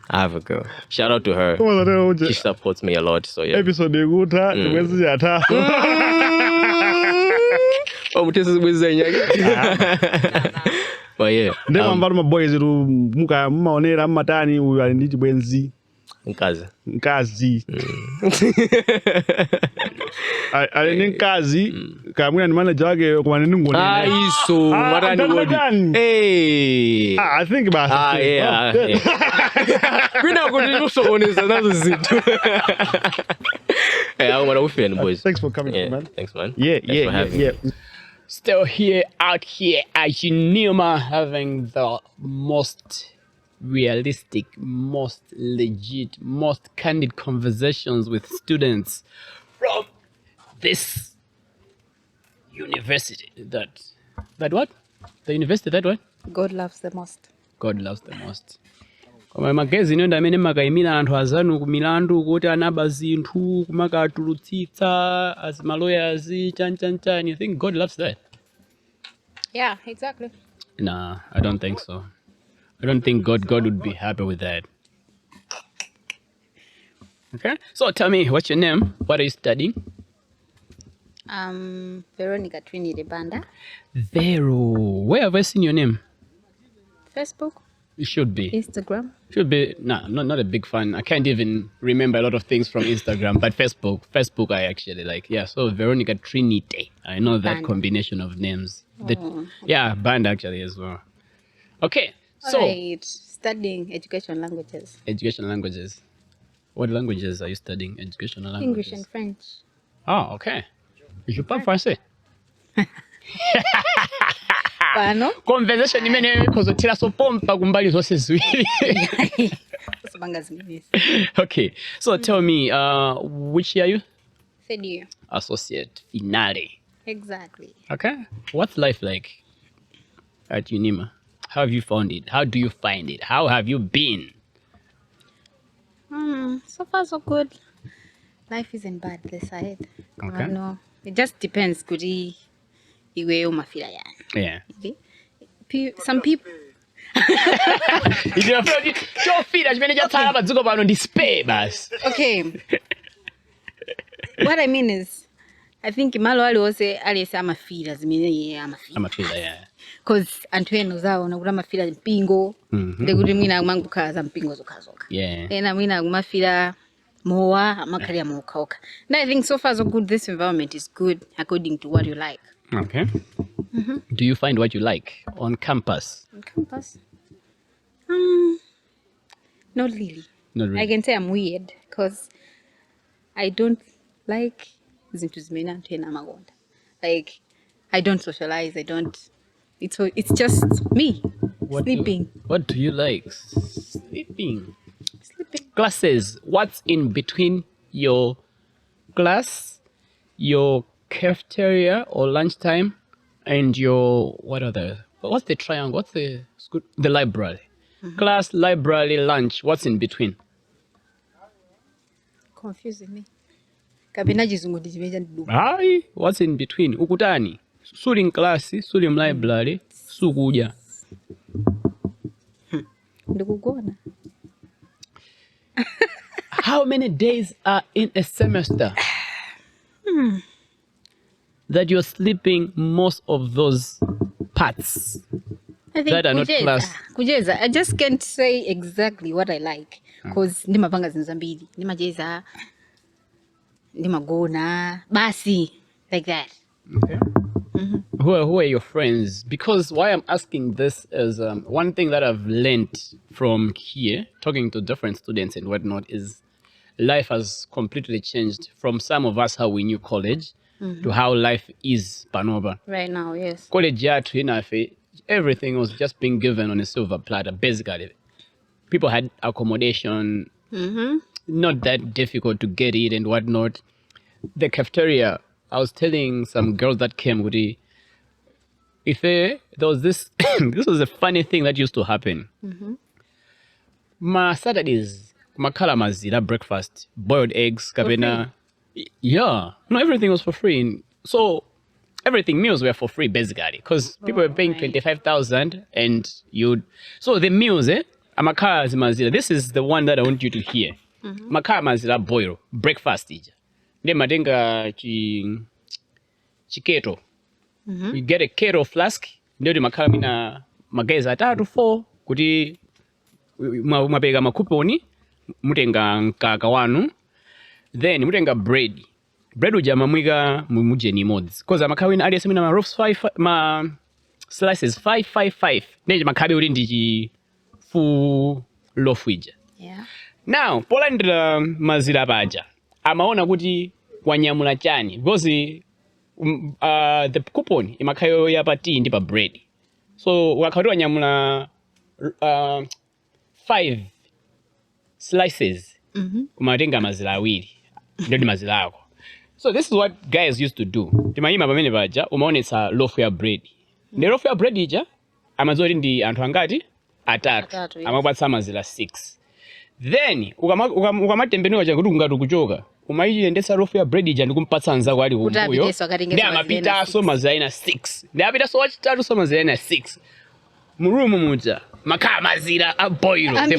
I have a girl. Shout out to her. She supports me a lot. So Episode but ndema mbalo maboys muka maonera matani uyu ali ndi chibwenzi nkazi ali ndi nkazi kamwina ni manager wake kwa nini ngonene iso matani wodi I think about it kwina kuti kusokoneza nazo zinthu I want to fan boys. Thanks for coming man. Thanks man. Yeah. Still out here at UNIMA, having the most realistic, most legit, most candid conversations with students from this university. That what? The university that what? God loves the most. God loves the most. Koma magazini ndo amene makaimira anthu azanu ku milandu kuti anaba zinthu kumakatulutsitsa as lawyers chan. You think God loves that? Yeah, exactly. Nah, I don't think so. I don't think God would be happy with that. Okay, so tell me, what's your name? What are you studying? Veronica Trinity Banda. Vero, where have I seen your name? Facebook. It should be. Instagram. Should be. Nah, not a big fan. I can't even remember a lot of things from Instagram, but Facebook I actually like. Yeah, so Veronica Trinity. I know that combination of names. Band actually as well. Okay, so. Alright, studying education languages. Education languages. What languages are you studying? Educational languages? English and French. Oh, okay. Je parle français. Pano? Conversation imene kozotira so pompa kumbali zose ziwiri. Okay, so tell me, which year are you? Third year. Associate finale. Exactly. Okay. What's life like at UNIMA? How have you found it? How do you find it? How have you been? So far so good. Life isn't bad this side. Okay. No, it just depends. Kuri iwe umafila yani. Yeah. Some people. Okay. What I mean is, I think Malawi was aliyesa amafila zimene amafila yeah. Cause antwenu zao nakula mafila mpingo ndekuti mwina mangukhaza mpingo zokazoka. Yeah. Ena mwina kumafila mowa amakhalia mokaoka. And I think so far so good. This environment is good according to what you like. Okay. Do you find what you like on campus? On campus? Not really. Not really. I can say I'm weird because I don't like zintu zimene anthu ena amakonda. Like I don't socialize. I don't. It's just me sleeping. What do you like? Sleeping. Classes. What's in between your class, your cafeteria or lunchtime, and your what's the triangle? What's the school? The library. Class, library, lunch. What's in between? Confusing me. Kapena chizungu ndichimecha ndiduka. Ayi, what's in between? Ukutani. Suli in class, suli in library, sukudya. Ndikugona. How many days are in a semester? That you're sleeping most of those parts I think that are not class. Kujeza. I just can't say exactly what I like because ndimapanga zinthu zambiri. Ndimajeza, ndimagona, basi, like that. Okay. Who are your friends? Because why I'm asking this is one thing that I've learned from here, talking to different students and whatnot, is life has completely changed from some of us how we knew college to how life is Panoba. Right now, yes. College yathu inafe, everything was just being given on a silver platter, basically. People had accommodation, not that difficult to get it and whatnot. The cafeteria, I was telling some girls that came with it, there was this, this was a funny thing that used to happen. Ma Saturdays, makala mazira breakfast, boiled eggs, kabena. Yeah, no, everything was for free. So meals were for free basically, because people were paying 25,000 and so the meals, amakala mazira. This is the one that I want you to hear. Makala mazira boil breakfast ija. Then madenga chiketo. You get a kettle flask. Ndio di makala mina mageza 3-4 kuti mapega makuponi mutenga nkaka wanu. Then mutenga bread uja mamwiga mujeni mods because amakawina ali asemina ma roofs 5 ma slices 5 neje makabe uri ndiji full loaf ija. Yeah. Now polandira mazira paja amaona kuti kwanyamula chani because the coupon imakayo ya pati ndi pa bread, so wakati wanyamula 5 slices umatenga mazira awiri ndio ndi mazira ako. So this is what guys used to do. Timayima pamene paja umaonetsa loaf ya bread. Ndi loaf ya bread ija amazoti ndi anthu angati atatu yes. Amapatsa mazira 6. Then ukamatembenuka cha kuti ungati kuchoka umayiyendetsa loaf ya bread ija ndikumpatsa anzako ali kumbuyo ndi amapitaso mazira 6 ndi apitaso wachitatu so mazira 6 murumu muja makhala mazira a boil the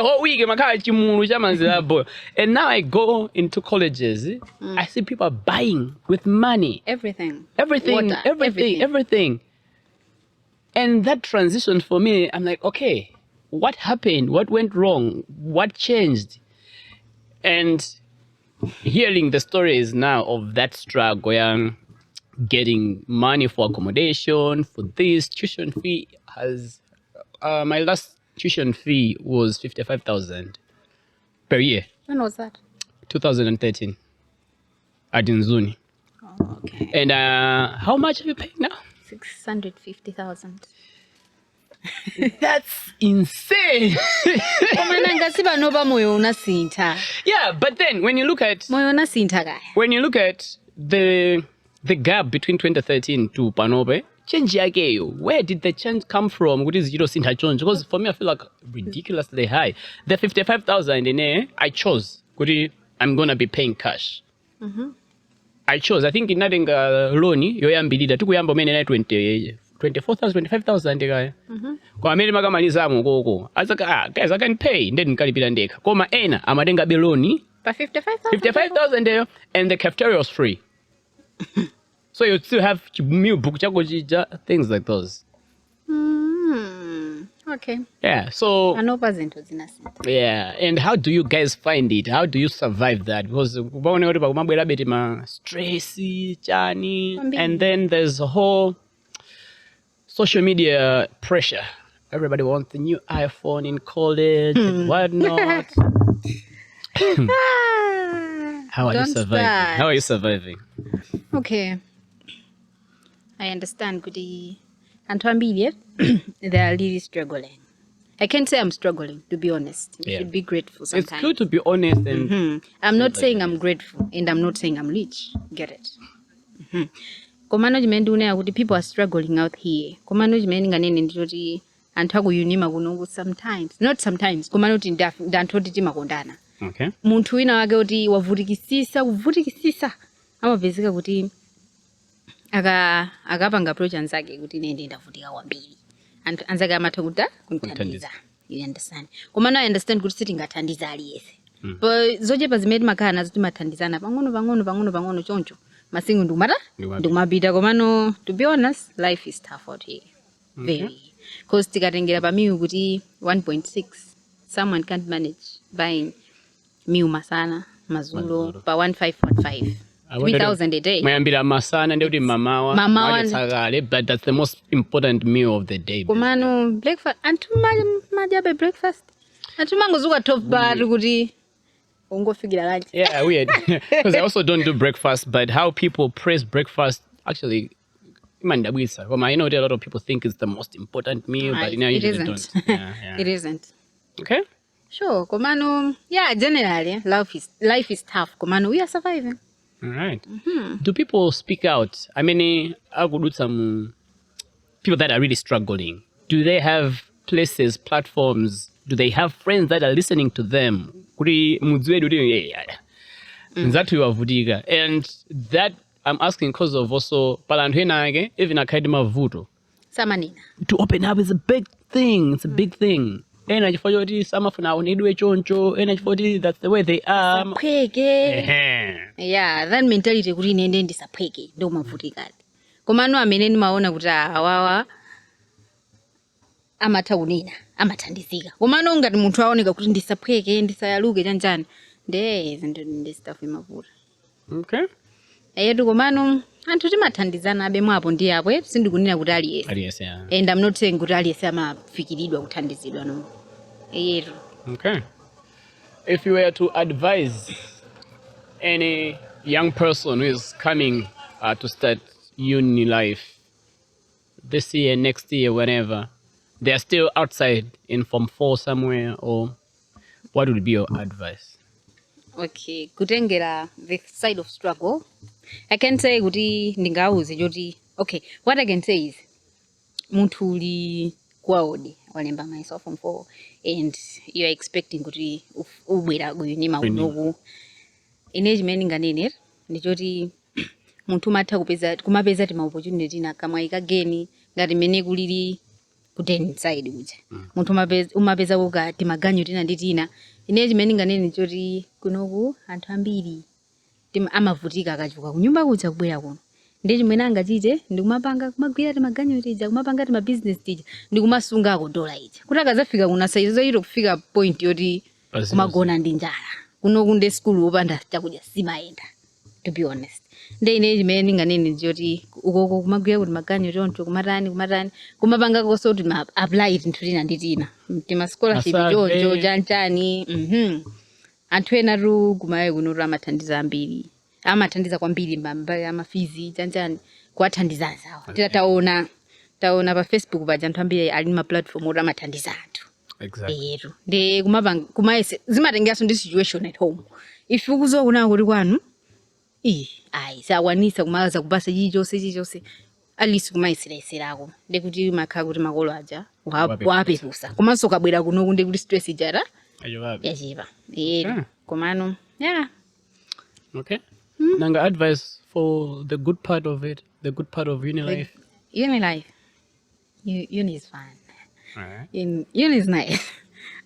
whole week makhala chimulu cha mazira a boil. And now I go into colleges, I see people buying with money everything. And that transition for me, I'm like, okay, what happened? What went wrong? What changed? And hearing the stories now of that struggle, getting money for accommodation, for this tuition fee has, my last tuition fee was 55,000 per year. When was that? 2013 at Nzuni. Oh, okay. And how much are you paying now? 650,000. That's insane. Yeah, but then when you look at the gap between 2013 to Panobe, change yakeyo, where did the change come from? What is because for me I feel like ridiculously high. The 55,000 in I chose. I'm gonna be paying cash. I chose, I think inatenga loan yoyambirira tikuyamba umene na 24,000 25,000 kaya. Kwa amene makamalizamo koko azaka guys I can pay then nikalipira ndeka koma ena amatenga be loan pa 55,000 there and the cafeteria was free. So you still have meal book chako chija, things like those. Okay. Yeah, so yeah, and how do you guys find it? How do you survive that? Because stress, and then there's a whole social media pressure. Everybody wants the new iPhone in college and whatnot. How are you surviving? How are you surviving? Okay. I understand, Goody. And to immediate, they are really struggling. I can't say I'm struggling, to be honest. You should be grateful sometimes. It's good to be honest. And I'm not saying I'm grateful, and I'm not saying I'm rich. Get it? People are struggling out here. And UNIMA sometimes, not sometimes. Okay. Muntu wina wake kuti wavutikisisa amapezeka kuti akapanga approach anzake kuti nende ndavutika kwambiri anzake amatha kuthandiza. You understand? Koma no I understand kuti sitingathandiza aliyese. But zochepa zimene makhala nazo timathandizana pang'ono choncho masingo ndikumapita koma no to be honest life is tough out here. Very. Because tikatengera pa miu kuti 1.6 someone can't manage buying miu masana mazulo pa 1515 3,000 a day. Mayambira masana ndio mamawa sagale, but that's the most important meal of the day. Komano breakfast majabe breakfast mangozuka top bar kuti ungofigira lunch. Yeah, weird. Because I also don't do breakfast, but how people praise breakfast actually I know that a lot of people think it's the most important meal, but it isn't. Yeah. It isn't. Okay. Sure, Komano. Yeah, generally, life is tough. Komano, we are surviving. All right. Do people speak out? I mean, I could do some people that are really struggling. Do they have places, platforms? Do they have friends that are listening to them? And that I'm asking because of also palantwena even academic vuto. Samanina. To open up is a big thing. It's a big thing. Energy for you, some of now need to choncho. Energy for that's the way they are. Yeah, that mentality kuri nende ndisapweke ndo mavutika. Komano ameneni maona kuti awawa amataunina amathandizika. Komano ngati munthu aoneka kuti ndisapweke ndisayaluke chanjani nde zinto ndisitafu mavuta. Okay. Yetu komano anthu timathandizana abe mwapo ndi apo sindikunena kuti aliyese. And I'm not saying kuti aliyese amafikiridwa kuthandizidwa no. Yetu. Okay. If you were to advise any young person who is coming to start uni life this year, next year, whenever, they are still outside in Form 4 somewhere, or what would be your advice? Okay, kutengera the side of struggle. I can say kuti ndingauze joti. Okay, what I can say is muntu uli kwaodi walemba myself Form 4 and you are expecting kuti ubwera UNIMA unoku. Engagement nganene ndichoti muntu matha kumapeza ti ma opportunity na kamwaika geni ngati mene kulili kuten side kuja. Muntu umapeza ukati maganyo tina nditina. Engagement nganene ndichoti kunoku anthu ambiri amavutika akachuka kunyumba kuja kubwera kuno. Ndi chimene angachite ndikumapanga kumagwira ti maganyo tija kumapanga ti ma business tija ndikumasunga ko dola ija. Kuti akazafika kuna saizo iro kufika point yoti kumagona ndi njala. Kuno kunde school opanda chakudya simaenda, to be honest. Nde ine chimene nganene njoti ukoko kumagwira kuti maganyo choncho kumatani kumapanga koso kuti ma apply tinthu tina ndi tina. Tima scholarship choncho chanchani. Anthu ena ru kumaye kuno amathandiza ambiri. Amathandiza kwambiri mbamba amafizi chanchani kuwathandiza zawo. Taona pa Facebook pa anthu ambiri ali ma platform ora amathandiza anthu. Exactly. De kumaese zimatengaso ndi situation at home. If ukuzoona kuti kwanu sawanisa kumaza kupasa chichose at least kumaisirako de kuti makha kuti makolo aja wapepusa komanso kabwera kuno kunde kuti stress ijara yachipa komano yeah Okay. Nanga advice for the good part of it, the good part of uni life. Uni life. Uni is fun. Alright. Uni is nice.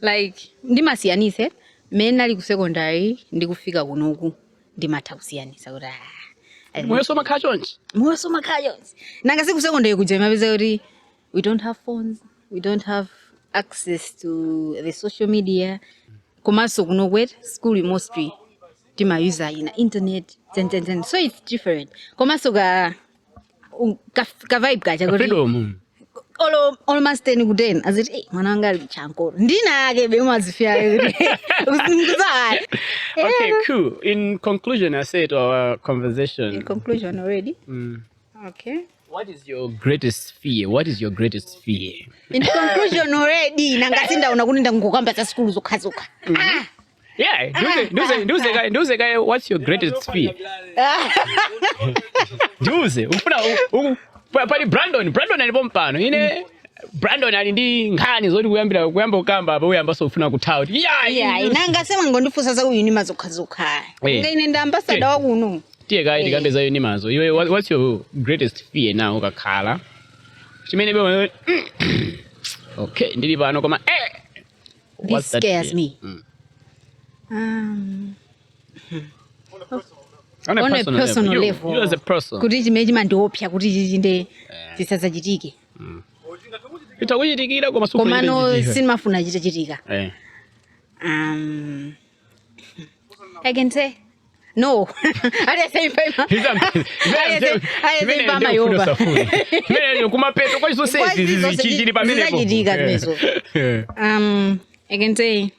Like ndimasiyanise mena ali ku secondary ndikufika kunoku ndimatausiyanisa kuti Mwesoma kachonchi. Nanga siku secondary kuja mapeza kuti we don't have phones, we don't have access to the social media. Komaso kunokwet school mostly timayuza ina internet ten. So it's different. Komaso ka vibe kacha kuti almost 10 ku 10 aziti mwana wanga ali chankoro ndinake bemazifia Okay, cool. In conclusion, I said our conversation. In conclusion already. Okay. What is your greatest fear? What is your greatest fear? In conclusion already. Nangasinda unakuninda ngokamba za school zokhazoka. Yeah, duze guy, what's your greatest fear? Duze, ufuna pali Brandon alipompano. Ine Brandon ali ndi nkhani zoti kuyamba ukamba apa uyamba sofuna kuthawa. Yeah, inangasema ngondifusa za UNIMA zokhazoka. Ngaine ndambassador wa kuno. Tiye guy tikambe za UNIMA zo. What's your greatest fear now ukakhala? Chimene bwe okay, ndili pano koma this scares me. On a personal level. You as a person. Kuti chimeji mandiopya kuti chichinde chisadzachitike. Itakuchitikira koma sufu. Komano sinimafuna chichitika. I can say no. I say I can say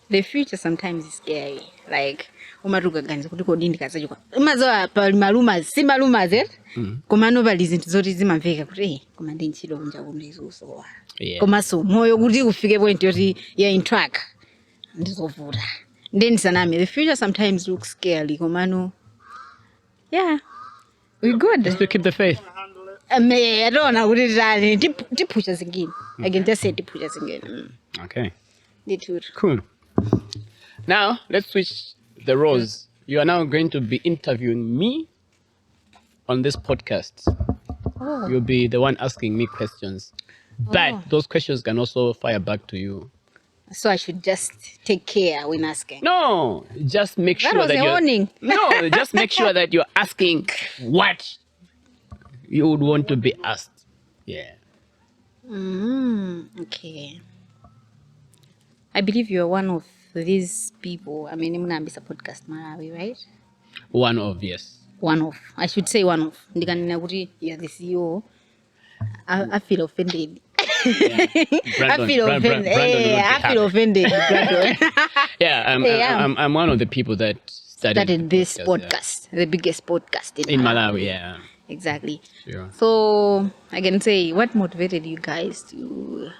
the future sometimes is scary. Like umaruka ganza kuti kodi ndikasachuka. Mazoa pa malumas komano bali zinthu zoti zimamveka kuti koma ndi ntchito kunja kumlizuso. Koma so moyo kuti ufike point yoti in track ndizovuta. Then sanami the future sometimes looks scary komano. Yeah. We good. Just to keep the faith. I don't know what it is. Tipusha again. I can just say tipusha again. Okay. Good. Cool. Now, let's switch the roles. You are now going to be interviewing me on this podcast. Oh. You'll be the one asking me questions. But those questions can also fire back to you. So I should just take care when asking? No, just make sure that you're... warning. No, just make sure that you're asking what you would want to be asked. Yeah. Okay. I believe you're one of these people. I mean, Mnambisa Podcastmalawi, right? One of, yes. One of. I should say one of. You're the CEO. I feel offended. Brandon, I feel offended. I feel offended. I'm one of the people that started this podcast, the biggest podcast in Malawi. Yeah. Exactly. Sure. So I can say, what motivated you guys to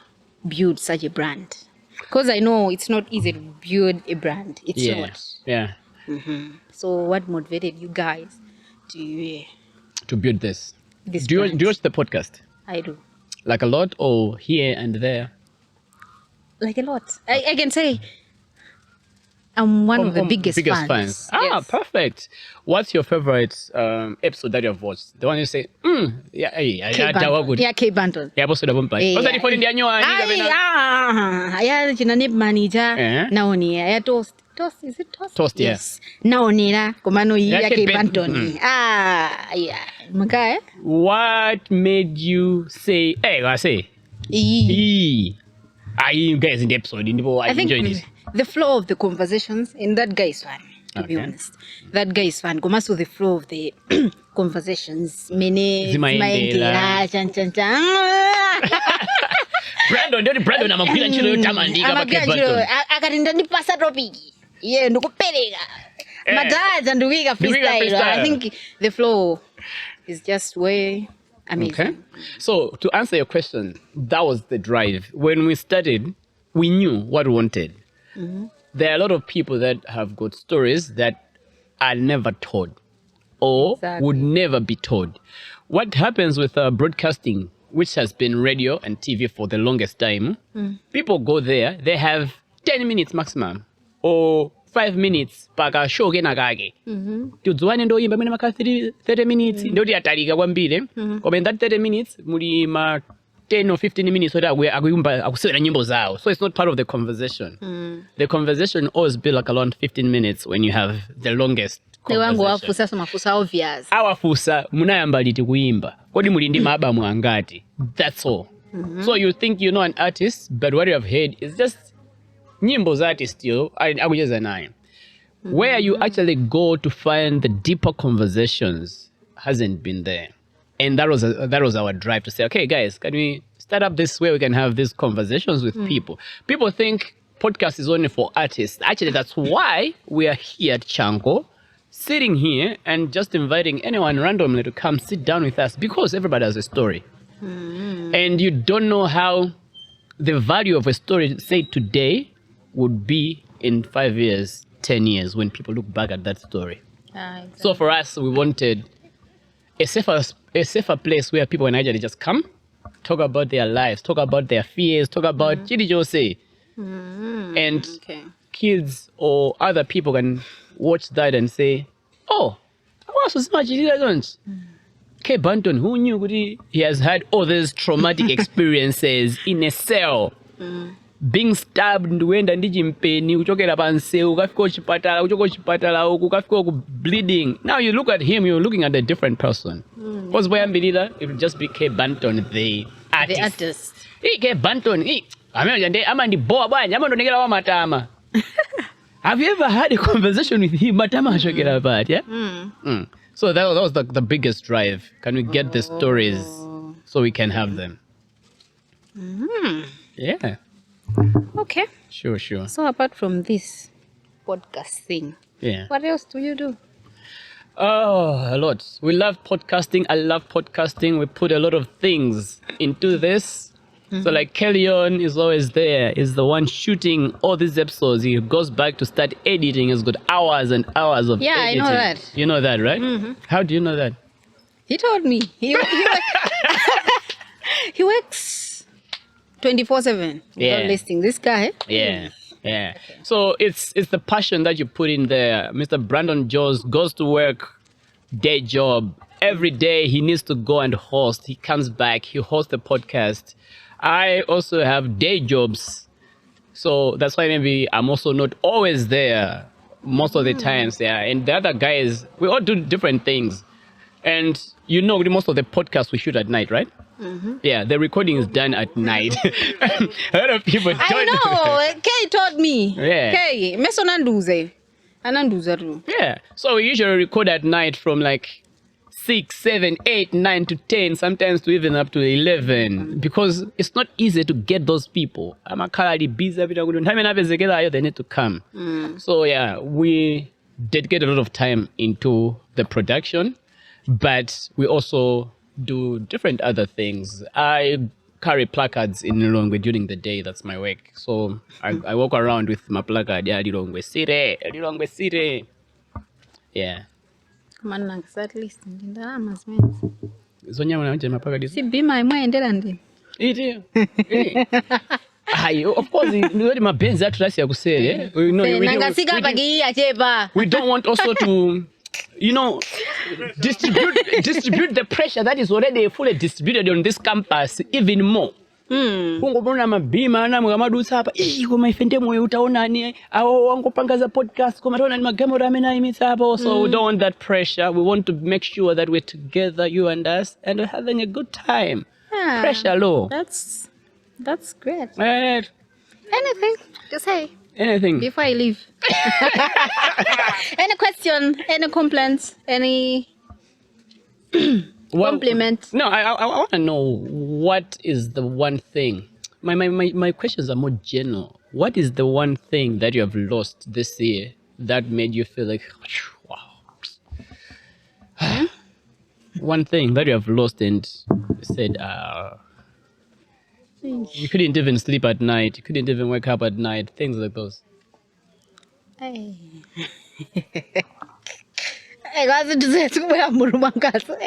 build such a brand? Because I know it's not easy to build a brand. It's not. Yeah. So what motivated you guys to build this? Do you watch the podcast? I do. Like a lot or here and there? Like a lot. I can say I'm one of the biggest fans. Yes. Perfect. What's your favorite episode that you've watched? The one you say, K Banton. Yeah, boss, Naoni, toast. Toast, is it toast? Toast, yes. Naonira, komano K Banton. Makai. What made you say, you guys in the episode, I think enjoyed it. The flow of the conversations, and that guy is fun, to be honest. That guy is fun. Komaso the flow of the conversations. Brandon, I'm a chilo tamandi. Akarinda ni pasa topic. Yeah, ndukupeleka. Madaza nduwiga freestyle. I think the flow is just way amazing. Okay. So to answer your question, that was the drive. When we started, we knew what we wanted. There are a lot of people that have got stories that are never told or would never be told. What happens with broadcasting, which has been radio and TV for the longest time, people go there, they have 10 minutes maximum or 5 minutes paka show kena kake tiudzwane ndoyimba mene maka 30 minutes ndoti atalika kwambiri koma in that 30 minutes muli ma 10 or 15 minutes oti akuyimba akusewera nyimbo zawo, so it's not part of the conversation. The conversation always be like around 15 minutes when you have the longest conversation. Awafusa munayamba liti kuyimba kodi muli ndi maabamu angati, that's all. So you think you know an artist, but what you have heard is just nyimbo's artist yo akucheza naye. Where you actually go to find the deeper conversations hasn't been there. And that was our drive to say, okay guys, can we start up this way we can have these conversations with people. People think podcast is only for artists. Actually, that's why we are here at Chanko, sitting here and just inviting anyone randomly to come sit down with us, because everybody has a story. And you don't know how the value of a story, say today, would be in 5 years, 10 years, when people look back at that story. Exactly. So for us, we wanted a safer place where people can actually just come, talk about their lives, talk about their fears, talk about Chidi Jose. And kids or other people can watch that and say, oh, I was so much K. Banton, who knew he has had all these traumatic experiences in a cell, being stabbed, ndiwenda ndichimpeni, uchokera panse, ukafika uchipatala, uchoko uchipatala, ukafika bleeding. Now you look at him, you're looking at a different person. Because boy Ambidila, it would just be K. Banton, the artist. The artist. K. Banton, have you ever had a conversation with him? Yeah? So that was the biggest drive. Can we get the stories so we can have them? Yeah. Okay. Sure. So apart from this podcast thing, what else do you do? Oh, a lot. We love podcasting. I love podcasting. We put a lot of things into this. So like Kellyon is always there, is the one shooting all these episodes. He goes back to start editing. He's got hours and hours of editing. I know that. You know that, right? How do you know that? He told me. He works 24/7 without listing. This guy. Yeah. So it's the passion that you put in there. Mr. Brandon Jones goes to work, day job. Every day he needs to go and host. He comes back, he hosts the podcast. I also have day jobs. So that's why maybe I'm also not always there most of the times. And the other guys, we all do different things. And you know, most of the podcasts we shoot at night, right? Yeah, the recording is done at night. A lot of people don't. I know. Kay told me. Yeah. Kay, mesonanduze. Ananduza too. Yeah. So we usually record at night from like 6, 7, 8, 9 to 10, sometimes to even up to 11, because it's not easy to get those people. I'm a busy, they need to come. So yeah, we dedicate a lot of time into the production, but we also do different other things. I carry placards in Lilongwe during the day. That's my work. So I walk around with my placard. Yeah, Lilongwe City. Yeah. Man, at least in the Amas, man. Zonya mwanamche mapaka Si bima imwe endela ndi. Iti. Of course, ndio mabenzi atu rasi ya kusele. We don't want also to, distribute the pressure that is already fully distributed on this campus even more. Kungobona mabima na mwamadutsa hapa koma ifende moyo utaonani awo wangopangaza podcast koma taona ni magamera amena imitsa hapo. So we don't want that pressure. We want to make sure that we're together, you and us, and we're having a good time. Pressure low. That's great. Right. Anything to say? Anything before I leave? Any question? Any complaints? Any compliment? No, I want to know, what is the one thing? My questions are more general. What is the one thing that you have lost this year that made you feel like, wow? One thing that you have lost and said, you couldn't even sleep at night. You couldn't even wake up at night. Things like those. Hey. Kwazi ndizethu kuyamuruma ngaso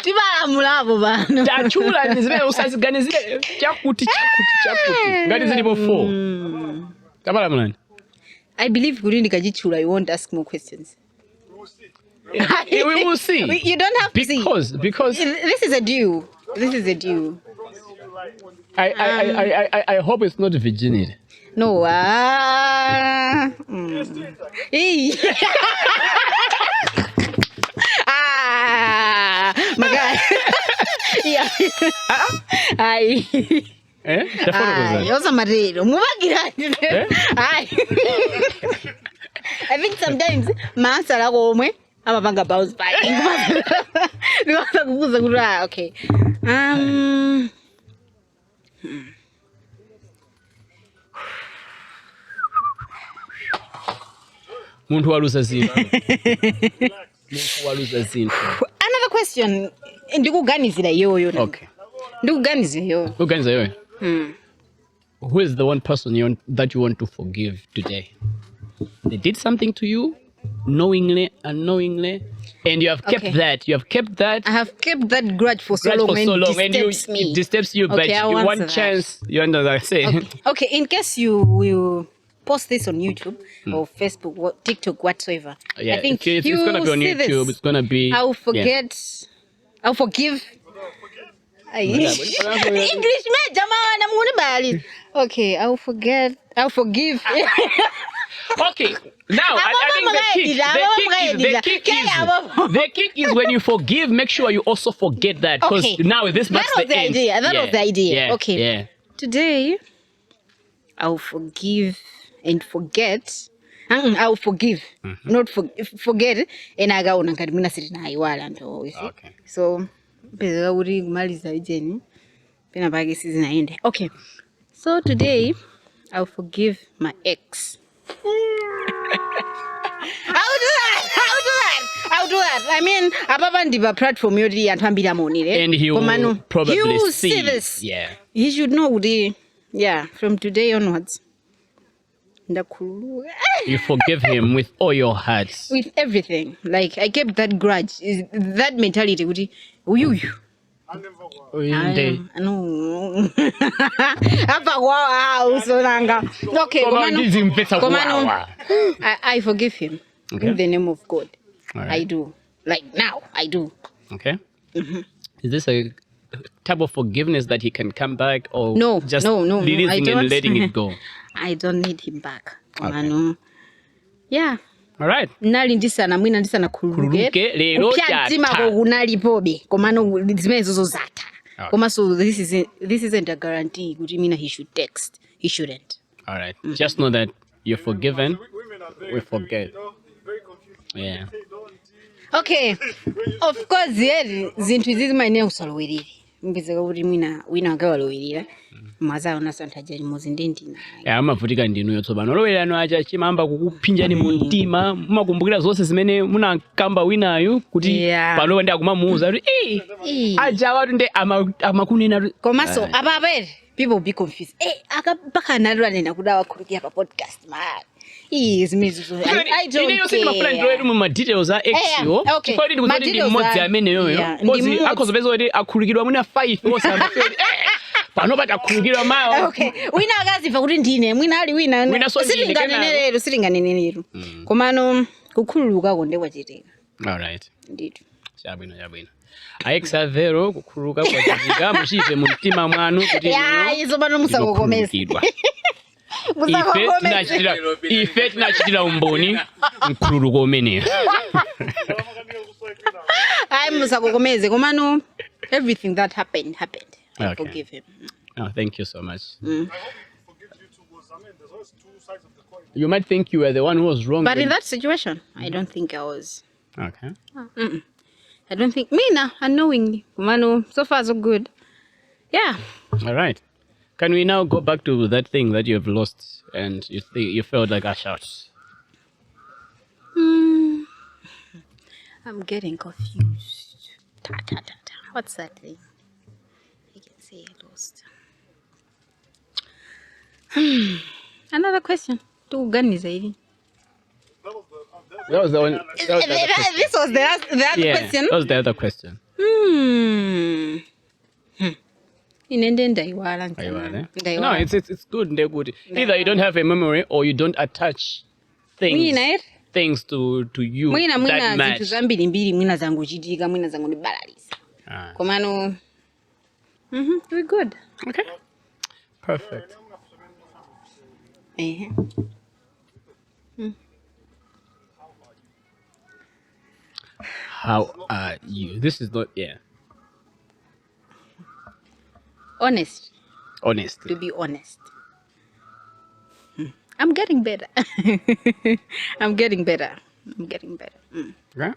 tibala mulabo bana tachula nizime usaziganizile chakuti ngati zilipo 4 tabala mulani I believe Guru Ndikajichura, you won't ask more questions. We will see. You don't have to see. Because this is a due. This is a due. I hope it's not virginity. No. Hey. My God. Yeah. Ay. Yosa marero. Mubagira. Ay. I think sometimes masala komwe amabanga bounce back. Okay. Muntu waluza zinthu. Another question. Ndikuganizira yoyo. Okay. Ndikuganizira yoyo. Who is the one person that you want to forgive today? They did something to you, knowingly, unknowingly, and you have kept that. You have kept that. I have kept that grudge for so long, and it disturbs you. But you want chance. You understand what I'm saying? Okay. In case you will post this on YouTube or Facebook, TikTok, whatsoever. Yeah, I think it's gonna be on YouTube. It's gonna be. I'll forget. Yeah. I'll forgive. English, okay, I'll forget. I'll forgive. Okay, now I think the kick is when you forgive, make sure you also forget that, because now this marks the end. That was the idea. Yeah, okay. Yeah. Today, I'll forgive and forget. I'll forgive, not forget. And I go okay. So. Okay, so today I'll forgive my ex. I'll do that. I mean, Ababa platform and he will probably see this. Yeah, he should know from today onwards. You forgive him with all your heart. With everything. Like, I kept that grudge, that mentality. No. Okay, I forgive him in the name of God. Right. I do. Like now, I do. Okay. Is this a type of forgiveness that he can come back, or no, just releasing and letting it go? I don't need him back. Okay. Yeah. All right. Nali ndisana mwina ndisana kuluke lero chata kunalipobe komano zimezo zozata. Koma so this isn't a guarantee kuti mina he should text. He shouldn't. All right. Just know that you're forgiven. We forget. Yeah. Okay. Of course, zinthu izi maine usalowirire. Mpezeka kuti mwina wina akawalowirira. Maza ona santajali muzindindi. Amavutika ndinu yotsopano lowerano acha chimamba kukuphinjani mu mtima mumakumbukira zonse zimene munakamba winayo kuti pano ndi akumamuuza kuti aja watu ndi amakunena komaso ababere people be confused akapaka nalwana kudawa khulukia pa podcast man. I don't care. Mu details are exio. Chifukwa ndi kuzoti ndi mmodzi amene yoyo. Kozi akhozopeza kuti akhulukidwa mwina 5 osamba. Pano batakhulukidwa mayo. Okay. Wina akaziva kuti ndine mwina ali wina. Silinganenero. Komano kukhululuka konde kwachitika. All right. Indeed. Chabwino. Aexavero kukhululuka kwachitika muchipe mu mtima mwanu kuti izo bano musakokomeza. Ife tinachitira umboni mkhululuko umene. Hayi musakokomeze komano everything that happened. I forgive him. Oh, thank you so much. You might think you were the one who was wrong. But in that situation, I don't think I was. Okay. I don't think. Mina, unknowingly. Mano, so far so good. Yeah. All right. Can we now go back to that thing that you have lost and you felt like a shout? I'm getting confused. What's that thing? You can say I lost. Another question. That was the one. This was the other question. That was the other question. No, it's good. Either you don't have a memory or you don't attach things to you mwina that match. zinthu zambiri mbiri mwina zangu chitika mwina zangu ni balalisa. Komano we're good. Okay. Perfect. How are you? This is not Honest. Honestly. To be honest. I'm getting better. I'm getting better. Yeah?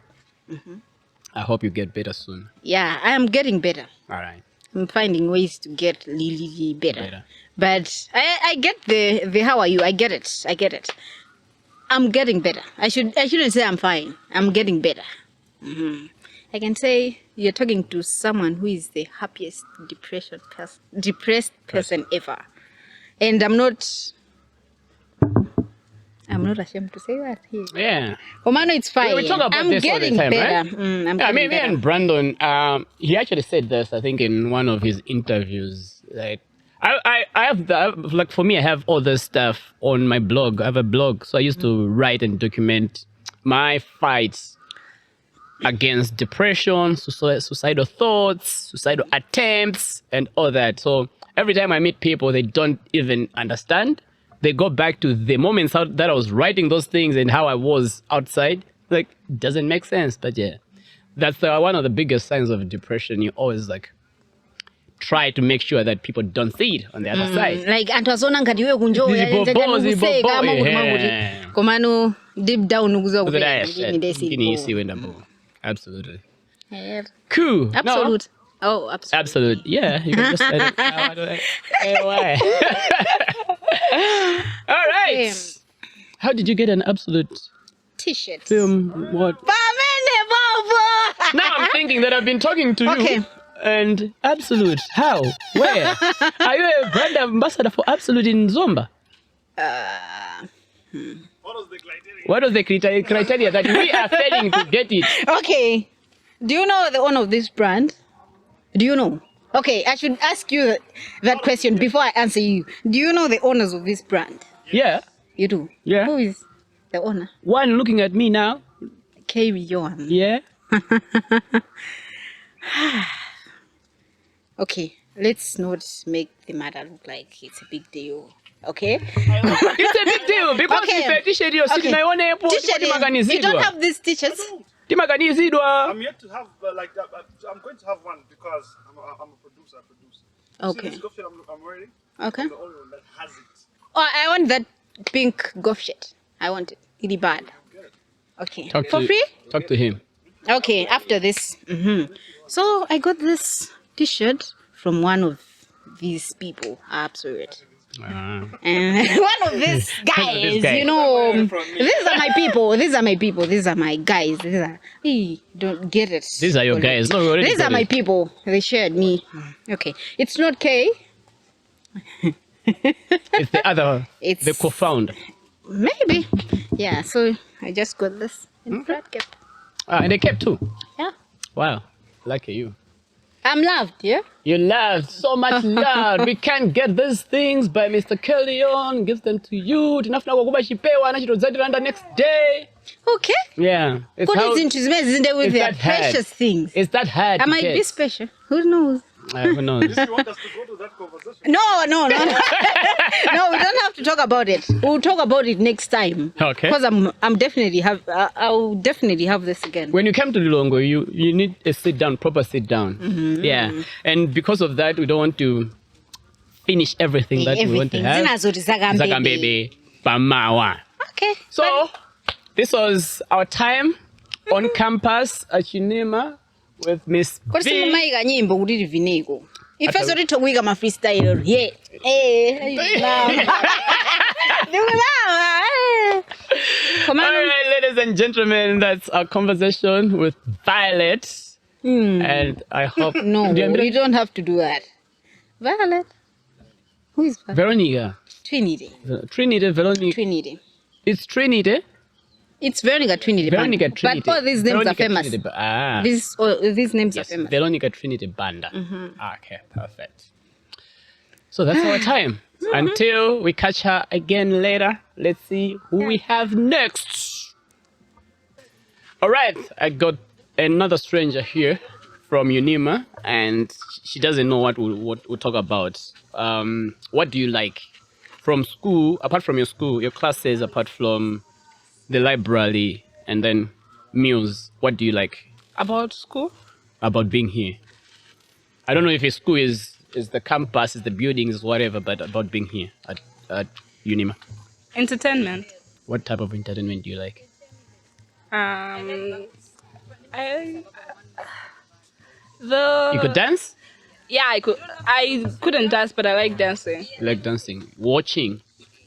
I hope you get better soon. Yeah, I am getting better. All right. I'm finding ways to get really better. But I get the how are you? I get it. I'm getting better. I shouldn't say I'm fine. I'm getting better. I can say you're talking to someone who is the happiest depressed person ever. And I'm not ashamed to say that here. Yeah. Omano, it's fine. We talk about I'm this getting all the time, better. right? I'm getting me better. and Brandon, he actually said this, I think, in one of his interviews. Like, I have like for me, I have all this stuff on my blog. I have a blog, so I used to write and document my fights against depression, suicidal thoughts, suicidal attempts, and all that. So every time I meet people, they don't even understand. They go back to the moments that I was writing those things and how I was outside. Like, doesn't make sense. But yeah, that's one of the biggest signs of depression. You always like try to make sure that people don't see it on the other side. Like antwazona ngati iwe kunjoya nkuseka ama kuti manguti komano deep down ukuza kuti absolutely. Cool. Absolute. No. Oh, absolute. Absolute. Yeah, you can just edit. Why? All right. How did you get an absolute T-shirt? Film what? Now I'm thinking that I've been talking to you. And Absolute, how? Where? Are you a brand ambassador for Absolute in Zomba? What was the criteria that we are failing to get it? Okay. Do you know the owner of this brand? Do you know? Okay, I should ask you that question before I answer you. Do you know the owners of this brand? Yeah. You do? Yeah. Who is the owner? One looking at me now. Carry on. Yeah. Okay, let's not make the matter look like it's a big deal. Okay? It's a big deal because if a t-shirt you're sitting You don't have these t-shirts? I'm yet to have like that. I'm going to have one because I'm a producer. Okay. See this golf shirt I'm wearing? Okay. I'm the only one that has it. Oh, I want that pink golf shirt. I want it. Really bad. Okay. For free? Talk to him. Okay, after this. So I got this t-shirt from one of these people. Absolute. And one of these guys, you know, these are my people. These are my guys. Don't get it. These are your guys. No, we already these are my people. They shared me. Okay. It's not K. It's the other. It's the co-founder. Maybe. Yeah, so I just got this in Brad cap. And a cap too? Yeah. Wow. Lucky you. I'm loved, yeah? You're loved. So much love. We can't get these things by Mr. Kelleon. Gives them to you. Next day. Okay. Yeah. It's with their precious things. It's that hard. I might be special. Who knows? Who knows? You want us to go to that conversation? No. No, we don't have to talk about it. We'll talk about it next time. Okay. Because I'll definitely have this again. When you come to Lilongo, you need a proper sit down. Yeah. And because of that, we don't want to finish everything that we want to have. Zakambebe, Pamawa. Okay. So, this was our time on campus at UNIMA with Miss B. If I to wig my freestyle, yeah. All right, ladies and gentlemen, that's our conversation with Violet. And I hope... No, we don't have to do that. Violet? Who is Violet? Veronica. Trinity. Veronica. Trinity. It's Trinity? It's Veronica Trinity. Veronica Trinity. But all these names Veronica are famous. These names are famous. Veronica Trinity Banda. Okay, perfect. So that's our time. Until we catch her again later, let's see who we have next. All right, I got another stranger here from UNIMA, and she doesn't know what we'll talk about. What do you like from school, apart from your school, your classes, apart from the library, and then meals? What do you like About school? about being here? I don't know if your school is the campus, is the buildings, whatever, but about being here at UNIMA. Entertainment. What type of entertainment do you like? I You could dance? Yeah, I could. I couldn't dance, but I like dancing. You like dancing? Watching?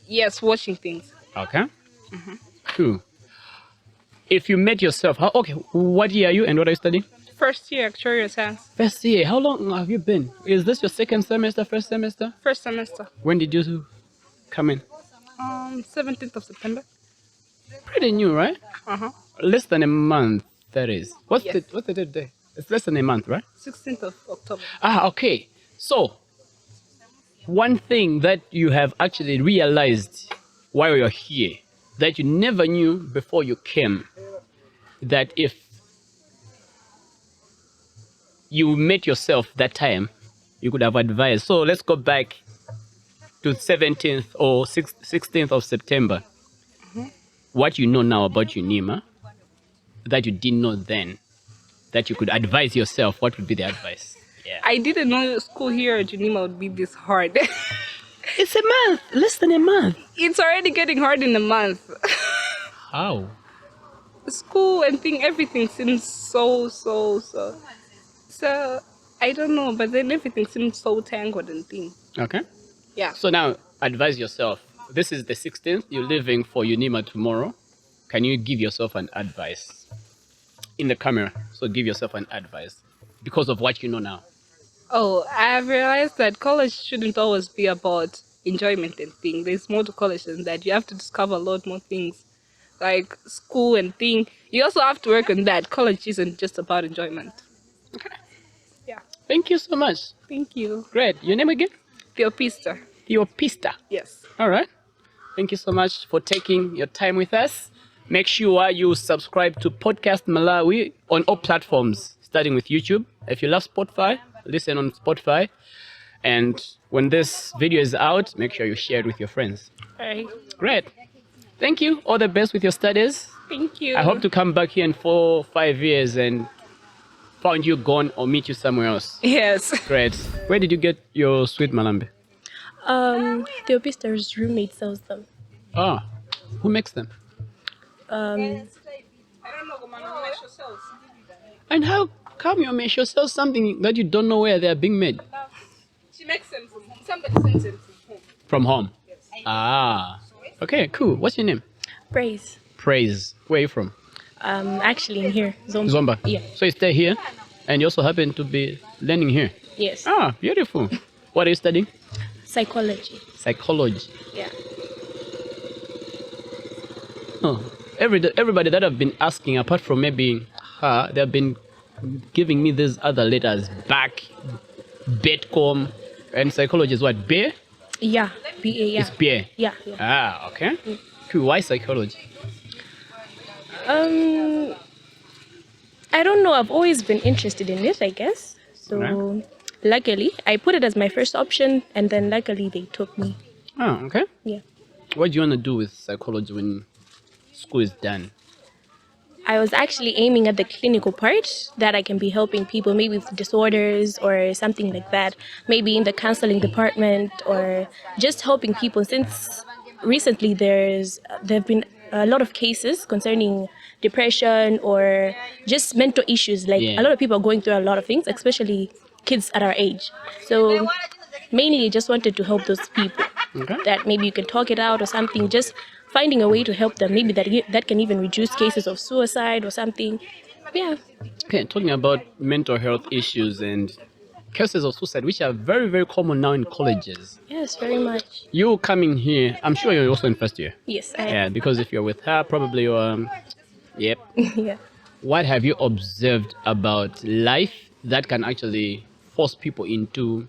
Yes, watching things. Okay. Cool. If you met yourself, okay, what year are you and what are you studying? First year actuarial science. First year. How long have you been? Is this your second semester, first semester? First semester. When did you come in? 17th of September. Pretty new, right? Less than a month, that is. What's the date day? It's less than a month, right? 16th of October. Okay. So, one thing that you have actually realized while you're here that you never knew before you came, that if you met yourself that time, you could have advised. So let's go back to 17th or 16th of September. What you know now about UNIMA that you didn't know then, that you could advise yourself, what would be the advice? Yeah. I didn't know school here at UNIMA would be this hard. It's a month, less than a month. It's already getting hard in a month. How? School and everything seems so. So, I don't know, but then everything seems so tangled and thing. Okay. Yeah. So now, advise yourself. This is the 16th. You're leaving for UNIMA tomorrow. Can you give yourself an advice? In the camera. So give yourself an advice. Because of what you know now. Oh, I have realized that college shouldn't always be about enjoyment and thing. There's more to college than that. You have to discover a lot more things. Like school and thing. You also have to work on that. College isn't just about enjoyment. Okay. Yeah. Thank you so much. Thank you. Great. Your name again? Theopista. Theopista. Yes. All right. Thank you so much for taking your time with us. Make sure you subscribe to Podcast Malawi on all platforms, starting with YouTube. If you love Spotify, listen on Spotify. And when this video is out, make sure you share it with your friends. All right. Great. Thank you. All the best with your studies. Thank you. I hope to come back here in 4 or 5 years and find you gone or meet you somewhere else. Yes. Great. Where did you get your sweet malambe? Theopista's roommate sells them. Ah, who makes them? And how come your Mesho sells something that you don't know where they are being made? She makes them from somebody sends them from home. From home? Ah, okay, cool. What's your name? Praise. Praise. Where are you from? Actually in here. Zomba. Yeah. So you stay here and you also happen to be learning here? Yes. Ah, beautiful. What are you studying? Psychology. Psychology. Yeah. Oh, everybody that I've been asking, apart from maybe her, they've been giving me these other letters back, Betcom, and psychology is what? Bear? Yeah. BA, yeah. It's bear. Yeah. Ah, okay. Cool. Why psychology? I don't know. I've always been interested in it, I guess. So luckily, I put it as my first option, and then luckily they took me. Oh, okay. Yeah. What do you want to do with psychology when school is done? I was actually aiming at the clinical part, that I can be helping people maybe with disorders or something like that, maybe in the counseling department, or just helping people, since recently there have been a lot of cases concerning depression or just mental issues. Like a lot of people are going through a lot of things, especially kids at our age. So mainly I just wanted to help those people, that maybe you can talk it out or something, just finding a way to help them, maybe that can even reduce cases of suicide or something. Yeah. Okay, talking about mental health issues and cases of suicide, which are very, very common now in colleges. Yes, very much. You coming here, I'm sure you're also in first year. Yes, I am. Yeah, because if you're with her, probably you're, yep. Yeah. What have you observed about life that can actually force people into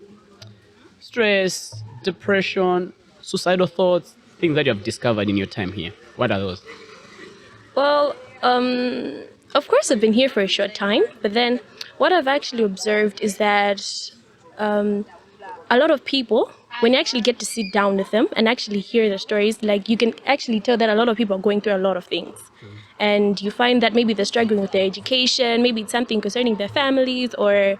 stress, depression, suicidal thoughts, things that you have discovered in your time here? What are those? Well, of course, I've been here for a short time, but then what I've actually observed is that a lot of people, when you actually get to sit down with them and actually hear the stories, like you can actually tell that a lot of people are going through a lot of things. And you find that maybe they're struggling with their education, maybe it's something concerning their families or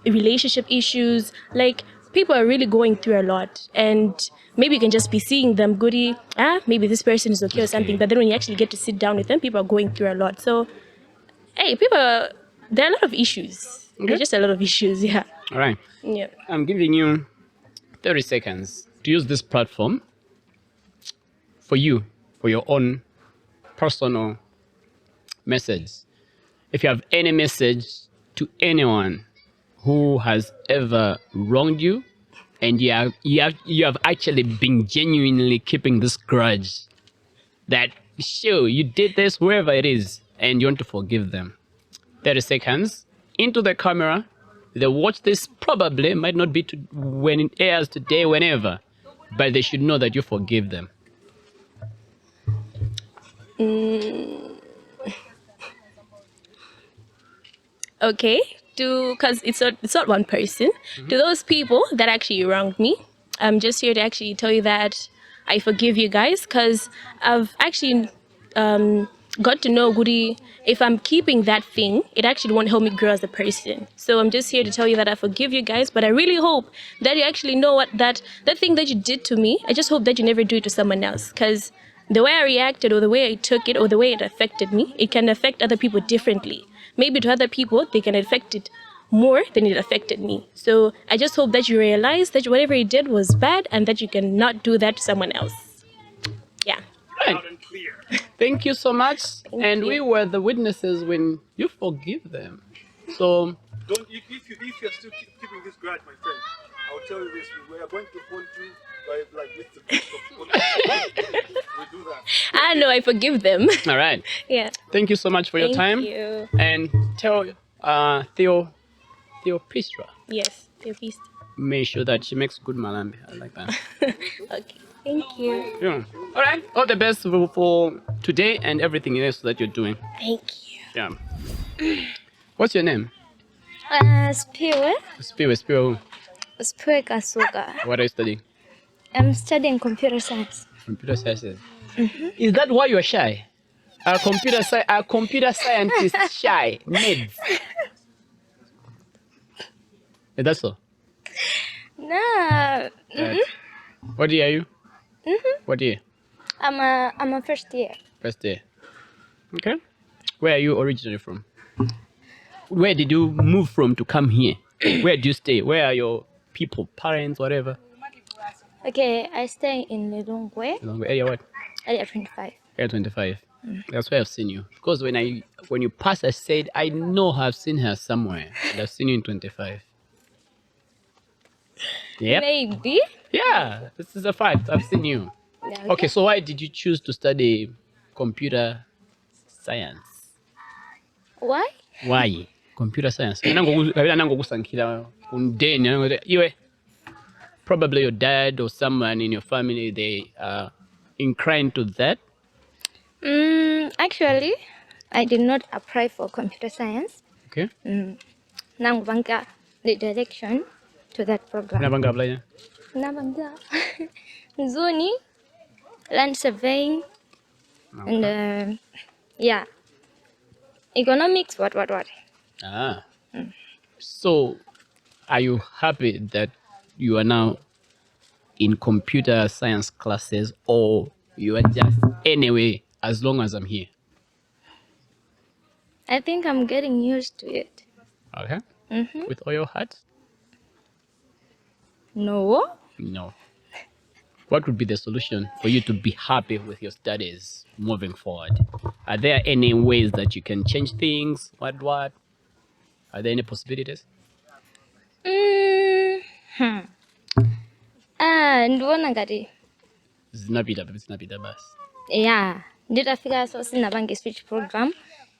relationship issues. Like people are really going through a lot, and maybe you can just be seeing them goody, maybe this person is okay or something, but then when you actually get to sit down with them, people are going through a lot. So hey, there are a lot of issues. Okay. There's just a lot of issues. Yeah. All right. Yeah. I'm giving you 30 seconds to use this platform for you, for your own personal message. If you have any message to anyone who has ever wronged you, and you have actually been genuinely keeping this grudge, that sure, you did this, whoever it is, and you want to forgive them. 30 seconds into the camera. They watch this, probably might not be when it airs today, whenever, but they should know that you forgive them. Okay, because it's not one person. To those people that actually wronged me, I'm just here to actually tell you that I forgive you guys, because I've actually got to know Guri. If I'm keeping that thing, it actually won't help me grow as a person. So I'm just here to tell you that I forgive you guys, but I really hope that you actually know what that thing that you did to me, I just hope that you never do it to someone else, because the way I reacted or the way I took it or the way it affected me, it can affect other people differently. Maybe to other people, they can affect it more than it affected me. So I just hope that you realize that whatever you did was bad and that you cannot do that to someone else. Yeah. Right. Thank you so much. We were the witnesses when you forgive them. So Don't if you're still keeping this grudge, my friend, I'll tell you this: we are going to hold you like with the best of we do that. I know, I forgive them. all right. Yeah. Thank you so much for your time. Thank you. And tell Theo Pistra. Yes, therapist. Make sure that she makes good malambi. I like that. Okay. Thank you. Yeah. All right. All the best for today and everything else that you're doing. Thank you. Yeah. What's your name? Spiwe. Spiwe. Spiwe Kasuga. What are you studying? I'm studying computer science. Computer sciences. Is that why you're shy? A computer scientist shy. Mid. Is that so? No. What year are you? What year? I'm a first year. First year. Okay. Where are you originally from? Where did you move from to come here? Where do you stay? Where are your people, parents, whatever? Okay, I stay in Lilongwe. Lilongwe area what? Area 25. Area 25. That's where I've seen you. Because when you passed, I said, I know I've seen her somewhere. And I've seen you in 25. Yep. Maybe. Yeah, this is a fact. I've seen you. Yeah, Okay, so why did you choose to study computer science? Why? Why? Computer science. Probably your dad or someone in your family, they are inclined to that. Actually, I did not apply for computer science. Okay. Nangubanga the direction to that program. Nabanga apply. Nabanga Zuni, land surveying, and yeah, economics. What? Ah. So, are you happy that you are now in computer science classes, or you are just anyway, as long as I'm here? I think I'm getting used to it. Okay. With all your heart? No. No. What would be the solution for you to be happy with your studies moving forward? Are there any ways that you can change things? What? Are there any possibilities? Ndivona ngati Zinapita basi. yeah, nditafika so sinapange switch program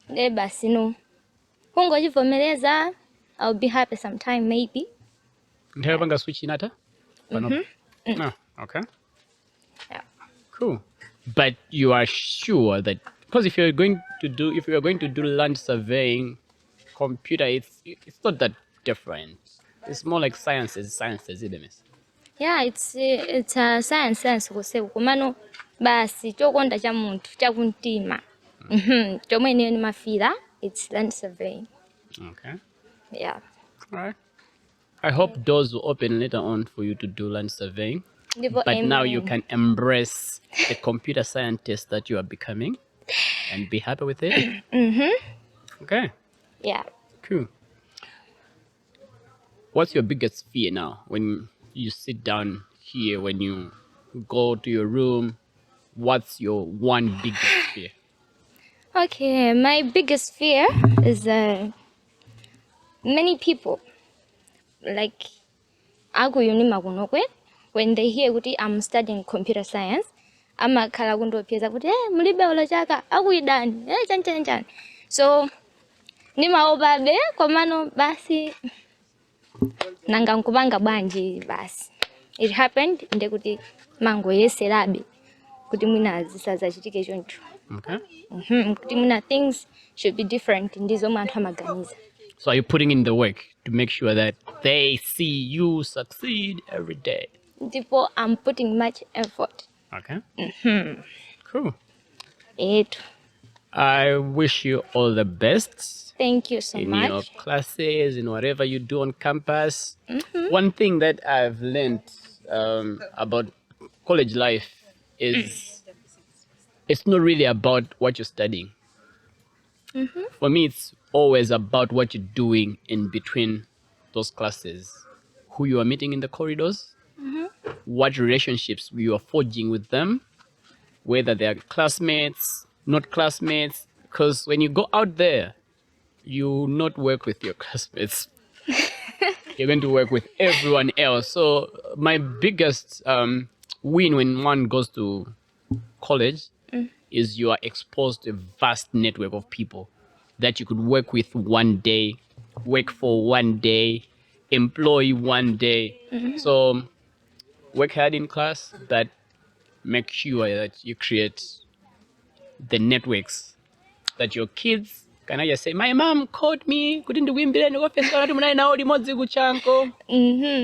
nde basi no kungochivomereza, I'll be happy sometime maybe. Ndiyapanga switch inata? No. Okay. Cool. But you are sure that because if you are going to do land surveying, computer, it's not that different. It's more like sciences, isn't it? Yeah, it's a science kuseko kumano basi chokonda cha munthu chakuntima. Chomwe ine nimafira, it's land surveying. Okay. Yeah. All right. I hope doors will open later on for you to do land surveying. But now you can embrace the computer scientist that you are becoming and be happy with it. Okay. Yeah. Cool. What's your biggest fear now when you sit down here, when you go to your room? What's your one biggest fear? Okay, my biggest fear is many people like aku UNIMA kunokwe when they hear kuti I'm studying computer science amakhala kundopyeza kuti mulibe ola chaka akuidani chan. So nimaobabe komano basi nanga nkubanga bwanji basi it happened ndekuti mango yeserabe kuti mwina azisaza chitike choncho. Okay. Kuti mwina things should be different ndizo manthu amaganiza. So are you putting in the work to make sure that they see you succeed every day? Ndipo I'm putting much effort. Okay. Cool. It. I wish you all the best. Thank you so much. In your classes, in whatever you do on campus. One thing that I've learned about college life is it's not really about what you're studying. For me, it's always about what you're doing in between those classes, who you are meeting in the corridors, what relationships you are forging with them, whether they are classmates, not classmates, because when you go out there, you not work with your classmates. You're going to work with everyone else. So my biggest win when one goes to college is you are exposed to a vast network of people that you could work with one day, work for one day, employ one day. So work hard in class, but make sure that you create the networks that your kids can I just say, my mom called me, couldn't win the office.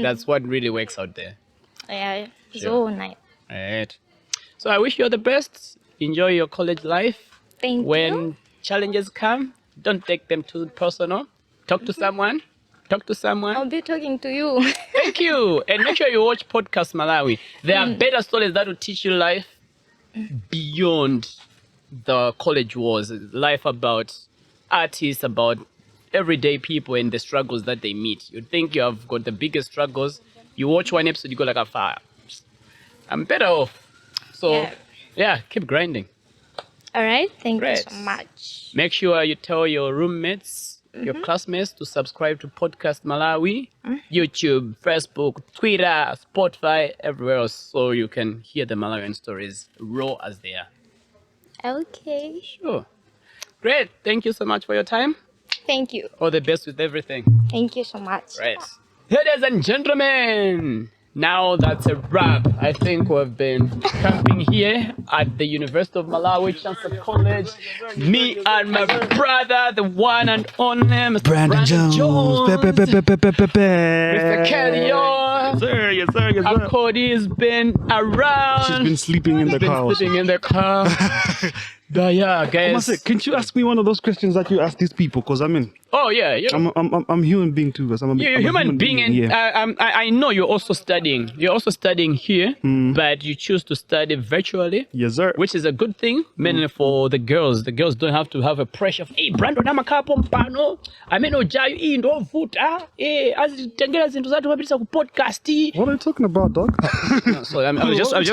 That's what really works out there. Yeah, Sure. so nice. All right. So I wish you all the best. Enjoy your college life. Thank when you. Challenges come, don't take them too personal. Talk to someone. I'll be talking to you. Thank you. And make sure you watch Podcastmalawi. There are better stories that will teach you life beyond the college wars. Life about artists, about everyday people and the struggles that they meet. You think you have got the biggest struggles. You watch one episode, you go like a fire. I'm better off. So, yeah keep grinding. All right. Thank Great. you so much. Make sure you tell your roommates, your classmates to subscribe to Podcast Malawi, YouTube, Facebook, Twitter, Spotify, everywhere else, so you can hear the Malawian stories raw as they are. Okay. Sure. Great. Thank you so much for your time. Thank you. All the best with everything. Thank you so much. Right. Ladies and gentlemen, now that's a wrap. I think we've been camping here at the University of Malawi, Chancellor College. Me and my brother, the one and only Mr. Brandon Jones. Mr. Kelly, Yes, sir. Yes, sir. Yes, sir. Cody's been around. She's been sleeping in the car. Sleeping in the car. Yeah, guys. Can't you ask me one of those questions that you ask these people? Because I mean, oh yeah, I'm a human being too. I'm You're a human being, and I know you're also studying. You're also studying here, but you choose to study virtually. Yes, sir. Which is a good thing, mainly for the girls. The girls don't have to have a pressure of, hey, Brandon, I'm a couple pano. I mean, no, Jai, no vuta. Hey, as you get into that, podcast. What are you talking about, dog? No, so I was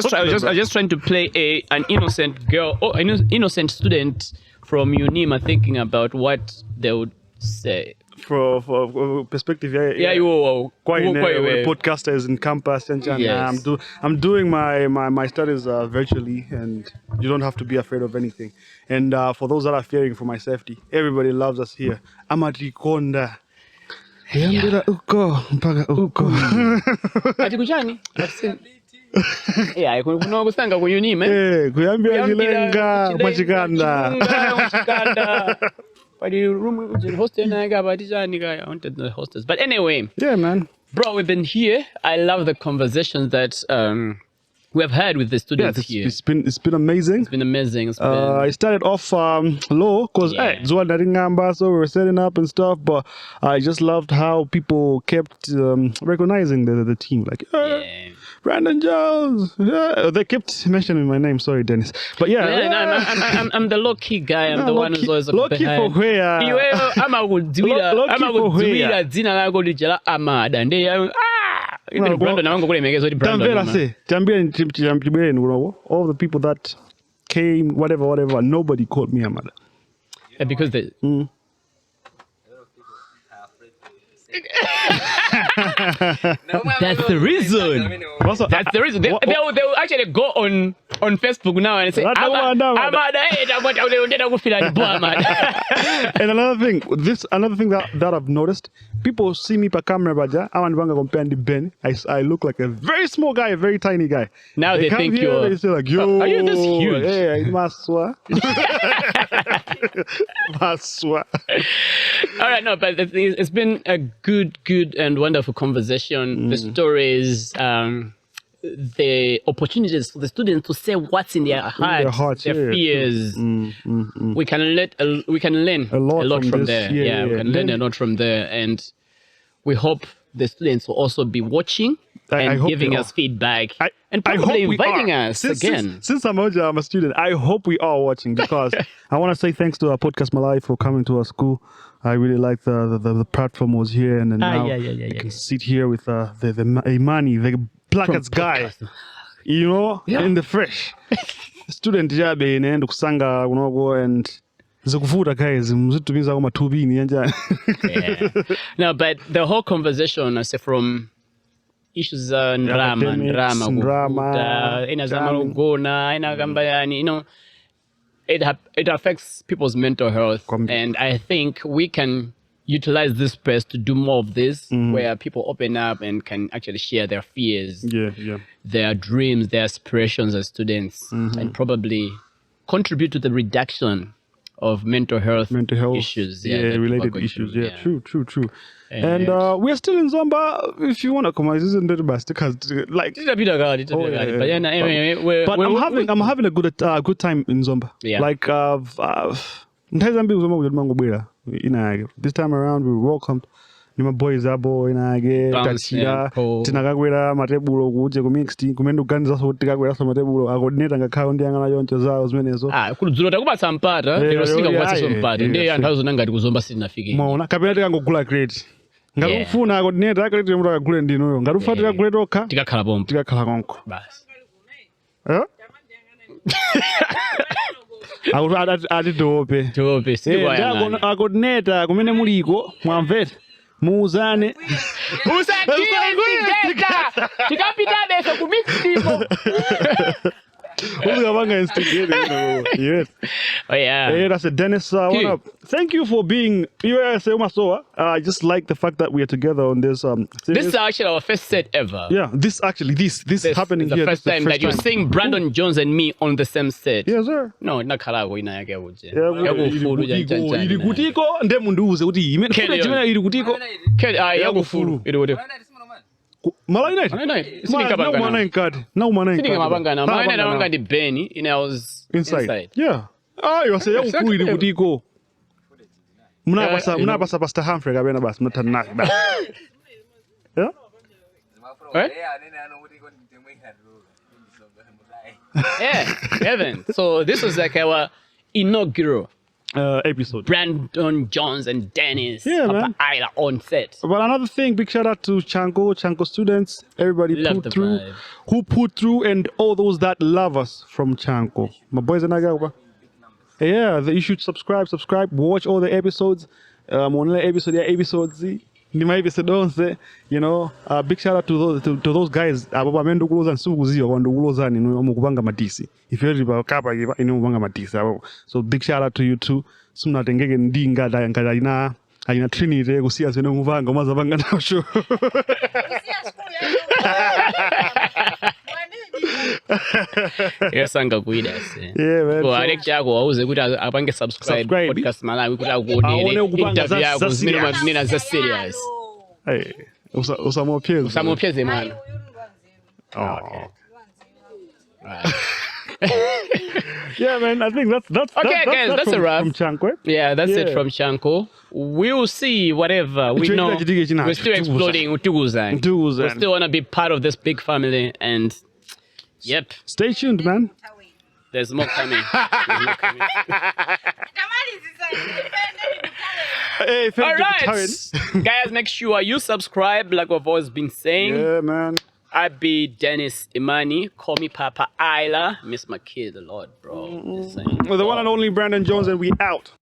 just trying to play an innocent girl, an innocent student from UNIMA, thinking about what they would say. For perspective, yeah, you were quite podcasters in campus and yes. I'm doing my studies virtually, and you don't have to be afraid of anything. And for those that are fearing for my safety, everybody loves us here. Amatikonda. Mpaka uko. Ati kuchani? Yeah, kuno kusanga ku UNIMA. Kuyambira chilenga machikanda. But the room hostel naga but I wanted the hostess. But anyway. Yeah, man. Bro, we've been here. I love the conversations that we have had with the students here. It's been amazing. It's been amazing. I started off low because so we were setting up and stuff, but I just loved how people kept recognizing the team. Like, Brandon Jones. Yeah. They kept mentioning my name. Sorry, Dennis. But I'm the low-key guy. I'm the one who's always low-key for where? I'm a good dzina lako lijala Amada. And they even Brandon I want to go make Brandon. All the people that came, whatever, nobody called me Amada. Yeah, because they. That's the reason. That's the reason. They will actually go on Facebook now and say, and another thing that I've noticed, people see me per camera, but I look like a very small guy, a very tiny guy. Now they think they say like, yo, are you this huge? Hey, Maswa. Maswa. All right, no, but it's been a good and wonderful conversation. The stories, the opportunities for the students to say what's in their hearts, their fears. We can learn a lot from there. Yeah, we can learn a lot from there, and we hope the students will also be watching and giving us feedback and probably inviting us again. Since I'm a student, I hope we are watching, because I want to say thanks to our Podcastmalawi for coming to our school. I really like the platform was here, and then now you can sit here with the Imani, the placards guy, in the fresh student job and kusanga and zikuvuta guys mzitumiza kama tubini njani. No, but the whole conversation, I say, from issues drama it affects people's mental health, and I think we can utilize this space to do more of this, where people open up and can actually share their fears, their dreams, their aspirations as students, and probably contribute to the reduction of mental health issues, related issues. True. And we're still in Zomba. If you want to come, isn't that best? Because like, but I'm having a good time in Zomba. Like this time around we welcomed my boys abo inage tachira tinakakwera matebulo kuje ku mixed kumendo ganza so tikakwera so matebulo akodineta ngakaundi yanga yonke zawo zimenezo kuludzulo takubatsa mpata lero sika kubatsa so mpata ndiye anthu azona ngati kuzomba sitinafike maona kapena tikangogula crate ngakufuna akodineta akalete mtu akagule ndinoyo ngatufatira gule tokha tikakhala konko basi ati tope akodineta kumene muliko mwamvete muuzane tikapita beso ku mix people. Yes. Oh yeah. Hey, that's a Dennis. What up? Thank you for being here. I just like the fact that we are together on this. This is actually our first set ever. Yeah. This happening is here. The first time that you're seeing Brandon Jones and me on the same set. Yes, sir. No, not Kalago ina yake uje. Ili kutiko nde munduze uti imene chimene ili kutiko. Yago fulu. Malawi night. Mana di Benny, and I was inside. Yeah. You say yago fulu ili kutiko. Muna pasta Humphrey kabena bas mutana. Yeah. Yeah, Evan. So this was like our inaugural episode. Brandon Jones and Dennis man. Isla on set. But another thing, big shout out to Chanko students, everybody who put through, and all those that love us from Chanko. My boys and I go. Yeah, you should subscribe, watch all the episodes. Episodes. Big shout out to those guys. If you're so big shout out to you too. Aina Trinity kusia sene muvanga mazabanga na show. Yes, angakuida. Yeah, man. Well, Alex yako wauze kuti apange subscribe podcast Malawi kuti akuonere interview yako zimene matinena za serious. Hey, usamopyeze man. Oh, okay. Yeah, man. I think that's okay, guys. That's a wrap from Chanko. Yeah, that's it from Chanko. We'll see whatever we know. We're still exploring Utuguzan. We still want to be part of this big family, and yep. Stay tuned, man. There's more coming. Hey, all right, guys. Make sure you subscribe, like we've always been saying. Yeah, man. I be Dennis Imani. Call me Papa Isla. Miss my kid a lot, bro. The one and only Brandon Jones, and we out.